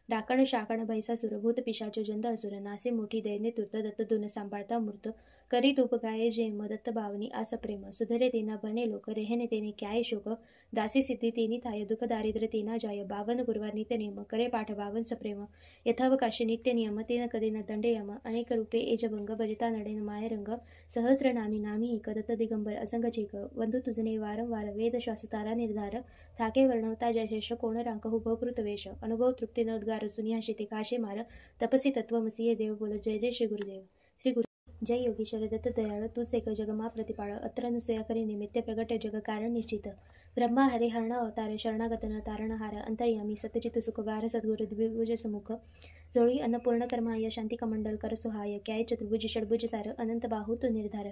डाकण शाकण भैसासुर भूत पिशाचो जंत असुर नासे मोठी दैन्य तुर्त दत्त धुन सांभाळता मूर्त करी तूप गाये जय मदत्त भावनी आस प्रेम सुधरे तेना बने लोक रेहने तेने क्याय शोक दासी सिद्धी तेनी थाय दुःख दारिद्र्य तेना जाय बावन गुरुवार नित्य नियम करे पाठ बावन सप्रेम यथावकाशी नित्य नियम तेन कधी न दंड यम अनेक रूपे एजभंग भजिता नडेन मायरंग सहस्रनामी नामी कदत्त दिगंबर असंग चेक वंदू तुझने वारंवार वेद शास्त्रारा निर्धार थाके वर्णवता जयशेष कोण रांक हुभ कृतवेश अनुभव तृप्ती नोद्गार सुनियाशी ते काशे मार तपसी तत्वमसी देव बोल जय जय श्री गुरुदेव श्री गुरु जय योगीश्वर दत्त दयाळ तूच एक जगमा प्रतिपाळ अत्र अनुसया करी निमित्य प्रगट जग कारण निश्चित ब्रह्मा हरे हरण अवतार शरणागत न तारणहार अंतर्यामी सत्यचित सुखवार सद्गुरु द्विभुज समुख जोळी अन्नपूर्ण कर्माय शांती कमंडल कर सुहाय क्याय चतुर्भुज षडभुज सार अनंत बाहू तो निर्धार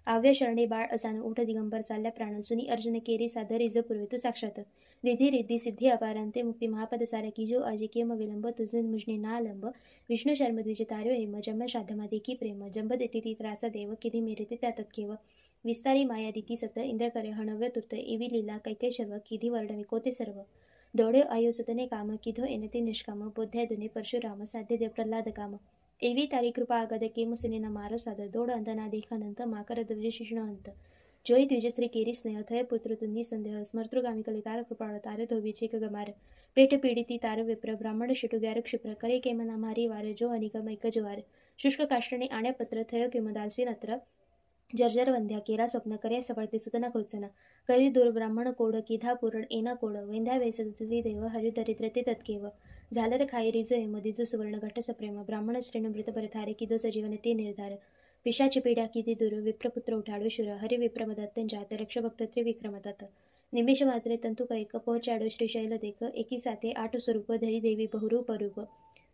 आव्य शरणे बाळ असान उठ दिगंबर चालल्या प्राण सुनी अर्जुन केरी साधर रिज पूर्वी तू साक्षात रिधी रिद्धी सिद्धी अपारांते मुक्ती महापद सार की जो आजी कियम विलंब तुझ मुजने ना लंब विष्णु शर्म द्विज तार्यो हेम जन्म श्राद्धमा देखी प्रेम जंब देती ती त्रास देव किधी मेरते त्या तत्केव विस्तारी माया दिती सत इंद्र करे हणव्य तुर्त एवी लीला कैके शर्व किधी वर्णवी कोते सर्व दोडे आयुसतने काम किधो एनते निष्काम बोध्यादुने परशुराम साध्य देव प्रल्हाद काम एवी तारी कृपा आगद केम सुनेना मारो साद दोड अंतना देखानंत माकर द्विज शिष्ण अंत जोई द्विजस्त्री केरी स्नेह थय पुत्र तुंदी संदेह स्मर्तृगामी कलितार कृपाळ तार धोबीचे गमार पेट पीडिती तार विप्र ब्राह्मण शिटुग्यार क्षिप्र करे केमना मारी वार जो अनिकम ऐक ज्वार शुष्क काष्टणे आण्या पत्र थय किमदासी नत्र जर्जर वंध्या केरा स्वप्न करे सफळते सुतना कृत्सना करी दूर ब्राह्मण कोड किधा पुरण एना कोड वेंध्या वेसवी देव हरि दरिद्र ते तत्केव झालर खाई रिज मदिज सुवर्ण घट सप्रेम ब्राह्मण श्रेण मृत परथारे किदो सजीवन ते निर्धार पिशाची पिढ्या किती दूर विप्रपुत्र उठाडो शुर हरि विप्रमदत्त जात रक्ष भक्त त्रिविक्रमतात निमिष मात्रे तंतु कैक पोहोचाडो श्रीशैल देख एकी साथे आठ स्वरूप धरी देवी बहुरूप रूप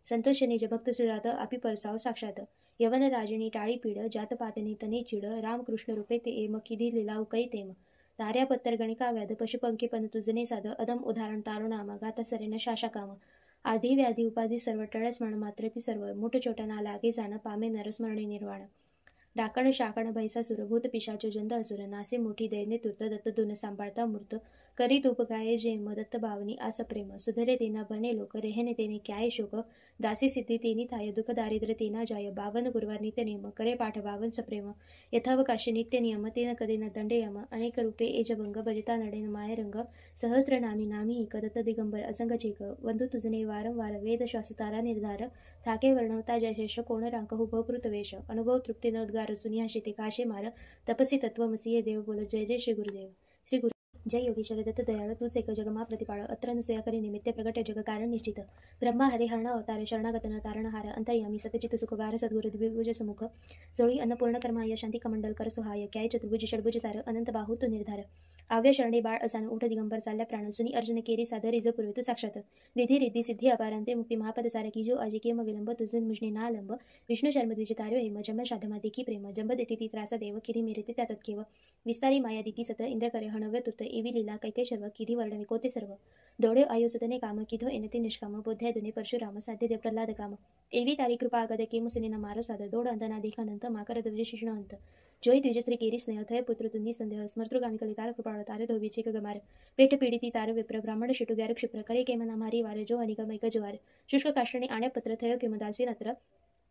संतोष निज भक्त सुरात आपी परसाव साक्षात यवन राजनी टाळी पीड जात पातनी तने चिड रामकृष्ण रूपे ते एम किधी लिलाव कै तेम ताऱ्या पत्तर गणिका व्याध पशुपंखी पन तुजने साध अदम उदाहरण तारुणामा गाता सरेन शाशा काम आधी व्याधी उपाधी सर्व टळ स्मरण मात्र ती सर्व मोठ छोटना लागे जाण पामे नरस्मरणे निर्वाण डाकण शाकण भैसासुर भूत पिशाचो जंद असुर नासे मोठी दैन्य तूर्त दत्त दुन सांभाळता मूर्त करी तूप गाये जेम दत्त भावनी आस प्रेम सुधरे तेना बने लोक रेहने तेने क्याय शोक दासी सिद्धी तेनी थाय दुःख दारिद्र्य तेना जाय बावन गुरुवार नित्य नेम करे पाठ बावन सप्रेम यथावकाशी नित्य नियम तेन कदे न दंडे यम अनेक रूपे एजभंग भजता नडेन माय रंग सहस्र नामी नामी दत्त दिगंबर असंग चेक वंदू तुझने वारंवार वेद श्वास तारा निर्धार थाके वर्णवता जयशेष कोण रांक हुभकृत वेश अनुभव तृप्ती न उद्गार सुनिया शिते काशे मार तपसी तत्वमसीये देव बोलो जय जय श्री गुरुदेव श्री गुरु जय योगीश्वर दत्त दयाळ तूच एक जगमा प्रतिपाळ अत्र अनुसया करी निमित्त प्रगट जग कारण निश्चित ब्रह्मा हरे हरण अवतार शरणागत न तारणहार अंतर्यामी सतचित सुखवार सद्गुरु द्विभुज समुख जोळी अन्नपूर्ण कर्माय शांती कमंडल कर सुहाय क्याय चतुर्भुज षडभुज सार अनंत बाहू तो निर्धार आव्य शरणे बाळ असान उठ दिगंबर चालल्या प्राण सुनी अर्जुन केरी साधर रिज पूर्वित साक्षात विधी रिद्धी सिद्धी अपारांते मुक्ती महापद सारकी जो अजिकेम विलंब तुझे मुजने ना लंब विष्णु शर्म द्विजतार्यो हेम जम शाधमा देखी प्रेम जंब देती ती त्रास देव किरी मेरते त्या तत्केव विस्तारी माया दिती सत इंद्र करे हणव्य तुत एवी लीला कैके शर्व किधी वर्णने कोते सर्व दोडे आयुसुतने काम किधो एनते निष्काम बोध्यादुने परशुराम साध्य देव प्रल्हाद काम एवी तारी कृपा आगद के मुसने मारो साध दोड अंतना देखानंत माकर द्विज शिष्ण अंत जोई द्विजश्री केरी स्नेह थय पुत्र तुन्नी संदेह स्मर्तृगामी कलितार कृपाळ तारे धोबीचे गमार पेट पीडिती तार विप्र ब्राह्मण शिटू ग्यार क्षिप्र करे केमना मारी वार जो अनिगमैक ज्वार शुष्क काष्टणे आण्यपत्र थय किमदासी नत्र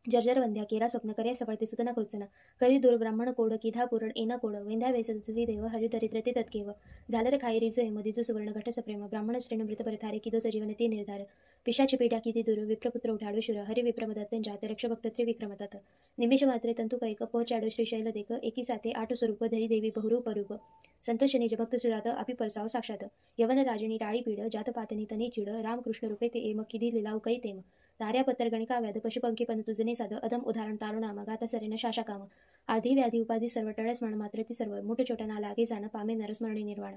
जर्जर वंद्या केरा स्वप्न करे सफळते सुतना कृत्सना करी दूर ब्राह्मण कोड किधा पुरण एना कोड वेंद्या वेसुवी देव हरि दरिद्रते तत्केव झालर खाई रिज मधीज सुवर्ण घट सप्रेम ब्राह्मण श्रेण मृत परथारे किदो सजीवन ते निर्धार पिशाची पेट्या किती दूर विप्रपुत्र उठाडू शुर हरि विप्रमदत्त जात रक्ष भक्त त्रिविक्रमतात निमिष मात्रे तंतु कैक पोचाडो श्रीशैल देक एकी साथे आठ स्वरूप धरी देवी बहुरूप रूप संतोष निज भक्त सुरात अपि परसाव साक्षात यवन राजनी टाळी पीड जात पातनी तनी चिड रामकृष्ण रूपे ते एम किधी लिलाव कै तेम तार्या पत्तर गणिका व्याध पशुपंखी पण तुझने साध अधम उदाहरण तारुणाम गाता सरेन शाशाकाम आधी व्याधी उपाधी सर्व टळस म्हण मात्र ती सर्व मोठ छोटा लागे जाण पामे नरस्मरणी निर्वाण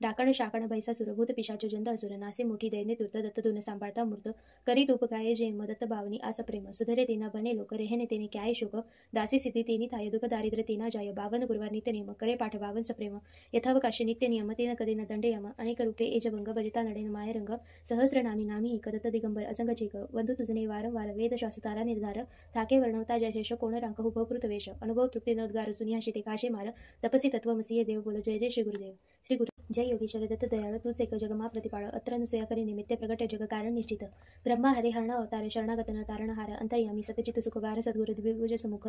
डाकण शाकण भैसासुर भूत पिशाचो जंद असुर नासे मोठी दैन्य तूर्त दत्त दुन सांभाळता मूर्त करी तूप गाये जेम दत्त भावनी आस प्रेम सुधरे तेना बने लोक रेहने तेने क्याय शोक दासी सिद्धी तेनी थाय दुःख दारिद्र्य तेना जाय बावन गुरुवार नित्य नेम करे पाठ बावन सप्रेम यथावकाशी नित्य नियम तेन कदे न दंडे यम अनेक रूपे एजभंग भजता नडेन माय रंग सहस्र नामी नामी दत्त दिगंबर असंग चेक वंदू तुझने वारंवार वेद श्वास तारा निर्धार थाके वर्णवता जयशेष कोण रांक हुभकृत वेश अनुभव तृप्ती न उद्गार सुनिया शिते काशे मार तपसी तत्वमसीये देव बोलो जय जय श्री गुरुदेव श्री गुरु जय योगीश्वर दत्त दयाळ तूच एक जगमा प्रतिपाळ अत्र अनुसया करी निमित्त प्रगट जग कारण निश्चित ब्रह्मा हरे हरण अवतार शरणागत न तारणहार अंतर्यामी सतचित सुखवार सद्गुरु द्विभुज समुख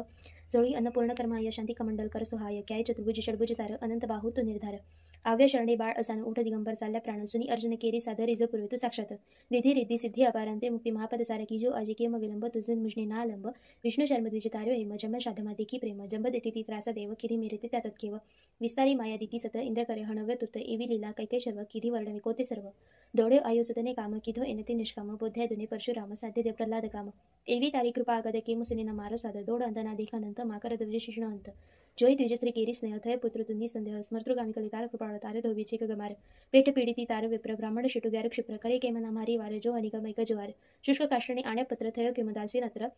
जोळी अन्नपूर्ण कर्माय शांती कमंडल कर सुहाय क्याय चतुर्भुज षडभुज सार अनंत बाहू तो निर्धार आव्य शरणे बाळ असान उठ दिगंबर चालल्या प्राण सुनी अर्जुन केरी साधर रिज पूर्वित साक्षात विधी रिद्धी सिद्धी अपारांते मुक्ती महापद सारकी जो अजिकेम विलंब तुझे मुजने ना लंब विष्णु शर्म द्विजतार्यो हेम जम शाधमा देखी प्रेम जंब देती ती त्रास देव किरी मेरते त्या तत्केव विस्तारी माया दिती सत इंद्र करे हणव्य तुत एवी लीला कैके शर्व किधी वर्णने कोते सर्व दोडे आयुसुतने काम किधो एनते निष्काम बोध्यादुने परशुराम साध्य देव प्रल्हाद काम एवी तारी कृपा आगद के मुसने मारो साध दोड अंतना देखानंत माकर द्विज शिष्ण अंत जोई द्विजश्री केरी स्नेह थय पुत्र तुन्नी संदेह स्मर्तृगामी कलितार कृपाळ तारे धोबीचे गमार पेट पीडिती तार विप्र ब्राह्मण शिटू ग्यार क्षिप्र करे केमना मारी वार जो अनिगमैक ज्वार शुष्क काष्टणे आण्यपत्र थय किमदासी नत्र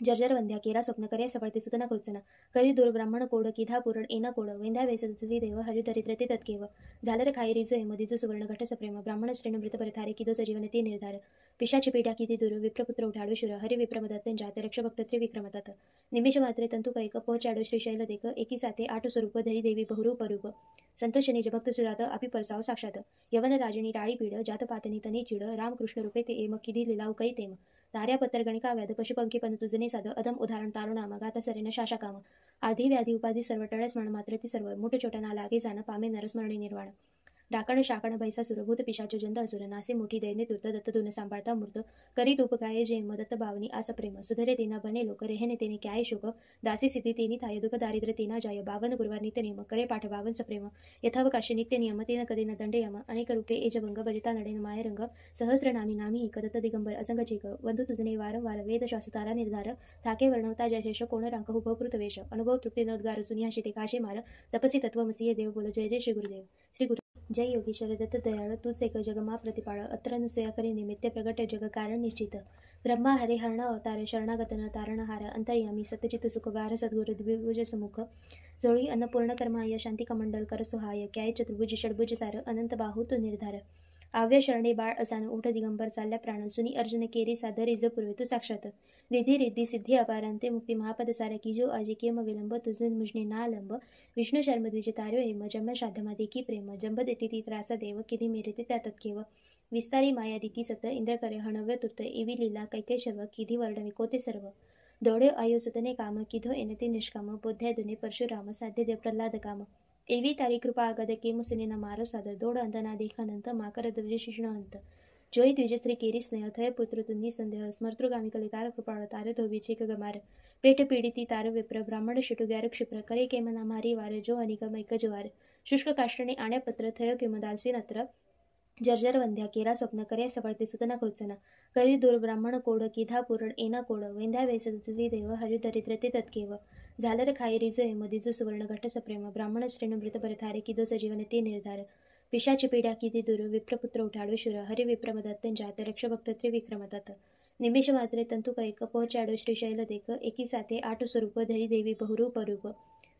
जर्जर वंद्या केरा स्वप्न करे सफळते सुतना कृत्सना करी दूर ब्राह्मण कोड किधा पुरण एना कोड वेंद्या वेसुवी देव हरि दरिद्रते तत्केव झालर खाई रिज मधीज सुवर्ण घट सप्रेम ब्राह्मण श्रेण मृत परथारे किदो सजीवन ते निर्धार पिशाची पेट्या किती दूर विप्रपुत्र उठाडू शुर हरि विप्रमदत्त जात रक्ष भक्त त्रिविक्रमतात निमिष मात्रे तंतु कैक पोचाडो श्रीशैल देक एकी साथे आठ स्वरूप धरी देवी बहुरूप रूप संतोष निज भक्त सुरात अपि परसाव साक्षात यवन राजनी टाळी पीड जात पातनी तनी चिड रामकृष्ण रूपे ते एम किधी लिलाव कै तेम तार्या पत्तर गणिका व्याध पशुपंखी पण तुझने साध अधम उदाहरण तारुणाम गाता सरेन शाशाकाम आधी व्याधी उपाधी सर्व टळस म्हण मात्र ती सर्व मोठ छोटा लागे जाण पामे नरस्मरणी निर्वाण डाकण शाकण भैसासुर भूत पिशाचो जंद असुर नासे मोठी दैन्य तूर्त दत्त दुन सांभाळता मूर्त करी तूप गाये जेम दत्त भावनी आस प्रेम सुधरे तेना बने लोक रेहने तेने क्याय शोक दासी सिद्धी तेनी थाय दुःख दारिद्र्य तेना जाय बावन गुरुवार नित्य नेम करे पाठ बावन सप्रेम यथावकाशी नित्य नियम तेन कदे न दंडे यम अनेक रूपे एजभंग भजता नडेन माय रंग सहस्र नामी नामी दत्त दिगंबर असंग चेक वंदू तुझने वारंवार वेद श्वास तारा निर्धार थाके वर्णवता जयशेष कोण रांक हुभकृत वेश अनुभव तृप्ती न उद्गार सुनिया शिते काशे मार तपसी तत्वमसीये देव बोलो जय जय श्री गुरुदेव श्री गुरु जय योगीश्वर दत्त दयाळ तूच एक जगमा प्रतिपाळ अत्र अनुसया करी निमित्त प्रगट जग कारण निश्चित ब्रह्मा हरे हरण अवतार शरणागत न तारणहार अंतर्यामी सतचित सुखवार सद्गुरु द्विभुज समुख जोळी अन्नपूर्ण कर्माय शांती कमंडल कर सुहाय क्याय चतुर्भुज षडभुज सार अनंत बाहू तो निर्धार आव्य शरणे बाळ असान ओठ दिगंबर चालल्या प्राण सुनी अर्जुन केरी सादर इज पूर्वे तू साक्षात रिधी रिद्धी सिद्धी अपारांते मुक्ती महापद सारा की जो आजी केम विलंब तुझे मुजने ना लंब विष्णू शर्म द्विज तार्यो हेम जन्म श्राद्धमा देखी प्रेम जंब देती ती त्रासा देव किधी मेरे ते त्यातत केव विस्तारी माया दिती सत इंद्र करे हणव्य तुर्त एवी लीला कैके शर्व किधी वर्णवी कोते सर्व दौड़े आयो सुतने काम किधो एनते निष्काम बोध्या दुने परशुराम साध्य देव प्रल्हाद काम एवी तारी कृपा आगद केम सुनेना मारो साद दोड अंतना देखानंत माकर द्विज शिष्ण अंत जोई द्विजस्त्री केरी स्नेह थय पुत्र तुन्नी संदेह स्मर्तृगामी कली तार कृपाळ तार धोबीचे गमार पेट पीडिती तार विप्र ब्राह्मण शिटू ग्यार क्षिप्र करे केमना मारी वार जो अनिकम एक ज्वार शुष्क काष्टने आण्या पत्र थय किम दालसी नत्र जर्जर वंध्या केरा स्वप्न करे सबळते सुतना कृचना करी दूर ब्राह्मण कोड किधा पुरण एना कोड वेंध्या वेसुवी देव हरिदरिद्रते तत्केव झालर खाई रिज मदिज सुवर्ण घट सप्रेम ब्राह्मण श्रेण मृत परथारे किदो सजीवन ते निर्धार पिशाची पीडा किती दूर विप्रपुत्र उठाडो शुर हरि विप्रमदत्त जात रक्ष भक्त त्रिविक्रमतात निमेष मात्रे तंतु कैक पोहोचाडो श्रीशैल देख एकी साथे आठ स्वरूप धरी देवी बहुरूप रूप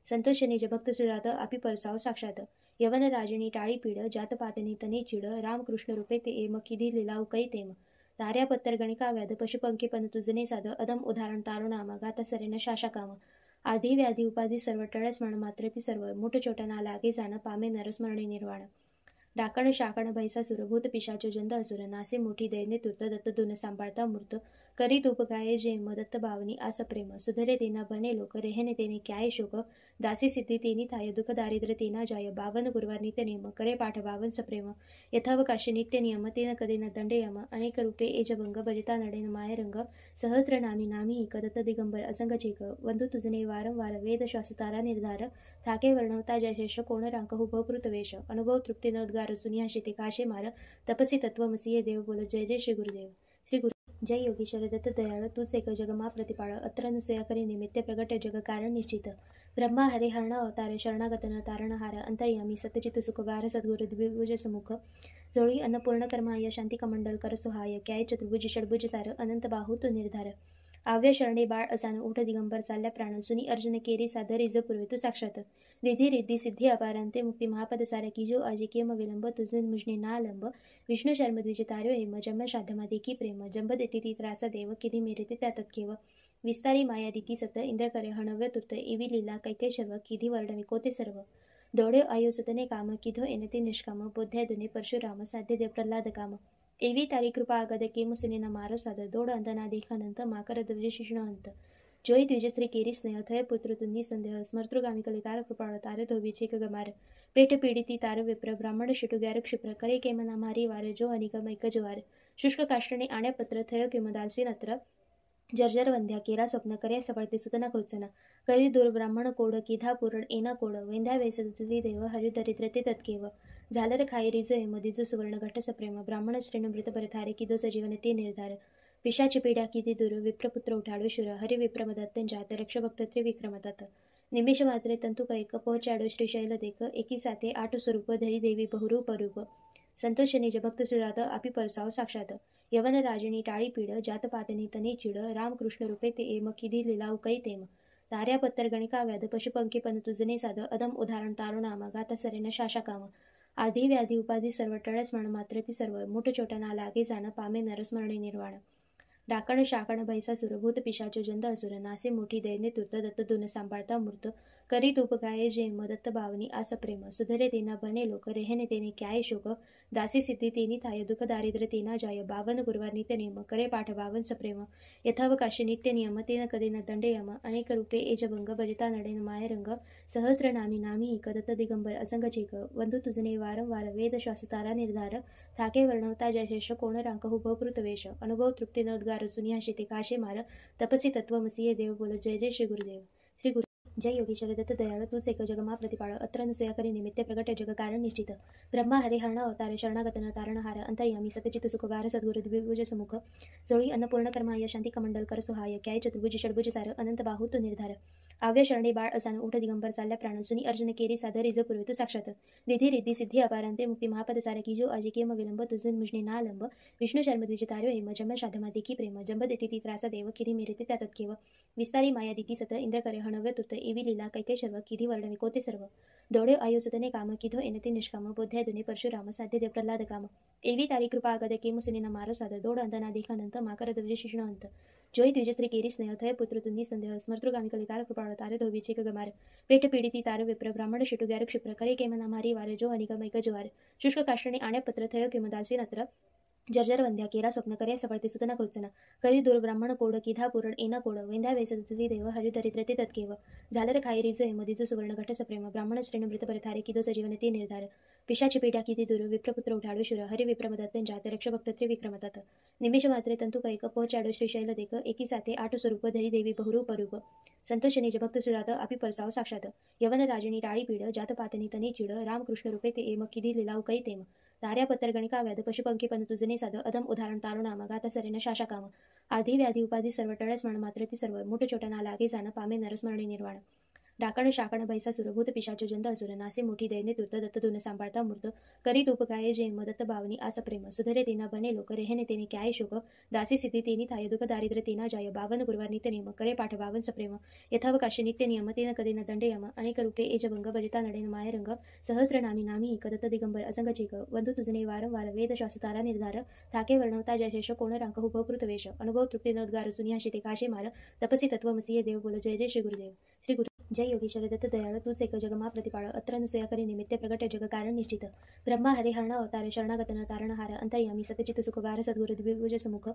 संतोष निज भक्त सुजात आपी परसाव साक्षात यवन राजनी टाळी पीड जात पातनी तनी चिड रामकृष्ण रूपे ते एम किधी लिलाव कै तेम ताऱ्या पत्तर गणिका व्याध पशुपंखी पन तुजने साध अदम उदाहरण तारो नाम गाता सरेन शाशा काम आधी व्याधी उपाधी सर्व टळस्मरण मात्र ती सर्व मोठ छोटा ना लागे जाण पामे नरस्मरणे निर्वाण डाकण शाकण भैसासुर भूत पिशाचो जंद असुर नासे मोठी दैन्य तुर्त दत्त दुन सांभाळता मूर्त करी तूप गाये जे दत्त भावनी आस प्रेम सुधरे तेना बने लोक रेहने तेने क्याय शोक दासी सिद्धी तेनी थाय दुःख दारिद्र्य तेना जाय बावन गुरुवार नित्य नेम करे पाठ बावन सप्रेम यथावकाशी नित्य नियम तेन कदेन दंडे यम अनेक रूपे एजभंग भजता नडेन मायरंग सहस्र नामी नामी दत्त दिगंबर असंग चेक वंदू तुझने वारंवार वेद शास्तारा निर्धार थाके वर्णवता जयशेष कोण रांक हुभकृत वेश अनुभव तृप्ती नोद्गार सुनिया शिते काशे मार तपसी तत्वमसी देव बोल जय जय श्री गुरुदेव श्री गुरु जय योगीश्वर दत्त दयाळ तूच एक जगमा प्रतिपाळ अत्र नुसया करी निमित्त प्रगट जग कारण निश्चित ब्रह्मा हरे हरण अवतार शरणागत न तारणहार अंतर्यामी सत्यचित सुखवार सद्गुरु द्विभुज समुख जोळी अन्नपूर्ण कर्माय शांती कमंडल कर सुहाय क्याय चतुर्भुज षडभुज सार अनंत बाहू तो निर्धार आव्य शरणे बाळ असान ओठ दिगंबर चालल्या प्राण सुनी अर्जुन केरी सादर इज पूर्वे तू साक्षात रिधी रिद्धी सिद्धी अपारांते मुक्ती महापद सारा की जो आजी केम विलंब तुझे मुजने ना लंब विष्णू शर्म द्विज तार्यो हेम जन्म श्राद्धमा देखी प्रेम जंब देती ती त्रासा देव किधी मेरे ते त्यातत केव विस्तारी माया दिती सत इंद्र करे हणव्य तुर्त एवी लीला कैके शर्व किधी वर्णवी कोते सर्व दौड़े आयो सुतने काम किधो एनते निष्काम बोध्या दुने परशुराम साध्य देव प्रल्हाद काम एवी तारी कृपा आगद केम सुनेना मारो साद दोड अंतना देखानंत माकर द्विज शिष्ण अंत जोई द्विजस्त्री केरी स्नेह थय पुत्र तुन्नी संदेह स्मर्तृगामी कली तार कृपाळ तार धोबीचे गमार पेट पीडिती तार विप्र ब्राह्मण शिटू ग्यार क्षिप्र करे केमना मारी वार जो अनिकम एक ज्वार शुष्क काष्टने आण्या पत्र थय किम दालसी नत्र जर्जर वंध्या केरा स्वप्न करे सबळते सुतना कृचना करी दूर ब्राह्मण कोड किधा पुरण एना कोड वेंध्या वेसुवी देव हरिदरिद्रते तत्केव झालर खाई रिज मदिज सुवर्ण घट सप्रेम ब्राह्मण श्रेण मृत परथारे किदो सजीवन ते निर्धार पिशाची पीडा किती दूर विप्रपुत्र उठाडो शुर हरि विप्रमदत्त जात रक्ष भक्त त्रिविक्रमतात निमेष मात्रे तंतु कैक पोहोचाडो श्रीशैल देख एकी साथे आठ स्वरूप धरी देवी बहुरूप रूप संतोष निज भक्त सुजात आपी परसाव साक्षात यवन राजनी टाळी पीड जात पातनी तनी चिड रामकृष्ण रूपे ते एम किधी लिलाव कै तेम ताऱ्या पत्तर गणिका व्याध पशुपंखी पन तुजने साध अदम उदाहरण तारो नाम गाता सरेन शाशा काम आधी व्याधी उपाधी सर्व टळस्मरण मात्र ती सर्व मोठ छोटा ना लागे जाण पामे नरस्मरणे निर्वाण डाकण शाकण भैसासुर भूत पिशाचो जंद असुर नासे मोठी दैन्य तुर्त दत्त दुन सांभाळता मूर्त करी तूप गाये जे दत्त भावनी आस प्रेम सुधरे तेना बने लोक रेहने तेने क्याय शोक दासी सिद्धी तेनी थाय दुःख दारिद्र्य तेना जाय बावन गुरुवार नित्य नेम करे पाठ बावन सप्रेम यथावकाशी नित्य नियम तेन कदेन दंडे यम अनेक रूपे एजभंग भजता नडेन मायरंग सहस्र नामी नामी दत्त दिगंबर असंग चेक वंदू तुझने वारंवार वेद शास्तारा निर्धार थाके वर्णवता जयशेष कोण रांक हुभकृत वेश अनुभव तृप्ती नोद्गार सुनिया शिते काशे मार तपसी तत्वमसी देव बोल जय जय श्री गुरुदेव श्री गुरु जय योगीश्वर दत्त दयाळ तूच एक जगमा प्रतिपाळ अत्र नुसया करी निमित्त प्रगट जग कारण निश्चित ब्रह्मा हरे हरण अवतार शरणागत न तारणहार अंतर्यामी सत्यचित सुखवार सद्गुरु द्विभुज समुख जोळी अन्नपूर्ण कर्माय शांती कमंडल कर सुहाय क्याय चतुर्भुज षडभुज सार अनंत बाहू तो निर्धार आव्य शरणे बाळ असान उठ दिगंबर चालल्या प्राण सुनी अर्जुन केरी सादर रिज पूर्वित साक्षात विधी रिद्धी सिद्धी अपारांते मुक्ती महापद सारकी जो आजी केम विलंब तुझे मुजने ना लंब विष्णू शर्म द्विज तार्यो हेम जम शाधमा देखी प्रेम जंब देती ती त्रास देव किधी मेरेते त्या तत्केव विस्तारी माया दिती सत इंद्र करे हणव्य तुत एवी लीला कैके शर्व किधी वर्णवी कोते सर्व दोडे आयुसतने काम किधो एनते निष्काम बोध्यादुने परशुराम साध्य देव प्रल्हाद काम एवी तारी कृपा आगद केम सुनीना मारो साद दोड अंतना देखानंत माकर द्विज शिष्ण अंत जोई द्विजस्त्री केरी स्नेह थय पुत्र तुन्नी संदेह स्मर्तृगामी कलितार कृपाळ तारे धोबीचे गमार पेट पीडिती तार विप्र ब्राह्मण शिटू ग्यार क्षिप्र करे केमना मारी वार जो हनिगमैक ज्वार शुष्क काष्टणे आण्यपत्र थय किमदासी नत्र जर्जर वंध्या केरा स्वप्न करे सफळते सुतना कृत्सना करी दूर ब्राह्मण कोड किधा पुरण एना कोड वेंध्या वेसुवी देव हरिदरिद्रते तत्केव झालर खाई रिज हेमदिज सुवर्ण घट सप्रेम ब्राह्मण श्रेण मृत परथारे किदो सजीवन ते निर्धार पिशाची पेट्या किती दूर विप्रपुत्र उठाडू शुर हरि विप्रमदत्त जात रक्ष भक्त त्रिविक्रमतात निमिष मात्रे तंतु कैक पहोचाडो श्रीशैल देक एकी साथे आठ स्वरूप धरी देवी बहुरूप रूप संतोषने भक्त सुजात अपि परसाव साक्षात यवन राजनी टाळी पीड जात पातनी तनी चिड रामकृष्ण रूपे ते एम किधी लिलाव कै तेम तार्या पत्तर गणिका व्याध पशुपंखी पण तुझने साध अधम उदाहरण तारुणाम गाता सरेन शाशा काम आधी व्याधी उपाधी सर्व टळस म्हण मात्र ती सर्व मुठ छोटा लागे जाण पामे नरस्मरणी निर्वाण डाकण शाकण बैसा सुरभूत पिशाचो जंत असुर नासे मोठी दैने तुर्त दत्त धुन सांभाळता मूर्त करीत उपकाये जे मदत्त बावनी आस प्रेम सुधरे तेना बने लोक रेहने तेने क्याय शोक दासी सिद्धी तेनी थाय दुख दारिद्र्य तेना जाय बावन गुरुवार नित्य नियम करे पाठ बावन सप्रेम यथावकाशी नित्य नियम तेन कदे न दंड यम अनेक रूपे एजभंग भजिता नडेन मायरंग सहस्र नामी नामी कदत्त दिगंबर असंग चेक वंधू तुझने वारंवार वेद शास्त्रारा निर्धार थाके वर्णवता जयशेष कोण रांक हुभकृत वेश अनुभव तृप्ती नोद्गार सुनियाशी ते काशे मार तपसी तत्वमसी देव बोल जय जय श्री गुरुदेव श्री गुरु जय योगीश्वर दत्त दयाळ तूच एक जगमा प्रतिपाळ अत्र अनुसया करी निमित्ते प्रगट जग कारण निश्चित ब्रह्मा हरे हरण अवतार शरणागतन तारणहार अंतर्यामी सतचित सुखवार सद्गुरु द्विभुज समुख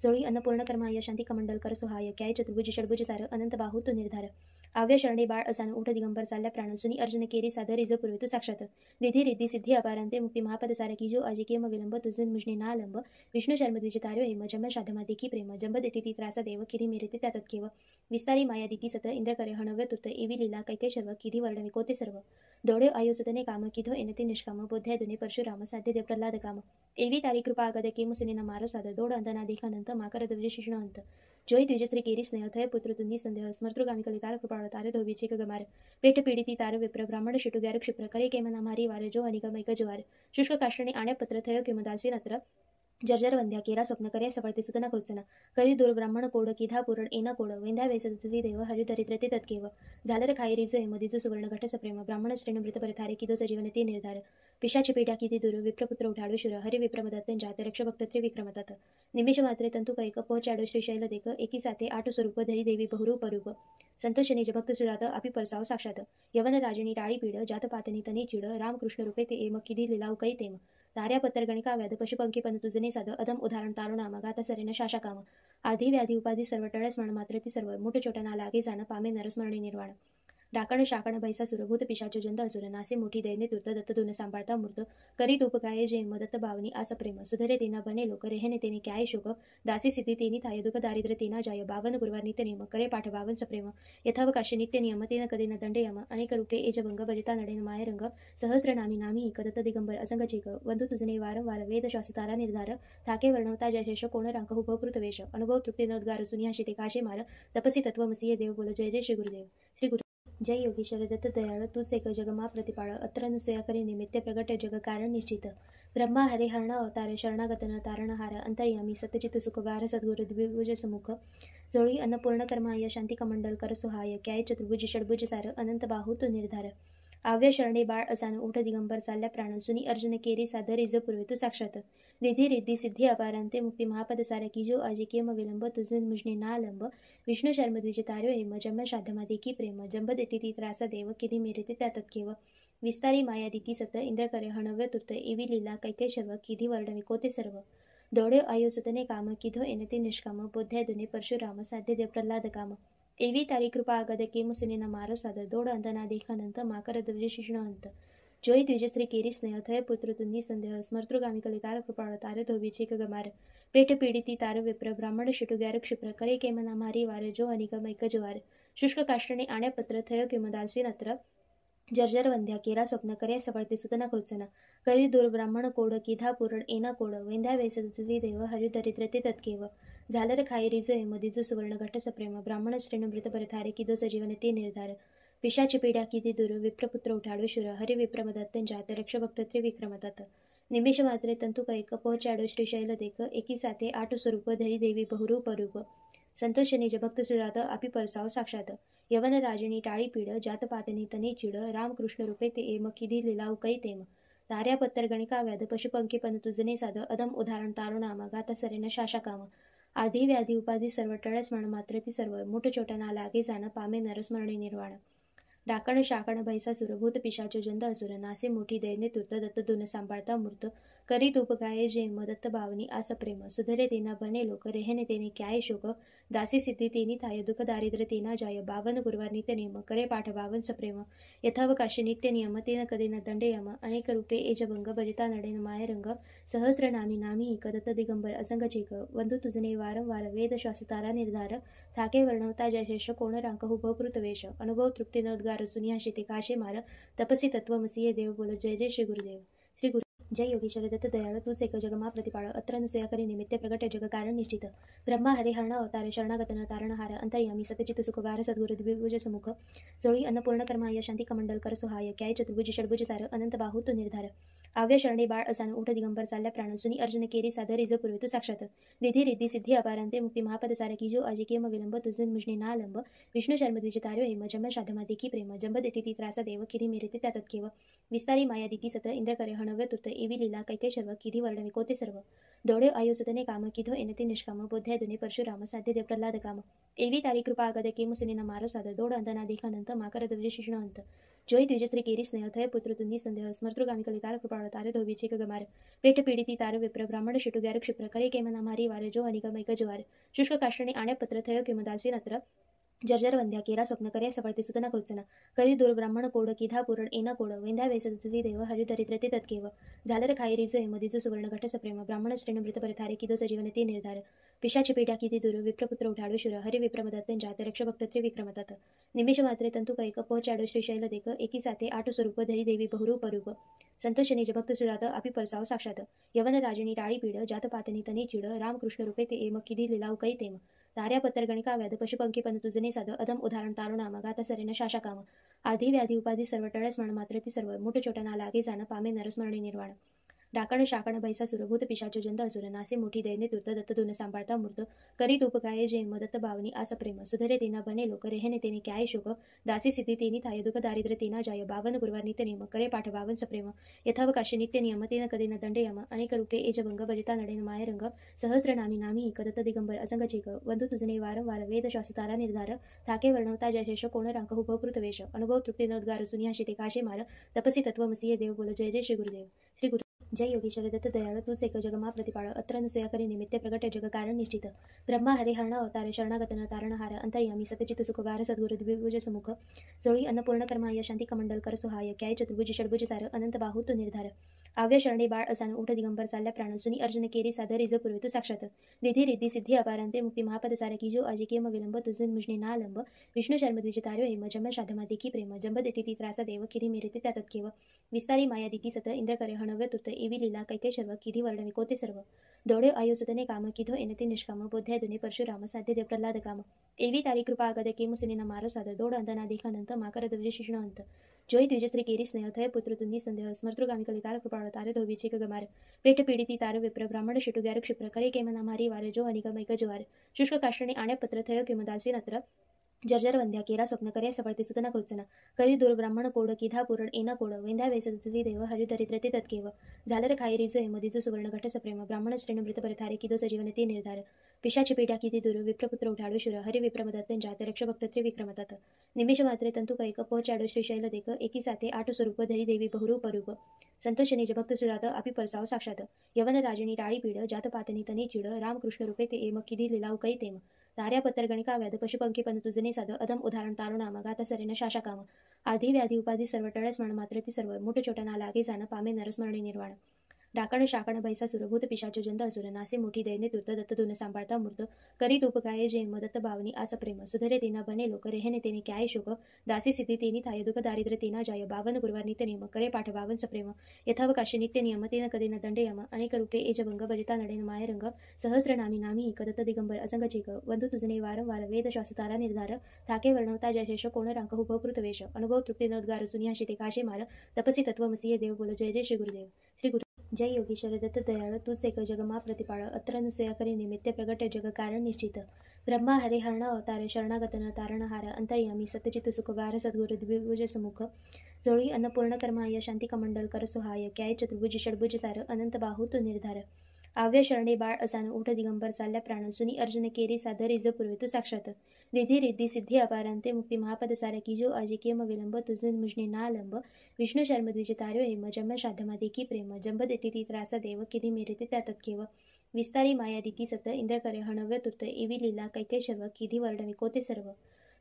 जोळी अन्नपूर्ण कर्माय शांती कमंडल कर सुहाय क्याय चतुर्भुज षडभुज सार अनंत बाहू तो निर्धार आव्य शरणे बाळ असान उठ दिगंबर चालल्या प्राण सुनी अर्जुन केरी सादर रिज पूर्वित साक्षात विधी रिद्धी सिद्धी अपारांते मुक्ती महापद सारकी जो आजी केम विलंब तुझे मुजने ना लंब विष्णू शर्म द्विज तार्यो हेम जम शाधमा देखी प्रेम जंब देती ती त्रास देव किधी मेरेते त्या तत्केव विस्तारी माया दिती सत इंद्र करे हणव्य तुत एवी लीला कैके शर्व किधी वर्णवी कोते सर्व दोडे आयुसतने काम किधो एनते निष्काम बोध्यादुने परशुराम साध्य देव प्रल्हाद काम एवी तारी कृपा आगद केम सुनीना मारो साद दोड अंतना देखानंत माकर द्विज शिष्ण अंत जोई द्विजस्त्री केरी स्नेह थय पुत्र तुन्नी संदेह स्मर्तृगामी कलितार कृपाळ तारे धोबीचे गमार पेट पीडिती तार विप्र ब्राह्मण शिटू ग्यार क्षिप्र करे केमना मारी वार जो हनिगमैक ज्वार शुष्क काष्टणे आण्यपत्र थय किमदासी नत्र जर्जर वंध्या केरा स्वप्न करे सफळते सुतना कृत्सना करी दूर ब्राह्मण कोड किधा पुरण एना कोड वेंध्या वेसुवी देव हरिदरिद्रते तत्केव झालर खाई रिज हेमदिज सुवर्ण घट सप्रेम ब्राह्मण श्रेण मृत परथारे किदो सजीवन ते निर्धार पिशाची पेट्या किती दूर विप्रपुत्र उठाडू शुर हरि विप्रमदत्त जात रक्ष भक्त त्रिविक्रमतात निमिष मात्रे तंतु कैक पहोचाडो श्रीशैल देक एकी साथे आठ स्वरूप धरी देवी बहुरूप रूप संतोषने भक्त सुजात अपि परसाव साक्षात यवन राजनी टाळी पीड जात पातनी तनी चिड रामकृष्ण रूपे ते एम किधी लिलाव कै तेम तार्या पत्तर गणिका व्याध पशुपंखी पण तुझने साध अधम उदाहरण तारुणाम गाता सरेन शाशा काम आधी व्याधी उपाधी सर्व टळस म्हण मात्र ती सर्व मुठ छोटा लागे जाण पामे नरस्मरणी निर्वाण डाकण शाकण बैसा सुरभूत पिशाचो जंत असुर नासे मोठी दैने तुर्त दत्त धुन सांभाळता मूर्त करीत उपकाये जे मदत्त बावनी आस प्रेम सुधरे तेना बने लोक रेहने तेने क्याय शोक दासी सिद्धी तेनी थाय दुख दारिद्र्य तेना जाय बावन गुरुवार नित्य नियम करे पाठ बावन सप्रेम यथावकाशी नित्य नियम तेन कदे न दंड यम अनेक रूपे एजभंग भजिता नडेन मायरंग सहस्र नामी नामी कदत्त दिगंबर असंग चेक वंधू तुझने वारंवार वेद शास्त्रारा निर्धार थाके वर्णवता जयशेष कोण रांक हुभकृत वेश अनुभव तृप्ती नोद्गार सुनियाशी ते काशे मार तपसी तत्वमसी देव बोल जय जय श्री गुरुदेव श्री गुरु जय योगीश्वर दत्त दयाळ तूच एक जगमा प्रतिपाळ अत्र अनुसया करी निमित्ते प्रगट जग कारण निश्चित ब्रह्मा हरे हरण अवतार शरणागतन तारणहार अंतर्यामी सतचित सुखवार सद्गुरु द्विभुज समुख जोळी अन्नपूर्ण कर्माय शांती कमंडल कर सुहाय क्याय चतुर्भुज षडभुज सार अनंत बाहू तो निर्धार आव्य शरणे बाळ असान उठ दिगंबर चालल्या प्राण सुनी अर्जुन केरी सादर रिज पूर्वित साक्षात विधी रिद्धी सिद्धी अपारांते मुक्ती महापद सारकी जो आजी केम विलंब तुझे मुजने ना लंब विष्णू शर्म द्विज तार्यो हेम जम शाधमा देखी प्रेम जंब देती ती त्रास देव किधी मेरेते त्या तत्केव विस्तारी माया दिती सत इंद्र करे हणव्य तुर्त एवी लीला कैके शर्व किधी वर्णवी कोते सर्व दोडे आयुसतने काम किधो एनते निष्काम बोध्यादुने परशुराम साध्य देव प्रल्हाद काम एवी तारी कृपा आगद केम सुनीना मारो साद दोड अंतना देखानंत माकर द्विज शिष्ण अंत जोई द्विजस्त्री केरी स्नेह थय पुत्र तुन्नी संदेह स्मर्तृगामी कलितार कृपाळ तारे धोबीचे गमार पेट पीडिती तार विप्र ब्राह्मण शिटू ग्यार क्षिप्र करे केमना मारी वार जो हनिगमैक ज्वार शुष्क काष्टणे आण्यपत्र थय किमदासी नत्र जर्जर वंध्या केरा स्वप्न करे सफळते सुतना कृत्सना करी दूर ब्राह्मण कोड किधा पुरण एना कोड वेंध्या वेसुवी देव हरिदरिद्रते तत्केव झालर खाई रिजय मधीज सुवर्ण घट सप्रेम ब्राह्मण श्रेण मृत परथारे किदो सजीवन ते निर्धार पिशाची पिढ्या किती दूर विप्रपुत्र उठाडो शुर हरि विप्रमदत्त जात रक्ष भक्त त्रिविक्रमतात निमेष मात्रे तंतु कैक पोहोचाडो श्रीशैल देख एकी साथे आठ स्वरूप धरी देवी बहुरूप रूप संतोष निज भक्त सुजात आपी परसाव साक्षात यवन राजनी टाळी पीड जात पातनी तनी चिड रामकृष्ण रूपे ते एम किधी लिलाव कै तेम ताऱ्या पत्तर गणिका व्याध पशुपंखी पन तुजने साध अदम उदाहरण तारुणाम गाता सरेन शाशा काम आधी व्याधी उपाधी सर्व टळस्मरण मात्र ती सर्व मोठ छोटा ना लागे जाण पामे नरस्मरणे निर्वाण डाकण शाकण भैसासुर भूत पिशाचो जंद असुर नासे मोठी दैन्य तुर्त दत्त दुन सांभाळता मूर्त करी तूप गाये जे दत्त भावनी आस प्रेम सुधरे तेना बने लोक रेहने तेने क्याय शोक दासी सिद्धी तेनी थाय दुःख दारिद्र्य तेना जाय बावन गुरुवार नित्य नियम करे पाठ बावन सप्रेम यथावकाशी नित्य नियम तेन कधी न दंडे यम अनेक रूपे एजभंग भजिता नडेन मायरंग सहस्र नामी नामी एक दत्त दिगंबर असंग चेक वंदू तुझने वारंवार वेद श्वासतारा निर्धार थाके वर्णवता जयशेष कोण रांक हुभकृत वेश अनुभव तृप्ती नोद्गार सुनियाशी ते काशे मार तपसी तत्वमसी देव बोल जय जय श्री गुरुदेव श्री गुरु जय योगीश्वर दत्त दयाळ तूच एक जगमा प्रतिपाळ अत्र अनुसया करी निमित्ते प्रगट जग कारण निश्चित ब्रह्मा हरे हरण अवतारे शरणागतन तारणहार अंतर्यामी सतचित सुखवार सद्गुरु द्विभुज समुख जोळी अन्नपूर्ण कर्माय शांती कमंडल कर सुहाय क्याय चतुर्भुज षडभुज सार अनंत बाहू तो निर्धार आव्य शरणे बाळ असान उठ दिगंबर चालल्या प्राण सुनी अर्जुन केरी सादर रिज पूर्वित साक्षात निधी रिद्धी सिद्धी अपारांते मुक्ती महापद सार की जो अजिकेम विलंब तुझे मुजने नालंब विष्णू शर्म द्विज तार्यो हेम जम शाधमा देखी प्रेम जंब देती ती त्रासा देव किरी मेरे त्यात केव विस्तारी माया दिती सत इंद्र करे हणव्य तुत एवी लीला कैके शर्व किधी वर्णवी कोते सर्व डोळे आयुसतने काम किधो एनते निष्काम बोध्या दुने परशुराम साध्य देव प्रल्हाद काम एवी तारी कृपा आगद के मुसुनीना मारो साध दोड अंतना देखानंत माकर द्विज शिष्ण अंत जोई द्विजस्त्री केरी स्नेह थय पुत्र तुंदी संदेह स्मर्तृगामी कलितार कृपाळ तारे धोबीचे गमार पेट पीडिती तार विप्र ब्राह्मण शिटू ग्यार क्षिप्र करे केमना मारी वार जो अनिगमैक ज्वार शुष्क काष्टणे आण्या पत्र थय किमदासी नत्र जर्जर वंध्या केरा स्वप्न करे सफळते सुतना कृचना करी दूर ब्राह्मण कोड किधा पुरण एना कोड वेंद्या वेस तुझी देव हरि दरिद्रते तत्केव झालर खाई रिज मधीज सुवर्ण घट सप्रेम ब्राह्मण श्रेण मृत परथारे किदो सजीवन ते निर्धार पिशाची पिढ्या किती दूर विप्रपुत्र उठाडो शुर हरि विप्रमदत्त जात रक्ष भक्त त्रिविक्रमतात निमेष मात्रे तंतु कैक पोहोचाडो श्रीशैल देख एकी साथे आठ स्वरूप धरी देवी बहुरूप रूप संतोष निज भक्त सुजात आपी परसाव साक्षात यवन राजनी टाळी पीड जात पातनी तनी चिड रामकृष्ण रूपे ते एम किधी लिलाव कै तेम ताऱ्या पत्तर गणिका व्याध पशुपंखी पन तुजने साध अदम उदाहरण तारुणाम गाता सरेन शाशा काम आधी व्याधी उपाधी सर्व टळस्मरण मात्र ती सर्व मोठ छोटा ना लागे जाण पामे नरस्मरणे निर्वाण डाकण शाकण भैसासुर भूत पिशाचो जंद असुर नासे मोठी दैन्य तुर्त दत्त दुन सांभाळता मूर्त करी तूप गाये जे दत्त भावनी आस प्रेम सुधरे तेना बने लोक रेहने तेने क्याय शोक दासी सिद्धी तेनी थाय दुःख दारिद्र्य तेना जाय बावन गुरुवार नित्य नियम करे पाठ बावन सप्रेम यथावकाशी नित्य नियम तेन कधी न दंडे यम अनेक रूपे एजभंग भजिता नडेन मायरंग सहस्र नामी नामी एक दत्त दिगंबर असंग चेक वंदू तुझने वारंवार वेद श्वासतारा निर्धार थाके वर्णवता जयशेष कोण रांक हुभकृत वेश अनुभव तृप्ती नोद्गार सुनियाशी ते काशे मार तपसी तत्वमसी देव बोल जय जय श्री गुरुदेव श्री गुरु जय योगीश्वर दत्त दयाळ तूच एक जगमा प्रतिपाळ अत्र अनुसया करी निमित्ते प्रगट जग कारण निश्चित ब्रह्मा हरे हरण अवतारे शरणागतन तारणहार अंतर्यामी सतचित सुखवार सद्गुरु द्विभुज समुख जोळी अन्नपूर्ण कर्माय शांती कमंडल कर सुहाय क्याय चतुर्भुज षडभुज सार अनंत बाहू तो निर्धार आव्य शरणे बाळ असान उठ दिगंबर चालल्या प्राण सुनी अर्जुन केरी सादर रिज पूर्वित साक्षात निधी रिद्धी सिद्धी अपारांते मुक्ती महापद सार की जो अजिकेम विलंब तुझे मुजने नालंब विष्णू शर्म द्विज तार्यो हेम जम शाधमा देखी प्रेम जंब देती ती त्रासा देव किरी मेरे त्यात केव विस्तारी माया दिती सत इंद्र करे हणव्य तुत एवी लीला कैके शर्व किधी वर्णवी कोते सर्व डोळे आयुसतने काम किधो एनते निष्काम बोध्या दुने परशुराम साध्य देव प्रल्हाद काम एवी तारी कृपा आगद के मुसुनीना मारो साध दोड अंतना देखानंत माकर द्विज शिष्ण अंत जोई द्विजस्त्री केरी स्नेह थय पुत्र तुंदी संदेह स्मर्तृगामी कलितार कृपाळ तारे धोबीचे गमार पेट पीडिती तार विप्र ब्राह्मण शिटू ग्यार क्षिप्र करे केमना मारी वार जो अनिगमैक ज्वार शुष्क काष्टणे आण्या पत्र थय किमदासी नत्र जर्जर वंध्या केरा स्वप्न करे सफळते सुतना कृचना करी दूर ब्राह्मण कोड किधा पुरण एना कोड वेंद्या वेस तुझी देव हरि दरिद्रते तत्केव झालर खाई रिज मधीज सुवर्ण घट सप्रेम ब्राह्मण श्रेण मृत परथारे किदो सजीवन ते निर्धार पिशाची पिढ्या किती दूर विप्रपुत्र उठाडो शुर हरि विप्रमदत्त जात रक्ष भक्त त्रिविक्रमतात निमेष मात्रे तंतु कैक पोहोचाडो श्रीशैल देख एकी साथे आठ स्वरूप धरी देवी बहुरूप रूप संतोष निज भक्त सुजात आपी परसाव साक्षात यवन राजनी टाळी पीड जात पातनी तनी चिड रामकृष्ण रूपे ते एम किधी लिलाव कै तेम ताऱ्या पत्तर गणिका व्याध पशुपंखी पन तुजने साध अदम उदाहरण तारुणाम गाता सरेन शाशा काम आधी व्याधी उपाधी सर्व टळस्मरण मात्र ती सर्व मोठ छोटा ना लागे जाण पामे नरस्मरणे निर्वाण डाकण शाकण भैसासुर भूत पिशाच जंत असुर नासे मोठी दैन्य तूर्त दत्त धुन सांभाळता मूर्त करी तूप काय जय मदत्त भावनी आस प्रेम सुधरे तेना बने लोक रेहने तेने क्याय शोक दासी सिद्धी तेनी थाय दुःख दारिद्र्य तेना जाय बावन गुरुवार नित्य नियम करे पाठ बावन सप्रेम यथावकाशी नित्य नियम तेन कधी न दंड यम अनेक रूपे एजभंग भजिता नडेन मायरंग सहस्रनामी नामी कदत्त दिगंबर असंग चेक वंदू तुझने वारंवार वेद शास्त्रारा निर्धार थाके वर्णवता जयशेष कोण रांक हुभ कृतवेश अनुभव तृप्ती नोद्गार सुनियाशी ते काशे मार तपसी तत्वमसी देव बोल जय जय श्री गुरुदेव श्री गुरु जय योगीश्वर दत्त दयाळ तूच एक जगमा प्रतिपाळ अत्र अनुसया करी निमित्त प्रगट जग कारण निश्चित ब्रह्मा हरे हरण अवतार शरणागत न तारणहार अंतर्यामी सत्यचित सुखवार सद्गुरु द्विभुज समुख जोळी अन्नपूर्ण कर्माय शांती कमंडल कर सुहाय क्याय चतुर्भुज षडभुज सार अनंत बाहू तो निर्धार आव्य शरणे बाळ असान उठ दिगंबर चालल्या प्राण सुनी अर्जुन केरी सादर इज पूर्वित साक्षात रिधी रिद्धी सिद्धी अपारांते मुक्ती महापद सार की जो आजी कियम विलंब तुझ मुजने नालंब विष्णु शर्म द्विज तार्यो हेम जन्म श्राद्धमा देखी प्रेम जंब देती ती त्रास देव किधी मेरते त्या तत्केव विस्तारी माया दिती सत इंद्र करे हणव्य तुर्त एवी लीला कैके शर्व किधी वर्णवी कोते सर्व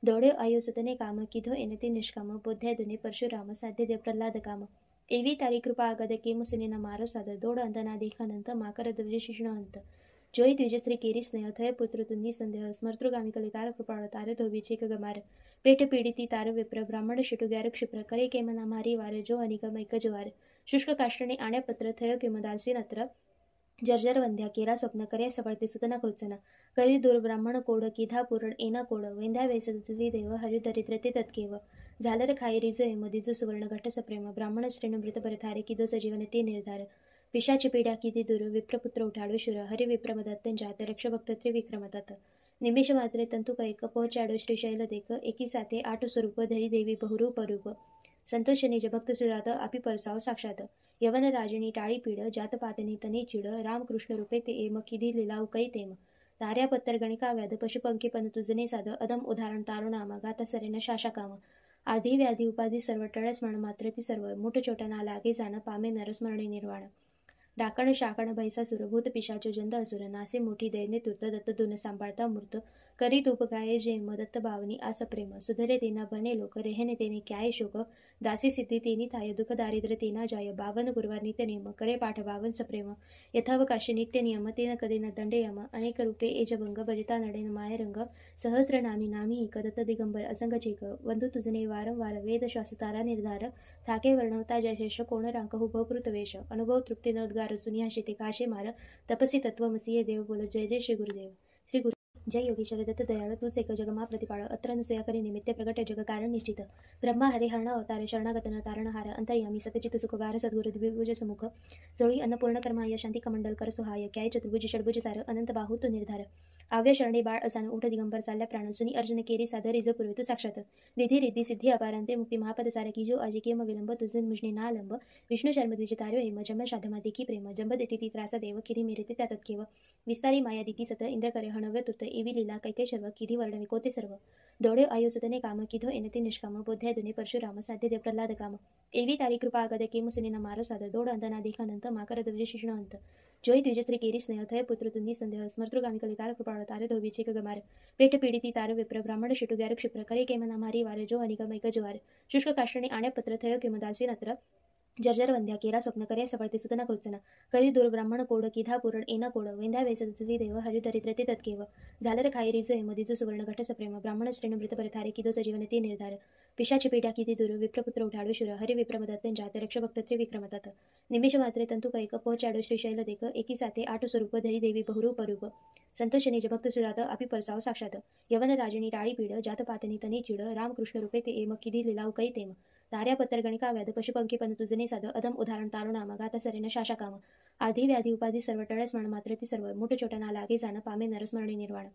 दोडे आयुसतने काम किधो एनते निष्काम बोध्यादुने परशुराम साध्य देव प्रल्हाद काम एवी तारी कृपा आगद केम सुनेना मारो साद दोड अंतना देखानंत माकर द्विज शिष्ण अंत जोई द्विजस्त्री केरी स्नेह थय पुत्र तुन्नी संदेह स्मर्तृगामी कलितार कृपाळ तार धोबीचे गमार पेट पीडिती तार विप्र ब्राह्मण शिटू ग्यार क्षिप्र करे केमना मारी वार जो अनिकम एक ज्वार शुष्क काष्टणे आण्या पत्र थय किमदासी नत्र जर्जर वंध्या केरा स्वप्न करे सफळते सुतना कृचना करी दूर ब्राह्मण कोड किधा पुरण एना कोड वेंध्या वेसवी देव हरि दरिद्र ते तत्केव झालर खाय रिज मदिज सुवर्ण घट सप्रेम ब्राह्मण श्रेण मृत परथारे किदो सजीवन ते निर्धार पिशाची पिढ्या किती दूर विप्रपुत्र उठाडो शुर हरि विप्रमदत्त जात रक्ष भक्त त्रिविक्रमतात निमिष मात्रे तंतु कैक पोहोचाडो श्रीशैल देख एकी साथे आठ स्वरूप धरी देवी बहुरूप रूप संतोष निज भक्त सुरात आपी परसाव साक्षात यवन राजनी टाळी पीड जात पातनी तनी चिड रामकृष्ण रूपे ते एम किधी लिलाव कै तेम ताऱ्या पत्तर गणिका व्याध पशुपंखी पन तुझने साध अदम उदाहरण तारुणामा गाता सरेन शाशा काम आधी व्याधी उपाधी सर्व टळ स्मरण मात्र ती सर्व मुठ चोटना लागे जाण पामे नरस्मरणे निर्वाण डाकण शाकण भैसासुर भूत पिशाच जंत असुर नासे मोठी दैन्य तूर्त दत्त धुन सांभाळता मूर्त करी तूप गाये जय मदत्त भावनी आस प्रेम सुधरे तेना बने लोक रेहने तेने क्याय शोक दासी सिद्धी तेनी थाय दुःख दारिद्र्य तेना जाय बावन गुरुवार नित्य नियम करे पाठ बावन सप्रेम यथावकाशी नित्य नियम तेन कधी न दंड यम अनेक रूपे एजभंग भजिता नडेन मायरंग सहस्रनामी नामी कदत्त दिगंबर असंग चेक वंदू तुझने वारंवार वेद शास्त्रारा निर्धार थाके वर्णवता जयशेष कोण रांक हुभ कृतवेश अनुभव तृप्ती नोद्गार सुनियाशी ते काशे मार तपसी तत्वमसी देव बोल जय जय श्री गुरुदेव श्री गुरु जय योगीश्वर दत्त दयाळ तूच एक जगमा प्रतिपाळ अत्र अनुसया करी निमित्त प्रगट जग कारण निश्चित ब्रह्मा हरे हरण अवतार शरणागत न तारणहार अंतर्यामी सत्यचित सुखवार सद्गुरु द्विभुज समुख जोळी अन्नपूर्ण कर्माय शांती कमंडल कर सुहाय क्याय चतुर्भुज षडभुज सार अनंत बाहू तो निर्धार आव्य शरणे बाळ असान उठ दिगंबर चालल्या प्राण सुनी अर्जुन केरी सादर इज पूर्वित साक्षात रिधी रिद्धी सिद्धी अपारांते मुक्ती महापद सार की जो आजी कियम विलंब तुझ मुजने नालंब विष्णु शर्म द्विज तार्यो हेम जन्म श्राद्धमा देखी प्रेम जंब देती ती त्रास देव किधी मेरते त्या तत्केव विस्तारी माया दिती सत इंद्र करे हणव्य तुर्त एवी लीला कैके शर्व किधी वर्णवी कोते सर्व दोडे आयुसतने काम किधो एनते निष्काम बोध्यादुने परशुराम साध्य देव प्रल्हाद काम एवी तारी कृपा आगद केम सुनेना मारो साद दोड अंतना देखानंत माकर द्विज शिष्ण अंत जोई द्विजस्त्री केरी स्नेह थय पुत्र तुन्नी संदेह स्मर्तृगामी कलितार कृपाळ तार धोबीचे गमार पेट पीडिती तार विप्र ब्राह्मण शिटू ग्यार क्षिप्र करे केमना मारी वार जो अनिकम एक ज्वार शुष्क काष्टणे आण्या पत्र थय किमदासी नत्र जर्जर वंध्या केरा स्वप्न करे सफळते सुतना कृचना करी दूर ब्राह्मण कोड किधा पुरण एना कोड वेंध्या वेसवी देव हरि दरिद्र ते तत्केव झालर खाय रिज मदिज सुवर्ण घट सप्रेम ब्राह्मण श्रेण मृत परथारे किदो सजीवन ते निर्धार पिशाची पिढ्या किती दूर विप्रपुत्र उठाडो शुर हरि विप्रमदत्त जात रक्ष भक्त त्रिविक्रमतात निमिष मात्रे तंतु कैक पोहोचाडो श्रीशैल देख एकी साथे आठ स्वरूप धरी देवी बहुरूप रूप संतोष निज भक्त सुरात आपी परसाव साक्षात यवन राजनी टाळी पीड जात पातनी तनी चिड रामकृष्ण रूपे ते एम किधी लिलाव कै तेम ताऱ्या पत्तर गणिका व्याध पशुपंखी पन तुझने साध अदम उदाहरण तारुणामा गाता सरेन शाशा काम आधी व्याधी उपाधी सर्व टळ स्मरण मात्र ती सर्व मुठ चोटना लागे जाण पामे नरस्मरणे निर्वाण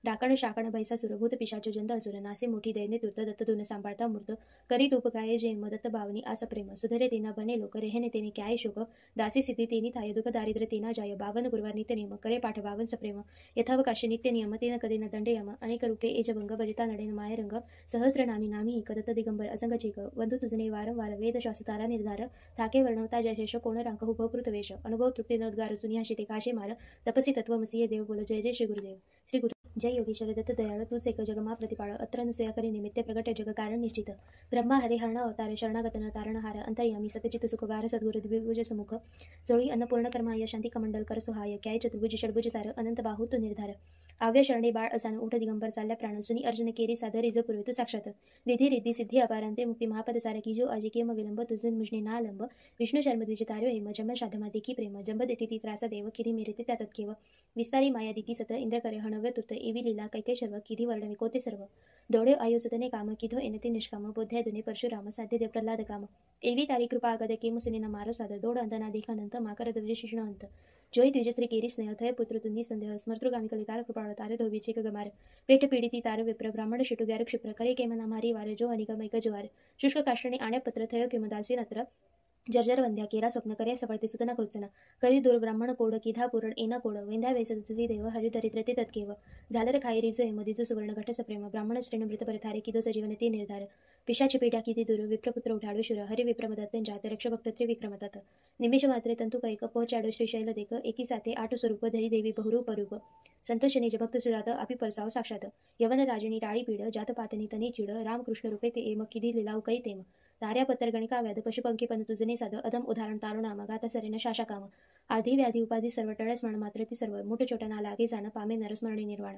डाकण शाकण भैसासुर भूत पिशाच जंत असुर नासे मोठी दैन्य तूर्त दत्त धुन सांभाळता मूर्त करी तूप गाये जय मदत्त भावनी आस प्रेम सुधरे तेना बने लोक रेहने तेने क्याय शोक दासी सिद्धी तेनी थाय दुःख दारिद्र्य तेना जाय बावन गुरुवार नित्य नियम करे पाठ बावन सप्रेम यथावकाशी नित्य नियम तेन कधी न दंड यम अनेक रूपे एजभंग भजिता नडेन मायरंग सहस्रनामी नामी कदत्त दिगंबर असंग चेक वंदू तुझने वारंवार वेद शास्त्रारा निर्धार थाके वर्णवता जयशेष कोण रांक हुभ कृतवेश अनुभव तृप्ती नोद्गार सुनियाशी ते काशे मार तपसी तत्वमसी देव बोल जय जय श्री गुरुदेव श्री गुरु जय योगीश्वर दत्त दयाळ तूच एक जगमा प्रतिपाळ अत्र अनुसया करी निमित्ते प्रगटे जग कारण निश्चित ब्रह्मा हरे हरण अवतारे शरणागतन तारणहार अंतर्यामी सतचित सुखवार सद्गुरु द्विभुज समुख जोळी अन्नपूर्ण कर्माय शांती कमंडल कर सुहाय काय चतुर्भुज षडभुज सार अनंत बाहू तो निर्धार आव्य शरणे बाळ असान उठ दिगंबर चालल्या प्राण सुनी अर्जुन केरी साधर रिज पूर्वित साक्षात विधी रिद्धी सिद्धी अपारांते मुक्ती महापद सारे की जो आजी केम विलंब तुझे मुजने नालंब विष्णु शर्म द्विजतार्यो हेम जम शाधमा देखी प्रेम जंब देती ती त्रासा देव किरी मेरे त्यात केव विस्तारी माया दिती सत इंद्र करे हणव्य तुत एवी लीला कैके शर्व किधी वर्णवी कोते सर्व डोळे आयुसुतने काम किधो एनते निष्काम बोध्या दुने परशुराम साध्य देव प्रल्हाद काम एवी तारी कृपा आगद के मुसलिन मारो साध दोड अंतना देखानंत माकर द्विज शिष्ण अंत जोई द्विज स्त्री केरी स्नेह थय पुत्र तुंदी संदेह स्मर्तृगामी कलितार कृपाळ तारे धोबीचे गमार पेट पीडिती तार विप्र ब्राह्मण शिटु ग्यार क्षिप्र करे केमना मारी वारे जो अनिगमैक ज्वार शुष्क काष्टणे आण्या पत्र थय किमदासी नत्र जर्जर वंध्या केरा स्वप्न करे सफळते सुतना कृत्सना करी दूर ब्राह्मण कोड किधा पुरण एना कोड वेंद्या वेसुवी देव हरि दरिद्रते तत्केव झालर खाई रिज मधीज सुवर्ण घट सप्रेम ब्राह्मण श्रेण मृत परथारे किदो सजीवन ते निर्धार पिशाची पीठा किती दूर विप्रपुत्र उठाडू शुर हरि विप्रमदत्त जात रक्ष भक्त त्रिविक्रमतात निमिष मात्रे तंतु कैक पोचाडो श्रीशैल देक एकी साथे आठ स्वरूप धरी देवी बहुरूप रूप संतोष निज भक्त सुरात अपि परसाव साक्षात यवन राजनी टाळी पीड जात पातनी तनी चिड रामकृष्ण रूपे ते एम किधी लिलाव कै तेम तार्या पत्तर गणिका व्याध पशुपंखी पण तुझने साध अदम उदाहरण तारुणामा गाता सरेन शाशा काम आधी व्याधी उपाधी सर्व टळस म्हण मात्र ती सर्व मोठ छोटा ना लागे जाण पामे नरस्मरणी निर्वाण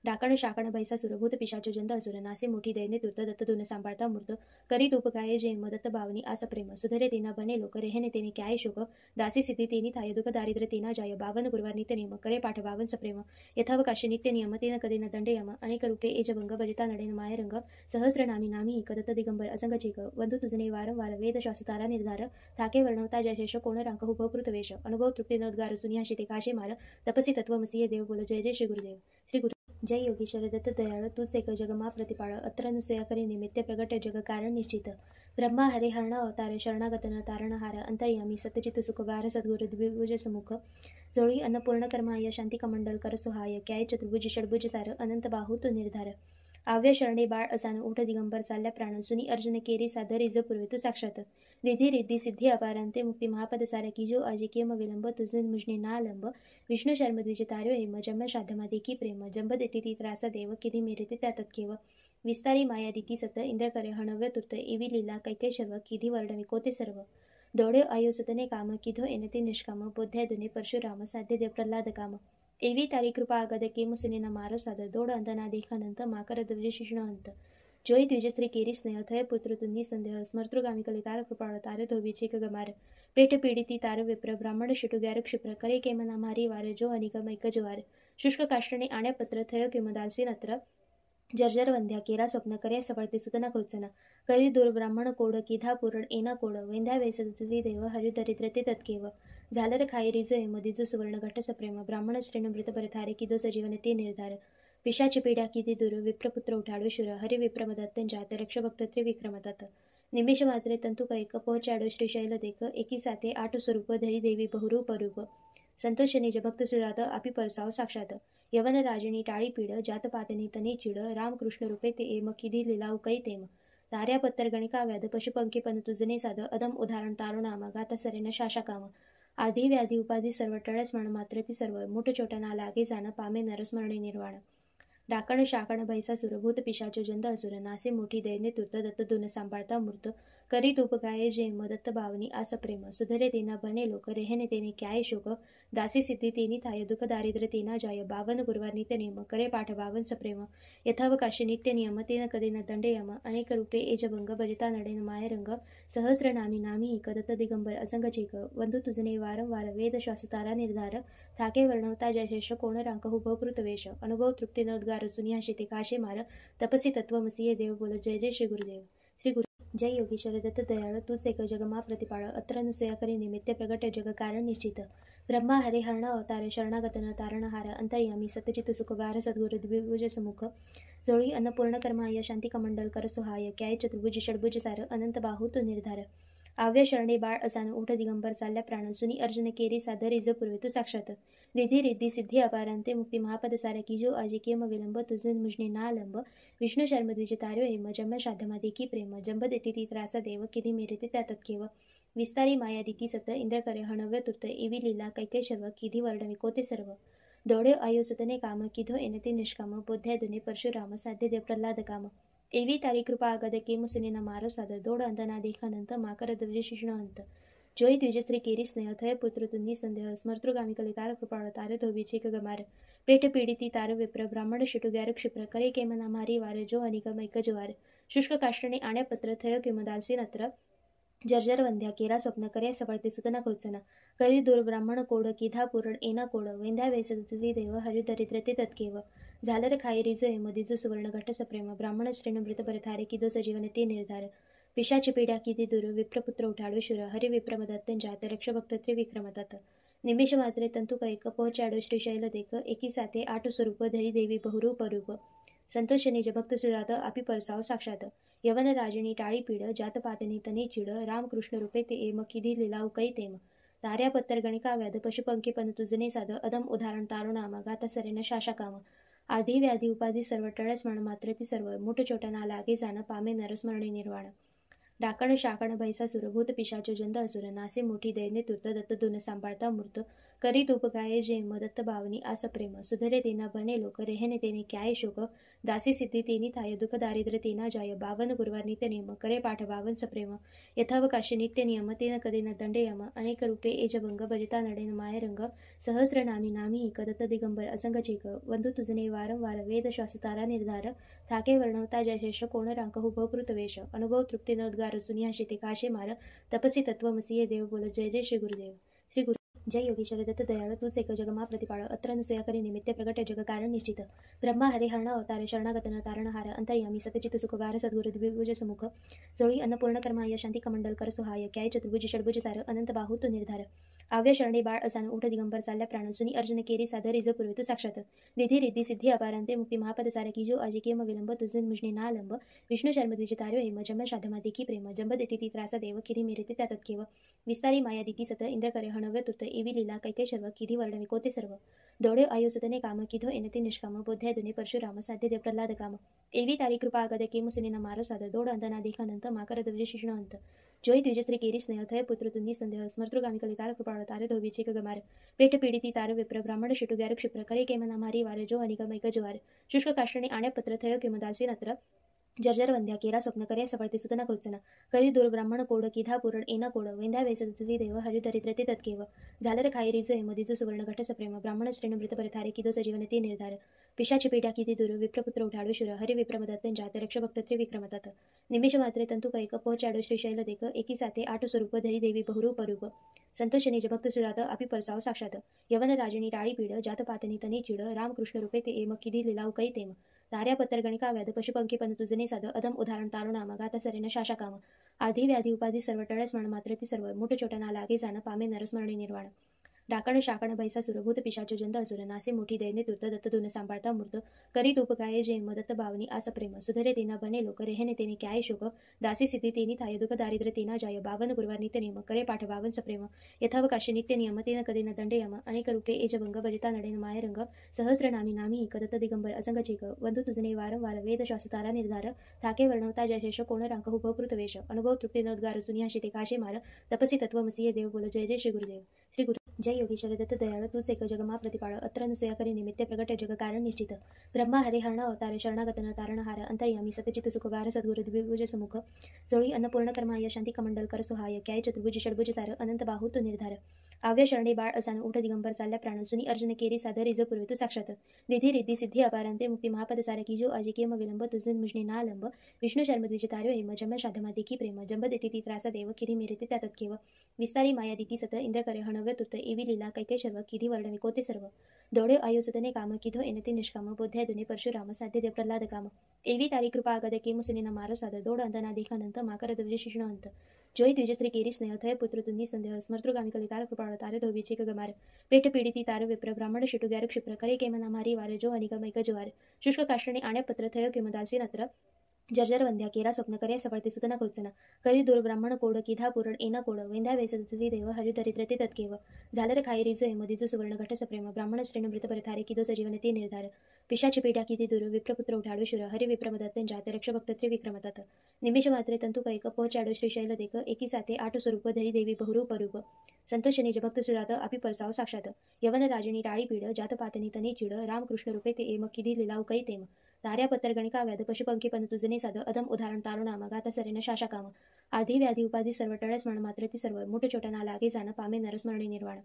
डाकण शाकण बैसा सुरभूत पिशाचो जंद असुर नासे मोठी दैने तुर्त दत्त दुन सांभाळता मूर्त करी तूप गाये जे मदत्त भावनी आस प्रेम सुधरे तेना बने लोक रेहने तेने क्याय शोक दासी सिद्धी तेनी थाय दुख दारिद्र्य तेना जाय बावन गुरुवार नित्य नियम करे पाठ बावन सप्रेम यथावकाशी नित्य नियम तेन कधी न दंड यम अनेक रूपे एजभंग भजिता नडेन मायरंग सहस्र नामी नामी कदत्त दिगंबर असंग चेक वंदू तुझने वारंवार वेद शास्त्रारा निर्धार थाके वर्णवता जयशेष कोण रांक हुभ कृतवेश अनुभव तृप्ती नोद्गार सुनियाशी ते काशे मार तपसी तत्वमसीय देव बोल जय जय श्री गुरुदेव श्री गुरु जय योगीश्वर दत्त दयाळ तूच एक जगमा प्रतिपाळ अत्र अनुसया करी निमित्ते प्रगटे जग कारण निश्चित ब्रह्मा हरे हरण अवतारे शरणागतन तारणहार अंतर्यामी सतचित सुखवार सद्गुरु द्विभुज समुख जोळी अन्नपूर्ण कर्माय शांती कमंडल कर सुहाय काय चतुर्भुज षडभुज सार अनंत बाहू तो निर्धार आव्य शरणे बाळ असान उठ दिगंबर चालल्या प्राण सुनी अर्जुन केरी साधर रिज पूर्वित साक्षात विधी रिद्धी सिद्धी अपारांते मुक्ती महापद सारे की जो आजी केम विलंब तुझे मुजने नालंब विष्णु शर्म द्विजतार्यो हेम जम शाधमा देखी प्रेम जंब देती ती त्रासा देव किधी मेरे त्यात केव विस्तारी माया दिती सत इंद्र करे हणव्य तुर्त एवी लीला कैके शर्व किधी वर्णवी कोते सर्व डोळे आयुसुतने काम किधो एनते निष्काम बोध्या दुने परशुराम साध्य देव प्रल्हाद काम एवी तारी कृपा आगद के मुसलिन मारो साध दोड अंतना देखानंत माकर द्विज शिष्ण अंत जोई द्विज स्त्री केरी स्नेह थय पुत्र तुंदी संदेह स्मर्तृगामी कलितार कृपाळ तारे धोबीचे गमार पेट पीडिती तार विप्र ब्राह्मण शिटु ग्यार क्षिप्र करे केमना मारी वार जो अनिगमैक ज्वार शुष्क काष्टणे आण्या पत्र थय किमदासी नत्र जर्जर वंध्या केरा स्वप्न करे सफळते सुतना कृत्सना करी दूर ब्राह्मण कोड किधा पुरण एना कोड वेंद्या वेसुवी देव हरि दरिद्रते तत्केव झालर खाई रिज मधीज सुवर्ण घट सप्रेम ब्राह्मण श्रेण मृत परथारे किदो सजीवन ते निर्धार पिशाची पीडा किती दूर विप्रपुत्र उठाडू शुर हरि विप्रमदत्त जात रक्ष भक्त त्रिविक्रमतात निमिष मात्रे तंतु कैक पोचाडो श्रीशैल देक एकी साथे आठ स्वरूप धरी देवी बहुरूप रूप संतोष निज भक्त सुरात अपि परसाव साक्षात यवन राजनी टाळी पीड जात पातनी तनी चिड रामकृष्ण रूपे ते एम किधी लिलाव कै तेम तार्या पत्तर गणिका व्याध पशुपंखी पण तुझने साध अदम उदाहरण तारुणामा गाता सरेन शाशा काम आधी व्याधी उपाधी सर्व टळस म्हण मात्र ती सर्व मोठ छोटा ना लागे जाण पामे नरस्मरणी निर्वाण डाकण शाकण बैसा सुरभूत पिशाचो जंद असुर नासे मोठी दैने तुर्त दत्त दुन सांभाळता मूर्त करी तूप गाये जे मदत्त भावनी आस प्रेम सुधरे तेना बने लोक रेहने तेने क्याय शोक दासी सिद्धी तेनी थाय दुख दारिद्र्य तेना जाय बावन गुरुवार नित्य नियम करे पाठ बावन सप्रेम यथावकाशी नित्य नियम तेन कधी न दंड यम अनेक रूपे एजभंग भजिता नडेन मायरंग सहस्र नामी नामी कदत्त दिगंबर असंग चेक वंदू तुझने वारंवार वेद शास्त्रारा निर्धार थाके वर्णवता जयशेष कोण रांक हुभ कृतवेश अनुभव तृप्ती नोद्गार सुनियाशी ते काशे मार तपसी तत्वमसीय देव बोल जय जय श्री गुरुदेव श्री गुरु जय योगीश्वर दत्त दयाळ तूच एक जगमा प्रतिपाळ अत्र अनुसया करी निमित्ते प्रगटे जग कारण निश्चित ब्रह्मा हरे हरण अवतारे शरणागतन तारणहार अंतर्यामी सतचित सुखवार सद्गुरु द्विभुज समुख जोळी अन्नपूर्ण कर्माय शांती कमंडल कर सुहाय काय चतुर्भुज षडभुज सार अनंत बाहू तो निर्धार आव्य शरणे बाळ असान उठ दिगंबर चालल्या प्राण सुनी अर्जुन केरी साधर रिज पूर्वित साक्षात विधी रिद्धी सिद्धी अपारांते मुक्ती महापद सारे की जो आजी केम विलंब तुझे मुजने नालंब विष्णु शर्म द्विजतार्यो हेम जम शाधमा देखी प्रेम जंब देती ती त्रासा देव किधी मेरे त्यात केव विस्तारी माया दिती सत इंद्र करे हणव्य तुर्त एवी लीला कैके शर्व किधी वर्णवी कोते सर्व ದೊಡೆ ಆಯುಸುತನೆ ಕಾಮ ಕಿಧೋ ಎನತಿ ನಿಷ್ಕಾಮ ಬುದ್ಧದುನೆ ಪರಶುರಾಮ ಸಾಧ್ಯದೆ ಪ್ರಹ್ಲಾದ ಕಾಮ એવી તારી કૃપા આગળ કે મુસુનીના મારો સાદ દોડ અંતના દેખાનંત માકર દ્રવ્ય શિષ્ણ અંત જોઈ દ્વિજસ્ત્રી કેરી સ્નેહ થય પુત્ર તુની સંદેહ સ્મર્તૃગામી કલી તાર કૃપાળ તારે ધોવી છે ગમાર પેટ પીડિતી તાર વિપ્ર બ્રાહ્મણ શિટુ ગ્યાર ક્ષિપ્ર કરે કેમના મારી વારે જો અનિગમ એક જ વાર શુષ્ક કાષ્ટને આણે પત્ર થયો કેમ દાલસી નત્ર જર્જર વંધ્યા કેરા સ્વપ્ન કર્યા સફળતે સુતના કૃત્સના કરી દૂર બ્રાહ્મણ કોડ કીધા પૂરણ એના કોડ વેંધા વેસવી દેવ હરિ દરિદ્રતે તત્કેવ ઝાલર ખાઈ રીઝ એમ દીજ સુવર્ણ ઘટ સપ્રેમ બ્રાહ્મણ શ્રેણ મૃત પર થારે કીધો સજીવન તે નિર્ધાર પિશાચ પીડા કીધી દૂર વિપ્રપુત્ર ઉઠાડ્યો શુર હરિ વિપ્રમદત્તન જાત રક્ષ ભક્ત ત્રિવિક્રમ તત નિમિષ માત્રે તંતુ કૈક પહોંચાડ્યો શ્રીશૈલ દેખ એકી સાથે આઠ સ્વરૂપ ધરી દેવી બહુરૂપ રૂપ સંતોષ નિજ ભક્ત સુરાત આપી પરસાવ સાક્ષાત યવન રાજની ટાળી પીડ જાત પાતની તની ચીડ રામકૃષ્ણ રૂપે તે એમ કીધી લીલાવ કઈ તેમ તાર્યા પત્તર ગણિકા વ્યાધ પશુપંખી પન તુજને સાધ અદમ ઉદાહરણ તારો નામ ગાતા સરેન શાશા કામ આધિ વ્યાધિ ઉપાધિ સર્વ ટળ સ્મરણ માત્રથી સર્વ મૂઠ ચોટા ના લાગે જાન પામે નરસ્મરણી નિર્વાણ ડાકણ શાકણ ભૈસાસુર ભૂત પિશાચો જંદ અસુર નાસી મુઠી દઈને તુર્ત દત્ત ધૂન સાંભળતા મૂર્ત કરી ધૂપ ગાયે જે મદત્ત ભાવની આ સપ્રેમ સુધરે તેના બને લોક રહેને તેને ક્યાંય શોક દાસી સિદ્ધિ તેની થાય દુઃખ દારિદ્ર તેના જાય બાવન ગુરુવાર નિત્ય નિયમ કરે પાઠ બાવન સપ્રેમ યથાવકાશી નિત્ય નિયમ તેન કદિન દંડેયમ અનેક રૂપે એ જભંગ ભજતા નડેન માય રંગ સહસ્ર નામી નામી કદત્ત દિગંબર અસંગ ચેક વંદુ તુજને વારંવાર વેદ શાસ્ત્ર તારા નિર્ધાર થાકે વર્ણવતા જશેષ કોણ રાંકહુ ભવકૃત વેશ અનુભવ તૃપ્તિ નોદ્ગાર સુનિયાશી તે કાશે માર તપસી તત્વમસીએ દેવ બોલો જય જય શ્રી ગુરુદેવ શ્રી ગુરु जय योगीश्वर दत्त दयाळ तू सेक जगमा प्रतिपाळ अत्र अनुसया करी निमित्त प्रगट जग कारण निश्चित ब्रह्मा हरे हरण अवतार शरणागतन तारणहार अंतर्यामी सतचित सुखवार सद्गुरु द्विभुज समुख जोळी अन्नपूर्ण कर्माय शांती कमंडल कर सुहाय क्याय चतुर्भुज षडभुज सार अनंत बाहु तो निर्धार आव्य शरणे बाळ असान उठ दिगंबर चालल्या प्राण सुनी अर्जुन केरी साधर रिज पूर्वित साक्षात निधी रिद्धी सिद्धी अपारांते मुक्ती महापद सार की जो आजी केम विलंब तुझे मुजने ना लंब विष्णु शर्म द्विज तार्यो हेम जम शाधमा देखी प्रेम जंब देती ती त्रास देव किरी मेरते त्या तत्केव विस्तारी माया दिती सत इंद्र करे हणव्य तुत एवी लीला कैके शर्व किधी वर्णवी कोते सर्व दौड़े आयुसुतने काम किधो एनते निष्काम बोध्यादुने परशुराम साध्य प्रहलाद काम एवी तारी कृपा ಆಗದ કે મુસુનીના મારો સાદ દોડ અંતના દેખાનંત માકર દ્રવ્ય શિષ્ણ અંત જોઈ દ્વિજસ્ત્રી કેરી સ્નેહ થય પુત્ર તુની સંદેહ સ્મર્તૃગામી કલી તાર કૃપાળ તારે ધોવી છે ગમાર પેટ પીડિતી તાર વિપ્ર બ્રાહ્મણ શિટુ ગ્યાર ક્ષિપ્ર કરે કેમના મારી વારે જો અનિગમ એક જ વાર શુષ્ક કાષ્ટને આણે પત્ર થયો કેમ દાલસી નત્ર जर्जर वंध्या केरा स्वप्न करे सफळते सुतना कृत्सना करी दूर ब्राह्मण कोड किधा पूरण एना कोड वेंध्या वेसवी देव हरि दरिद्रते तत्केव झालर खाई रिज एमदीज सुवर्ण घट सप्रेम ब्राह्मण श्रेण मृत परथारे किदो सजीवन ते निर्धार पिशाची पीडा किती दूर विप्रपुत्र उठाडो शुर हरि विप्रमदत्तन जात रक्ष भक्त त्रिविक्रम तत निमिष मात्रे तंतु कैक पहोंचाडो श्रीशैल देख एकी साथे आठ स्वरूप धरी देवी बहुरूप रूप संतोष निज भक्त सुरात आपी परसाव साक्षात यवन राजनी टाळी पीड जात पातनी तनी चीड रामकृष्ण रूपे ते एम किधी लिलाव कई तेम तार्या पत्तर गणिका व्याध पशुपंखी पन तुजने साध अदम उदाहरण तारो नाम गाता सरेन शाशा काम आधी व्याधी उपाधी सर्व टळ स्मरण मात्रती सर्व मूठ चोटा ना लागे जान पामे नरस्मरणी निर्वाण डाकण शाकण भैसासुर भूत पिशाचो जंद असुर नासे मोठी दैने तुर्त दत्त धून सांभाळता मूर्त करी धूप गाये जे मदत्त भावनी आस प्रेम सुधरे तेना बने लोक रेहने तेने क्याय शोक दासी सिद्धी तेनी थाय दुःख दारिद्र तेना जाय बावन गुरुवार नित्य नियम करे पाठ बावन सप्रेम यथावकाशी नित्य नियम तेन कदेन दंडयम अनेक रूपे एज भंग भजिता नडेन माय रंग सहस्र नामी नामी कदत्त दिगंबर असंग चेक वंदु तुजने वारंवार वेद शास्त्र तारा निर्धार थाके वर्णवता जशेष कोण रांकहु भवकृत वेश अनुभव तृप्ति नोद्गार सुनियाशी ते काशे मार तपसी तत्वमसीय देव बोलो जय जय श्री गुरुदेव श्री गुरु जय योगीश्वर दत्त दयाळ तू सेक जगमा प्रतिपाळ अत्र अनुसया करी निमित्त प्रगट जग कारण निश्चित ब्रह्मा हरे हरण अवतार शरणागतन तारणहार अंतर्यामी सतचित सुखवार सद्गुरु द्विभुज समुख जोळी अन्नपूर्ण कर्माय शांती कमंडल कर सुहाय क्याय चतुर्भुज षडभुज सार अनंत बाहु तो निर्धार आव्य शरणे बाळ असान उठ दिगंबर चालल्या प्राण सुनी अर्जुन केरी साधर रिज पूर्वित साक्षात निधी रिद्धी सिद्धी अपारांते मुक्ती महापद सार की जो आजी केम विलंब तुझे मुजने ना लंब विष्णु शर्म द्विज तार्यो हेम जम शाधमा देखी प्रेम जंब देती ती त्रास देव किरी मेरते त्या तत्केव विस्तारी माया दिती सत इंद्र करे हणव्य तुत एवी लीला कैके शर्व किधी वर्णवी कोते सर्व दौड़े आयुसुतने काम किधो एनते निष्काम बोध्यादुने परशुराम साध्य प्रहलाद काम एवी तारी कृपा ಆಗದ કે મુસુનીના મારો સાદ દોડ અંતના દેખાનંત માકર દ્રવ્ય શિષ્ણ અંત જોઈ દ્વિજસ્ત્રી કેરી સ્નેહ થય પુત્ર તુની સંદેહ સ્મર્તૃગામી કલી તાર કૃપાળ તારે ધોવી છે ગમાર પેટ પીડિતી તાર વિપ્ર બ્રાહ્મણ શિટુ ગ્યાર ક્ષિપ્ર કરે કેમના મારી વારે જો અનિગમ એક જ વાર શુષ્ક કાષ્ટને આણે પત્ર થયો કેમ દાલસી નત્ર जर्जर वंध्या केरा स्वप्न करे सफळते सुतना कृत्सना करी दूर ब्राह्मण कोड किधा पूरण एना कोड वेंध्या वेसवी देव हरि दरिद्रते तत्केव झालर खाई रिज एमदीज सुवर्ण घट सप्रेम ब्राह्मण श्रेण मृत परथारे किदो सजीवन ते निर्धार पिशाची पीडा किती दूर विप्रपुत्र उठाडो शुर हरि विप्रमदत्तं जात रक्ष भक्त त्रिविक्रमतात निमेष मात्रे तंतु कैक पचाडो श्रीशैल देक एकी साथे आठ स्वरूप धरी देवी बहुरूप रूप संतोष निज भक्त सुरात अपि परसाव साक्षात यवन राजनी टाळी पीड जात पातनी तनी चिड रामकृष्ण रूपे ते एम किधी लिलाव कै तेम ताऱ्या पत्तर गणिका व्याध पशुपंखी पण तुझने साध अधम उदाहरण तारुणाम गाता सरेन शाशा काम आधी व्याधी उपाधी सर्व टळ स्मरण मात्र ती सर्व मुठ छोटना लागे जाण पामे नरस्मरणी निर्वाण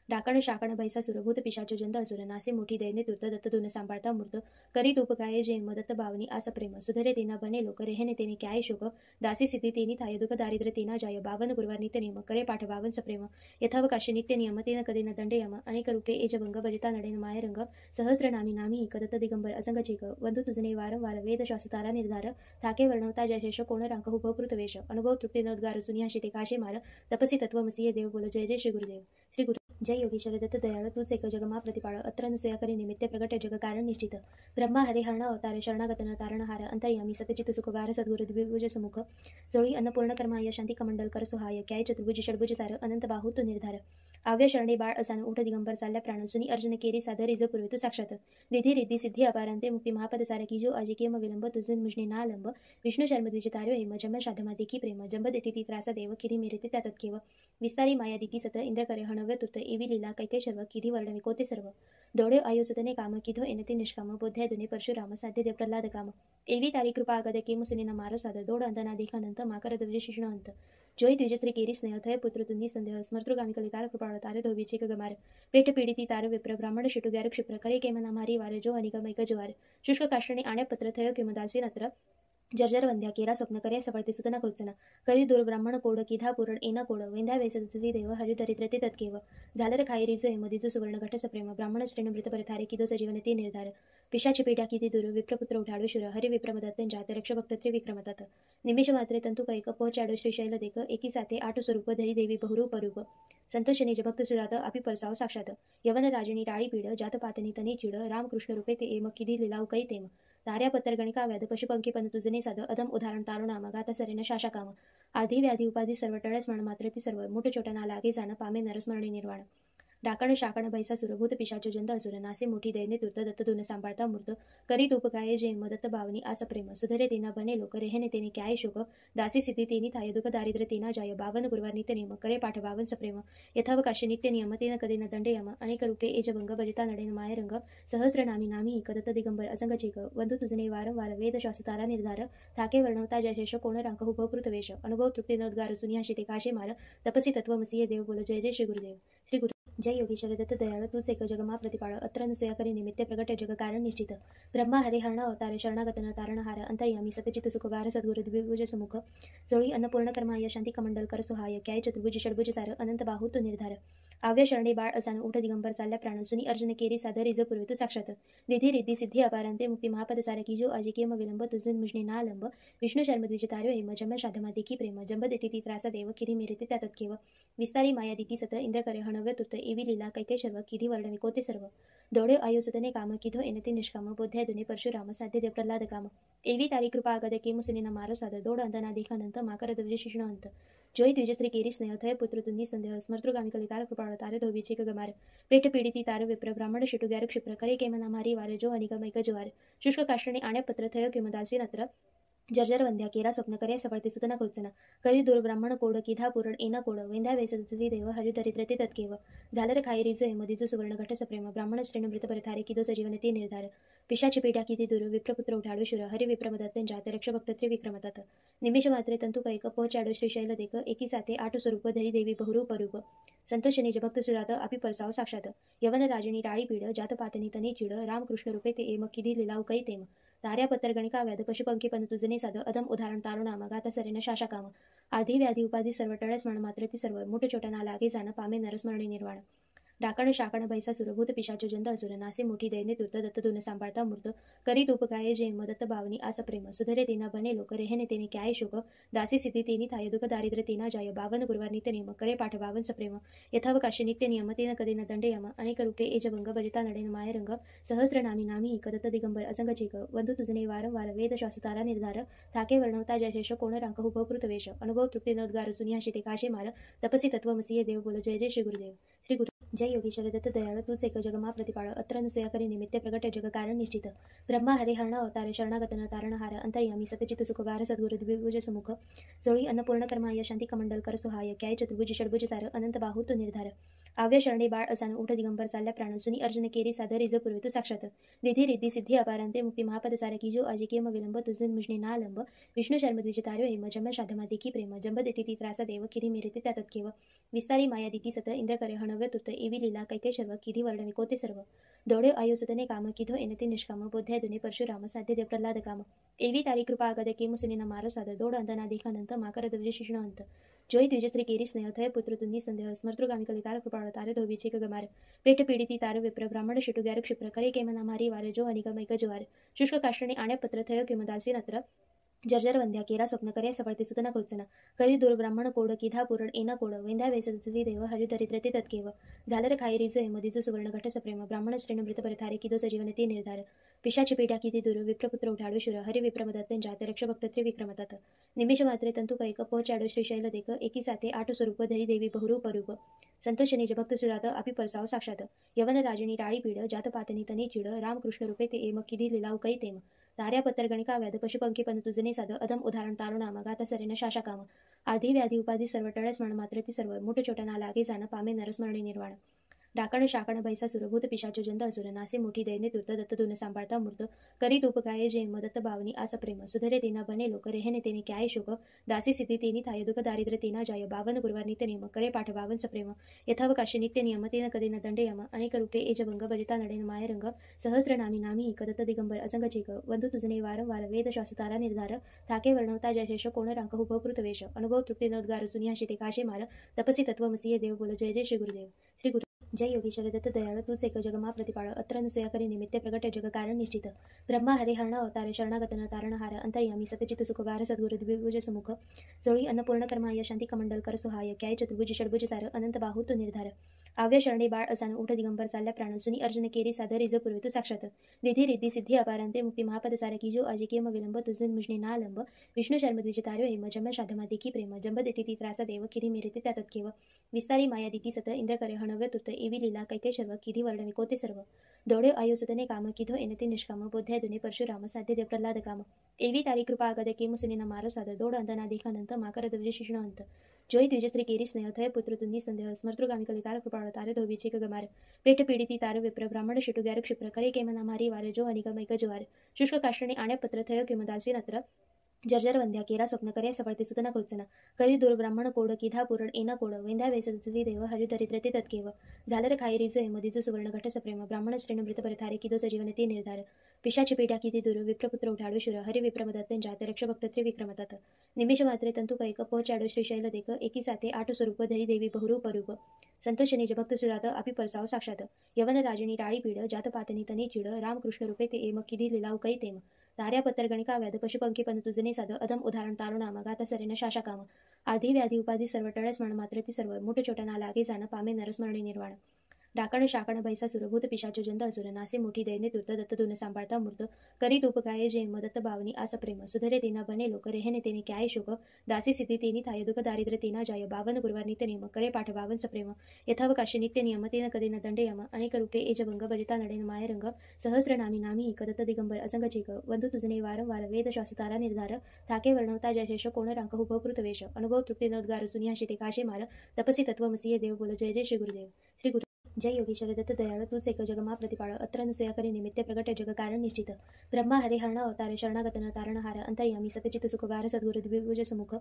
डाकण शाकण भैसा सुरभूत पिशाचो जंत असुर नासे मोठी दैने तुर्त दत्त धुन सांभाळता मूर्त करीत उपकाये जे मदत्त भावनी आस प्रेम सुधरे तेना बने लोक रेहने तेने क्याय शोक दासी सिद्धी तेनी थाय दुख दारिद्र तेना जाय बावन गुरुवार नित्य नियम करे पाठ बावन सप्रेम यथावकाशी नित्य नियम तेन कदेन दंड यम अनेक रूपे एजभंग भजिता नडेन मायरंग सहस्र नामी नामी कदत्त दिगंबर असंग चेक वंदू तुझने वारंवार वेद शास्त्रारा निर्धार थाके वर्णवता जयशेष कोण रांक हुभकृत वेश अनुभव तृप्ती नोद्गार सुनियाशी ते काशे मार तपसी तत्वमसीय देव बोल जय जय श्री गुरुदेव श्री गुरु जय योगीश्वर दत्त दयाळ तू सेक जगमा प्रतिपाळ अत्र अनुसया करी निमित्त प्रगट जग कारण निश्चित ब्रह्मा हरे हरण अवतार शरणागतन तारणहार अंतर्यामी सतचित सुखवार सद्गुरु द्विभुज समुख जोळी अन्नपूर्ण कर्माय शांती कमंडल कर सुहाय क्याय चतुर्भुज षडभुज सार अनंत बाहुत निर्धार आव्य शरणे बाळ असान उठ दिगंबर चालल्या प्राण सुनी अर्जुन केरी सादर रिज पूर्वित साक्षात विधी रिद्धी सिद्धी अपारांते मुक्ती महापद सार की जो आजी केम विलंब तुझे मुजने नालंब विष्णु शर्म द्विजतार्यो हेम जम शाधमा देखी प्रेम जंब देती ती त्रास देव किरी मेरे त्यात केव विस्तारी माया दिती सत इंद्र करे हणव्य तुत एवी लीला कैके शर्व किधी वर्णवी कोते सर्व दोडे आयोसुतने काम किधो एनते निष्काम बोध्या दुने परशुराम साध्य देव प्रल्हाद काम एवी तारी कृपा आगद के मुसुनीना मारो साध दोड अंतना देखानंत माकर द्विज शिष्ण अंत जोई द्विजस्त्री केरी स्नेह थय पुत्र तुंदी संदेह स्मर्तृगामी कलितार कृपाळ तार धोबीचे गमार पेट पीडिती तार विप्र ब्राह्मण शिटु ग्यार क्षिप्र करे केमना मारी वार जो अनिगमैक ज्वार शुष्क काष्टणे आण्या पत्र थय किमदासी नत्र जर्जर वंध्या केरा स्वप्न करे सफळते सुतना कृत्सना करी दूर ब्राह्मण कोड किधा पुरण एना कोड वेंद्या वेसुवी देव हरि दरिद्र ते तत्केव झालर खाई रिज मधीज सुवर्ण घट सप्रेम ब्राह्मण श्रेण मृत परथारे किदो सजीवन ते निर्धार पिशाची पीडा किती दूर विप्रपुत्र उठाडो शुर हरि विप्रमदत्तं जात रक्ष भक्त त्रिविक्रमतात निमेष मात्रे तंतु कैक पचाडो श्रीशैल देक एकी साथे आठ स्वरूप धरी देवी बहुरूप रूप संतोष निज भक्त सुरात अपि परसाव साक्षात यवन राजनी टाळी पीड जात पातनी तनी चिड रामकृष्ण रूपे ते एम किधी लिलाव कै तेम ताऱ्या पत्तर गणिका व्याध पशुपंखी पण तुझने साध अधम उदाहरण तारुणाम गाता सरेन शाशा काम आधी व्याधी उपाधी सर्व टळ स्मरण मात्र ती सर्व मुठ छोटना लागे जाण पामे नरस्मरणी निर्वाण डाकण शाकण भैसा सुरभूत पिशाचो जंत असुर नासे मोठी दैने तुर्त दत्त धुन सांभाळता मूर्त करीत उपकाये जे मदत्त भावनी आस प्रेम सुधरे तेना बने लोक रेहने तेने क्याय शोक दासी सिद्धी तेनी थाय दुख दारिद्र तेना जाय बावन गुरुवार नित्य नियम करे पाठ बावन सप्रेम यथावकाशी नित्य नियम तेन कदेन दंड यम अनेक रूपे एजभंग भजिता नडेन मायरंग सहस्र नामी नामी कदत्त दिगंबर असंग चेक वंदू तुझने वारंवार वेद शास्त्रारा निर्धार थाके वर्णवता जयशेष कोण रांक हुभकृत वेश अनुभव तृप्ती नोद्गार सुनियाशी ते काशे मार तपसी तत्वमसीय देव बोल जय जय श्री गुरुदेव श्री गुरु जय योगीश्वर दत्त दयाळ तू सेक जगमा प्रतिपाळ अत्र अनुसया करी निमित्त प्रगट जग कारण निश्चित ब्रह्मा हरे हरण अवतार शरणागतन तारणहार अंतर्यामी सतचित सुखवार सद्गुरु द्विभुज समुख जोळी अन्नपूर्ण कर्माय शांती कमंडल कर सुहाय क्याय चतुर्भुज षडभुज सार अनंत बाहुत निर्धार आव्य शरणे बाळ असान उठ दिगंबर चालल्या प्राण सुनी अर्जुन केरी सादर रिज पूर्वित साक्षात विधी रिद्धी सिद्धी अपारांते मुक्ती महापद सार की जो आजी केम विलंब तुझे मुजने नालंब विष्णु शर्म द्विजतार्यो हेम जम शाधमा देखी प्रेम जंब देती ती त्रास देव किरी मेरे त्यात केव विस्तारी माया दिती सत इंद्र करे हणव्य तुत एवी लीला कैके शर्व किधी वर्णवी कोते सर्व दोडे आयोसुतने काम किधो एनते निष्काम बोध्या दुने परशुराम साध्य देव प्रल्हाद काम एवी तारी कृपा आगद के मुसुनीना मारो साध दोड अंतना देखानंत माकर द्विज शिष्ण अंत जोई द्विजस्त्री केरी स्नेह थय पुत्र तुंदी संदेह स्मर्तृगामी कलितार कृपाळ तार धोबीचे गमार पेट पीडिती तार विप्र ब्राह्मण शिटु ग्यार क्षिप्र करे केमना मारी वार जो अनिगमैक ज्वार शुष्क काष्टणे आण्या पत्र थय किमदासी नत्र जर्जर वंध्या केरा स्वप्न करे सफळते सुतना कृत्सना करी दूर ब्राह्मण कोड किधा पुरण एना कोड वेंद्या वेसुवी देव हरि दरिद्र ते तत्केव झालर खाई रिज मधीज सुवर्ण घट सप्रेम ब्राह्मण श्रेण मृत परथारे किदो सजीवन ते निर्धार पिशाची पीडा किती दूर विप्रपुत्र उठाडो शुर हरि विप्रमदत्तं जात रक्ष भक्त त्रिविक्रमतात निमेष मात्रे तंतु कैक पचाडो श्रीशैल देक एकी साथे आठ स्वरूप धरी देवी बहुरूप रूप संतोष निज भक्त सुरात अपि परसाव साक्षात यवन राजनी टाळी पीड जात पातनी तनी चिड रामकृष्ण रूपे ते एम किधी लिलाव कै तेम ताऱ्या पत्तर गणिका व्याध पशुपंखी पण तुझने साध अधम उदाहरण तारुणाम गाता सरेन शाशा काम आधी व्याधी उपाधी सर्व टळ स्मरण मात्र ती सर्व मुठ छोटना लागे जाण पामे नरस्मरणी निर्वाण डाकण शाकण भैसा सुरभूत पिशाचो जंत असुर नासे मोठी दैने तुर्त दत्त धुन सांभाळता मूर्त करीत उपकाये जे मदत्त भावनी आस प्रेम सुधरे तेना बने लोक रेहने तेने क्याय शोक दासी सिद्धी तेनी थाय दुख दारिद्र तेना जाय बावन गुरुवार नित्य नियम करे पाठ बावन सप्रेम यथावकाशी नित्य नियम तेन कदेन दंड यम अनेक रूपे एजभंग भजिता नडेन मायरंग सहस्र नामी नामी कदत्त दिगंबर असंग चेक वंदू तुझने वारंवार वेद शास्त्रारा निर्धार थाके वर्णवता जयशेष कोण रांक हुभकृत वेश अनुभव तृप्ती नोद्गार सुनियाशी ते काशे मार तपसी तत्वमसीय देव बोल जय जय श्री गुरुदेव श्री गुरु जय योगीश्वर दत्त दयाळ तूच एक जगमा प्रतिपाळ अत्र अनुसया करी निमित्ते प्रगट जग कारण निश्चित ब्रह्मा हरे हरण अवतार शरणागतन तारणहार अंतर्यामी सतचित सुख वार सद्गुरु द्विभुज समुख जोळी अन्नपूर्ण कर्माय शांती कमंडल कर सुहाय क्याय चतुर्भुज षडभुज सार अनंत बाहू तू निर्धार आव्य शरणे बाळ असान उठ दिगंबर चालल्या प्राण सुनी अर्जुन केरी साधर रिज पूर्वी साक्षात निधी रिद्धी सिद्धी अपारांते मुक्ती महापद सार की जो आजी केम विलंब तुझे मुजने नालंब विष्णू शर्म द्विज तार्यो हेम जम शाधमा देखी प्रेम जंब देती ती त्रास देव किरी मेरे त्यातत केव विस्तारी माया दिती सत इंद्र करे हणव्य तुत एवी लीला कैके सर्व किधी वर्णवी कोते सर्व दोडे आयुसुतने काम किधो एनते निष्काम बोध्या दुने परशुराम साध्य देव प्रल्हाद काम एवी तारी कृपा आगद के मुसुनीना मारो साध दोड अंतना देखानंत माकर द्विज शिष्ण अंत जोई द्विज स्त्री केरी स्नेह थय पुत्र तुंदी संदेह स्मर्तृगामी कलितार कृपाळ तारे धोबीचे गमार पेट पीडिती तार विप्र ब्राह्मण शिटु ग्यार क्षिप्र करे केमना मारी वार जो अनिगमैक ज्वार शुष्क काष्टणे आण्या पत्र थय किमदासी नत्र जर्जर वंध्या केरा स्वप्न करे सफळते सुतना कृत्सना करी दूर ब्राह्मण कोड किधा पुरण एना कोड वेंध्या वेसवी देव हरि दरिद्रते तत्केव झालर खाई रिज हेमदीज सुवर्ण घट सप्रेम ब्राह्मण श्रेण मृत परथारे किदो सजीवन ते निर्धार पिशाची पेट्या किती दूर विप्रपुत्र उठाडो शुर हरि विप्रमदत्ते जाते रक्ष भक्त विक्रमतात निमिष मात्रे तंतु कैक पोचाडो श्रीशैल देख एकी साथे आठ स्वरूप धरी देवी बहुरूप रूप संतोष निज भक्त सुरात अपि परसाव साक्षात यवन राजनी टाळी पीड जात पातनी तनी चिड रामकृष्ण रूपे ते एम किधी लिलाव कै तेम तार्या पत्तर गणिका व्याध पशुपंखी पण तुझने साध अधम उदाहरण तारुणाम गाता सरेन शाशा काम आधी व्याधी उपाधी सर्व टळ स्मरण मात्र ती सर्व मोठ छोटा ना लागे जाण पामे नरस्मरणे निर्वाण डाकण शाकण भैसा सुरभूत पिशाचो जंद असुर नासे मोठी दैने तुर्त दत्त दुन सांभाळता मूर्त करी तूप काय जे मदत्त भावनी आस प्रेम सुधरे तेना बने लोक रेहने तेने क्याय शोक दासी सिद्धी तेनी थाय दुःख दारिद्र्य तेना जाय बावन गुरुवार नित्य नियम करे पाठ बावन सप्रेम यथावकाशी नित्य नियम तेन कधी न दंड यम अनेक रूपे एजभंग भजिता नडेन मायरंग सहस्र नामी नामी कदत्त दिगंबर असंग चेक वंधू तुझने वारंवार वेद शास्त्रारा निर्धार थाके वर्णवता जयशेष कोण रांक हुभकृत वेश अनुभव तृप्ती नोद्गार सुनियाशी ते काशे मार तपसी तत्वमसी देव बोल जय जय श्री गुरुदेव श्री गुरु जय योगीश्वर दत्त दयाळ तूच एक जगमा प्रतिपाळ अत्र अनुसया करी निमित्ते प्रगट जग कारण निश्चित ब्रह्मा हरे हरण अवतार शरणागतन तारणहार अंतर्यामी सतचित सुख वार सद्गुरु द्विभुज समुख जोळी अन्नपूर्ण कर्माय शांती कमंडल कर सुहाय क्याय चतुर्भुज षडभुज सार अनंत बाहू तू निर्धार आव्य शरणे बाळ असान उठ दिगंबर चालल्या प्राण सुनी अर्जुन केरी साधर रिज पूर्वी साक्षात निधी रिद्धी सिद्धी अपारांते मुक्ती महापद सार की जो आजी केम विलंब तुझे मुजने नालंब विष्णू शर्म द्विज तार्यो हेम जम शाधमा देखी प्रेम जंब देती ती त्रास देव किरी मेरे त्यातत केव विस्तारी माया दिती सत इंद्र करे हणव्य तुत एवी लीला कैके सर्व किधी वर्णवी कोते सर्व दोडे आयुसुतने काम किधो एनते निष्काम बोध्या दुने परशुराम साध्य देव प्रल्हाद काम एवी तारी कृपा आगद के मुसुनीना मारो साध दोड अंतना देखानंत माकर द्विज शिष्ण अंत जोई द्विज स्त्री केरी स्नेह थय पुत्र तुंदी संदेह स्मर्तृगामी कलितार कृपाळ तारे धोबीचे गमार पेट पीडिती तार विप्र ब्राह्मण शिटु ग्यार क्षिप्र करे केमना मारी वार जो अनिगमैक ज्वार शुष्क काष्टणे आण्या पत्र थय किमदासी नत्र जर्जर वंध्या केरा स्वप्न करे सफळते सुतना कृत्सना करी दूर ब्राह्मण कोड किधा पुरण एना कोड वेंध्या वेसवी देव हरि दरिद्रते तत्केव झालर खाई रिज हेमदीज सुवर्ण घट सप्रेम ब्राह्मण श्रेण मृत परथारे किदो सजीवन ते निर्धार पिशाची पेट्या किती दूर विप्रपुत्र उठाडो शुर हरि विप्रमदत्ते जाते रक्ष भक्त विक्रमतात निमिष मात्रे तंतु कैक पोचाडो श्रीशैल देख एकी साथे आठ स्वरूप धरी देवी बहुरूप रूप संतोष निज भक्त सुरात अपि परसाव साक्षात यवन राजनी टाळी पीड जात पातनी तनी चिड रामकृष्ण रूपे ते एम किधी लिलाव कै तेम तार्या पत्तर गणिका व्याध पशुपंखी पण तुझने साध अधम उदाहरण तारुणाम गाता सरेन शाशा काम आधी व्याधी उपाधी सर्व टळ स्मरण मात्र ती सर्व मोठ छोटा ना लागे जाण पामे नरस्मरणे निर्वाण डाकण शाकण भैसा सुरभूत पिशाचो जंद असुर नासे मोठी दैने तुर्त दत्त दुन सांभाळता मूर्त करी तूप काय जे मदत्त भावनी आस प्रेम सुधरे तेना बने लोक रेहने तेने क्याय शोक दासी सिद्धी तेनी थाय दुःख दारिद्र्य तेना जाय बावन गुरुवार नित्य नियम करे पाठ बावन सप्रेम यथावकाशी नित्य नियम तेन कधी न दंड यम अनेक रूपे एजभंग भजिता नडेन मायरंग सहस्र नामी नामी कदत्त दिगंबर असंग चेक वंधू तुझने वारंवार वेद शास्त्रारा निर्धार थाके वर्णवता जयशेष कोण रांक हुभकृत वेश अनुभव तृप्ती नोद्गार सुनियाशी ते काशे मार तपसी तत्वमसी देव बोल जय जय श्री गुरुदेव श्री गुरु जय योगीश्वर दत्त दयाळ तूच एक जगमा प्रतिपाळ अत्र अनुसया करी निमित्ते प्रगट जग कारण निश्चित ब्रह्मा हरे हरण अवतार शरणागतन तारणहार अंतर्यामी सतचित सुख वार सद्गुरु द्विभुज समुख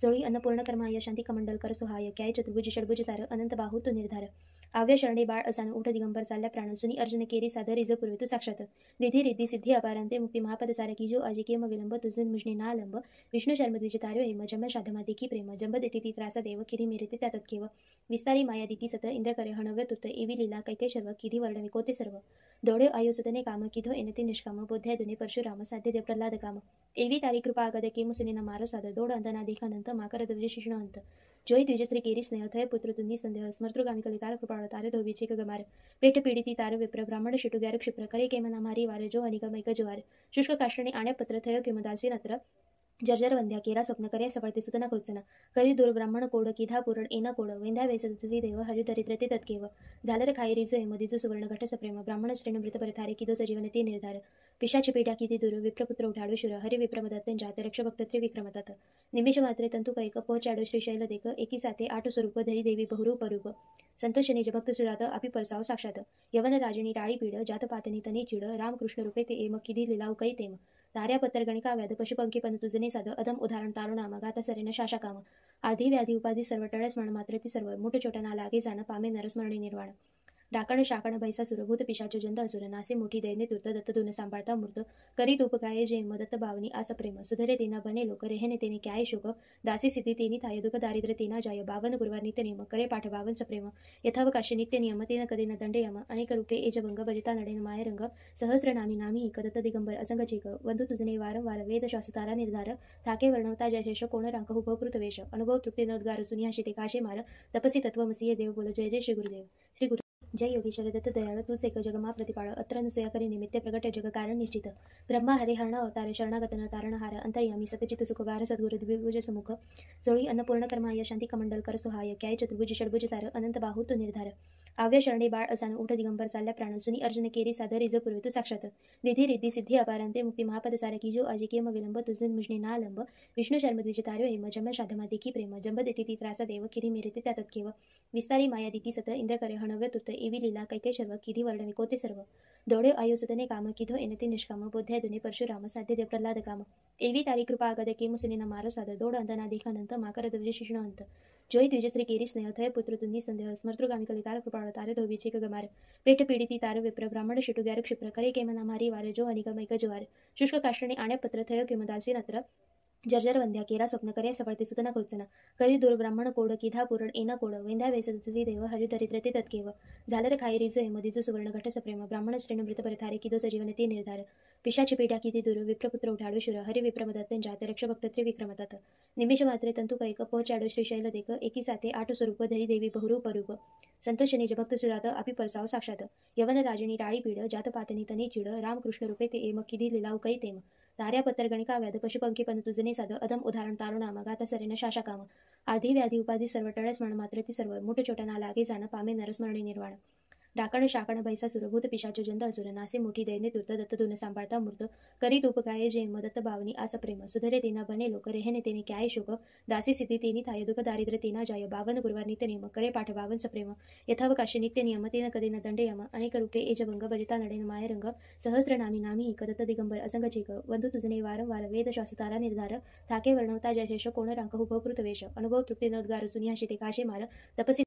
जोळी अन्नपूर्ण कर्माय शांती कमंडल कर सुहाय क्याय चतुर्भुज षडभुज सार अनंत बाहू तू निर्धार आव्य शरणे बाळ असान उठ दिगंबर चालल्या प्राण सुनी अर्जुन केरी साधर रिज पूर्वी साक्षात निधी रिद्धी सिद्धी अपारांते मुक्ती महापद सार की जो आजी केम विलंब तुझे मुजने नालंब विष्णू शर्म द्विज तार्यो हेम जम शाधमा देखी प्रेम जंब देती ती त्रास देव किरी मेरे त्यातत केव विस्तारी माया दिती सत इंद्र करे हणव्य तुत एवी लीला कैके सर्व किधी वर्णवी कोते सर्व दोडे आयुसुतने काम किधो एनते निष्काम बोध्या दुने परशुराम साध्य देव प्रल्हाद काम एवी तारी कृपा आगद के मुसुनीना मारो साध दोड अंतना देखानंत माकर द्विज शिष्ण अंत जोई द्विज स्त्री केरी स्नेह थय पुत्र तुंदी संदेह स्मर्तृगामी कलितार कृपाळ तारे धोबीचे गमार पेट पीडिती तार विप्र ब्राह्मण शिटु ग्यार क्षिप्र करे केमना मारी वार जो अनिगमैक ज्वार शुष्क काष्टणे आण्या पत्र थय किमदासी नत्र जर्जरवंध्या केरा स्वप्न करे सफळते सुतना कृत्सना करी दूर ब्राह्मण कोड किधा पुरण एना कोड वेंध्या वेसवी देव हरिदरिद्र ते तत्केव झालर खाई रिज मदिज सुवर्ण घट सप्रेम ब्राह्मण श्रेण मृत परथारे किदो सजीवन ते निर्धार पिशाची पेट्या किती दूर विप्रपुत्र उठाडो शुर हरि विप्रमदत्तन जात रक्षभक्त त्रिविक्रमतात निमिष मात्रे तंतु कैक पोचाडो श्रीशैल देक एकी साथे आठ स्वरूप धरी देवी बहुरूप रूप संतोष निज भक्त सुजात अपि परसाव साक्षात यवन राजनी टाळी पीड जात पातनी तनी चिड रामकृष्ण रूपे ते एम किधी लिलाव कै तेम ताऱ्या पत्तर गणिका व्याध पशुपंखी पण तुझने साध अधम उदाहरण तारुणाम गाता सरेन शाशा काम आधी व्याधी उपाधी सर्व टळ स्मरण मात्र ती सर्व मुठ छोटा ना लागे जाण पामे नरस्मरणी निर्वाण डाकण शाकण भैसा सुरभूत पिशाचो जंद असुर नासे मोठी दैने तुर्त दत्त धुन सांभाळता मूर्त करी तूप काय जे मदत्त भावनी आस प्रेम सुधरे तेना बने लोक रेहने तेने काय शोक दासी सिद्धी तेनी थाय दुख दारिद्र तेना जाय बावन गुरुवार नित्य नियम करे पाठ बावन सप्रेम यथावकाशी नित्य नियम तेन कधी न दंड यम अनेक रूपे एजभंग भजिता नडेन मायरंग सहस्र नामी नामी कदत्त दिगंबर असंग चेक वंदू तुझने वारंवार वेद शास्त्रारा निर्धार थाके वर्णवता जयशेष कोण रांक हुभकृत वेश अनुभव तृप्ती नोद्गार सुनियाशी ते काशे मार तपसी तत्वमसीय देव बोल जय जय श्री गुरुदेव श्री गुरु जय योगीश्वर दत्त दयाळ तू सेक जगमा प्रतिपाळ अत्र नुसया करी निमित्ते प्रगट जग कारण निश्चित ब्रह्मा हरे हरण अवतार शरणागतन तारणहार अंतर्यामी सतचित सुखवार सद्गुरु दिव्यभुज समुख जोळी अन्नपूर्ण कर्माय शांती कमंडल कर सुहाय क्याय चतुर्भुज षडभुज सार अनंत बाहुत निर्धार आव्य शरणे बाळ असान उठ दिगंबर चालल्या प्राण सुनी अर्जुन केरी सादर रिज पूर्वित साक्षात विधी रिद्धी सिद्धी अपारांते मुक्ती महापद सार की जो आजी केम विलंब तुझे मुजने ना लंब विष्णू शर्म द्विज तार्यो हेम जम शाधमा देखी प्रेम जंब देती ती त्रासा देव किरी मेरे त्यात केव विस्तारी माया दिती सत इंद्र करे हणव्य तुत एवी लीला कैके शर्व किधी वर्णवी कोते सर्व दोडे आयोसुतने काम किधो एनते निष्काम बोध्या दुने परशुराम साध्य देव प्रल्हाद काम एवी तारी कृपा आगद के मुसलिन मारो साद दोड अंतना देखानंत माकर द्विज शिष्ण अंत जोई द्विज स्त्री केरी स्नेह थय पुत्र तुंदी संदेह स्मर्तृगामी कलितार कृपाळ तार धोबीचे गमार पेट पीडिती तार विप्र ब्राह्मण शिटु ग्यार क्षिप्र करे केमना मारी वार जो अनिगमैक ज्वार शुष्क काष्टणे आण्या पत्र थय किमदासी नत्र जर्जरवंध्या केरा स्वप्न करे सफळते सुतना कृत्सना करी दूर ब्राह्मण कोड किधा पुरण एना कोड वेंध्या वेसवी देव हरिदरिद्र ते तत्केव झालर खाई रिज मदिज सुवर्ण घट सप्रेम ब्राह्मण श्रेण मृत परथारे किदो सजीवन ते निर्धार पिशाची पेट्या किती दूर विप्रपुत्र उठाडो शुर हरि विप्रमदत्तन जात रक्षभक्त त्रिविक्रमतात निमिष मात्रे तंतु कैक पोचाडो श्रीशैल देक एकी साथे आठ स्वरूप धरी देवी बहुरूप रूप संतोष निज भक्त सुजात अपि परसाव साक्षात यवन राजनी टाळी पीड जात पातनी तनी चिड रामकृष्ण रूपे ते एम किधी लिलाव कै तेम ताऱ्या पत्तर गणिका व्याध पशुपंखी पण तुझने साध अधम उदाहरण तारुणाम गाता सरेन शाशा काम आधी व्याधी उपाधी सर्व टळ स्मरण मात्र ती सर्व मुठ छोटा ना लागे जाण पामे नरस्मरणी निर्वाण डाकण शाकण भैसा सुरभूत पिशाचो जंद असुर नासे मोठी दैने तुर्त दत्त धुन सांभाळता मूर्त करी तूप काय जे मदत्त भावनी आस प्रेम सुधरे तेना बने लोक रेहने तेने काय शोक दासी सिद्धी तेनी थाय दुख दारिद्र तेना जाय बावन गुरुवार नित्य नियम करे पाठ बावन सप्रेम यथावकाशी नित्य नियम तेन कधी न दंड यम अनेक रूपे एजभंग भजिता नडेन मायरंग सहस्र नामी नामी कदत्त दिगंबर असंग चेक वंदू तुझने वारंवार वेद शास्त्रारा निर्धार थाके वर्णवता जयशेष कोण रांक हुभकृत वेश अनुभव तृप्ती नोद्गार सुनियाशी ते काशे मार तपसी